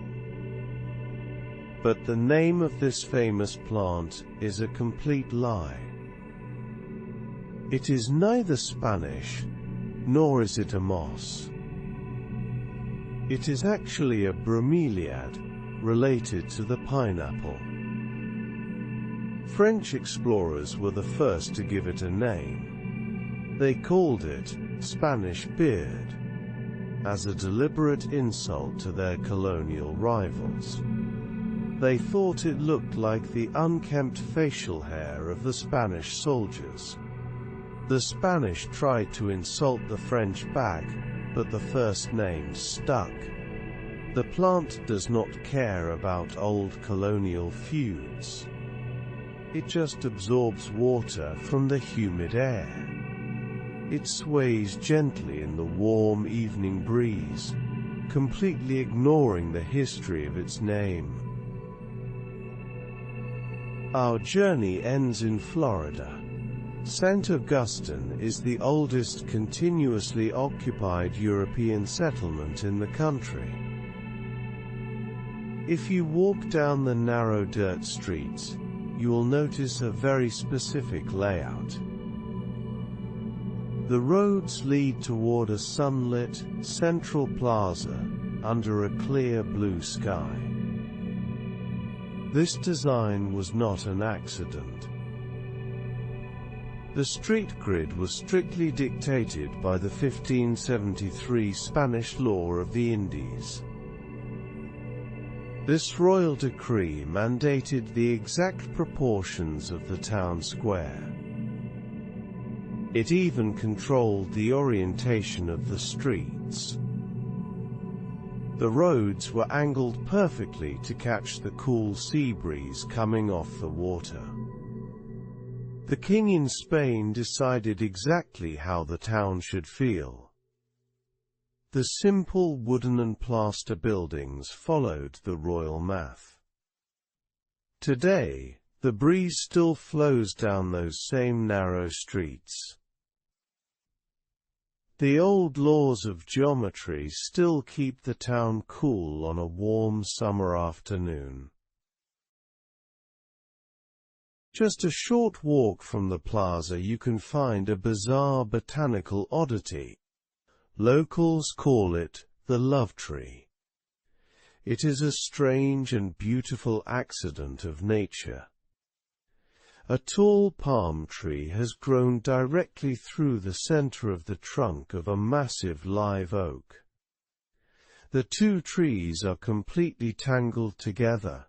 But the name of this famous plant is a complete lie. It is neither Spanish, nor is it a moss. It is actually a bromeliad, related to the pineapple. French explorers were the first to give it a name. They called it Spanish beard, as a deliberate insult to their colonial rivals. They thought it looked like the unkempt facial hair of the Spanish soldiers. The Spanish tried to insult the French back, but the first name stuck. The plant does not care about old colonial feuds. It just absorbs water from the humid air. It sways gently in the warm evening breeze, completely ignoring the history of its name. Our journey ends in Florida. St. Augustine is the oldest continuously occupied European settlement in the country. If you walk down the narrow dirt streets, you will notice a very specific layout. The roads lead toward a sunlit, central plaza under a clear blue sky. This design was not an accident. The street grid was strictly dictated by the 1573 Spanish law of the Indies. This royal decree mandated the exact proportions of the town square. It even controlled the orientation of the streets. The roads were angled perfectly to catch the cool sea breeze coming off the water. The king in Spain decided exactly how the town should feel. The simple wooden and plaster buildings followed the royal math. Today, the breeze still flows down those same narrow streets. The old laws of geometry still keep the town cool on a warm summer afternoon. Just a short walk from the plaza you can find a bizarre botanical oddity. Locals call it the love tree. It is a strange and beautiful accident of nature. A tall palm tree has grown directly through the center of the trunk of a massive live oak. The two trees are completely tangled together.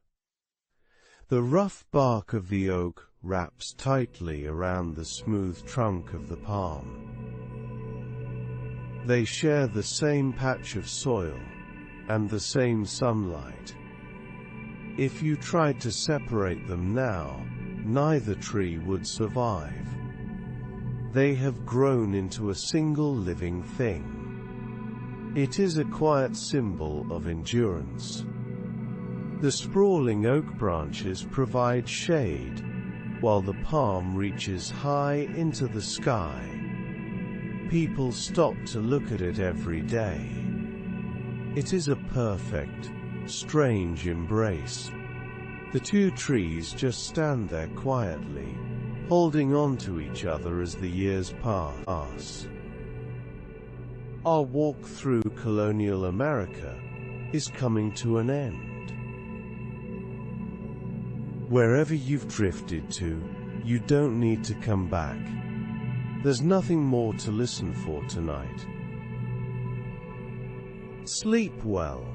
The rough bark of the oak wraps tightly around the smooth trunk of the palm. They share the same patch of soil and the same sunlight. If you tried to separate them now, neither tree would survive. They have grown into a single living thing. It is a quiet symbol of endurance. The sprawling oak branches provide shade, while the palm reaches high into the sky. People stop to look at it every day. It is a perfect, strange embrace. The two trees just stand there quietly, holding on to each other as the years pass. Our walk through colonial America is coming to an end. Wherever you've drifted to, you don't need to come back. There's nothing more to listen for tonight. Sleep well.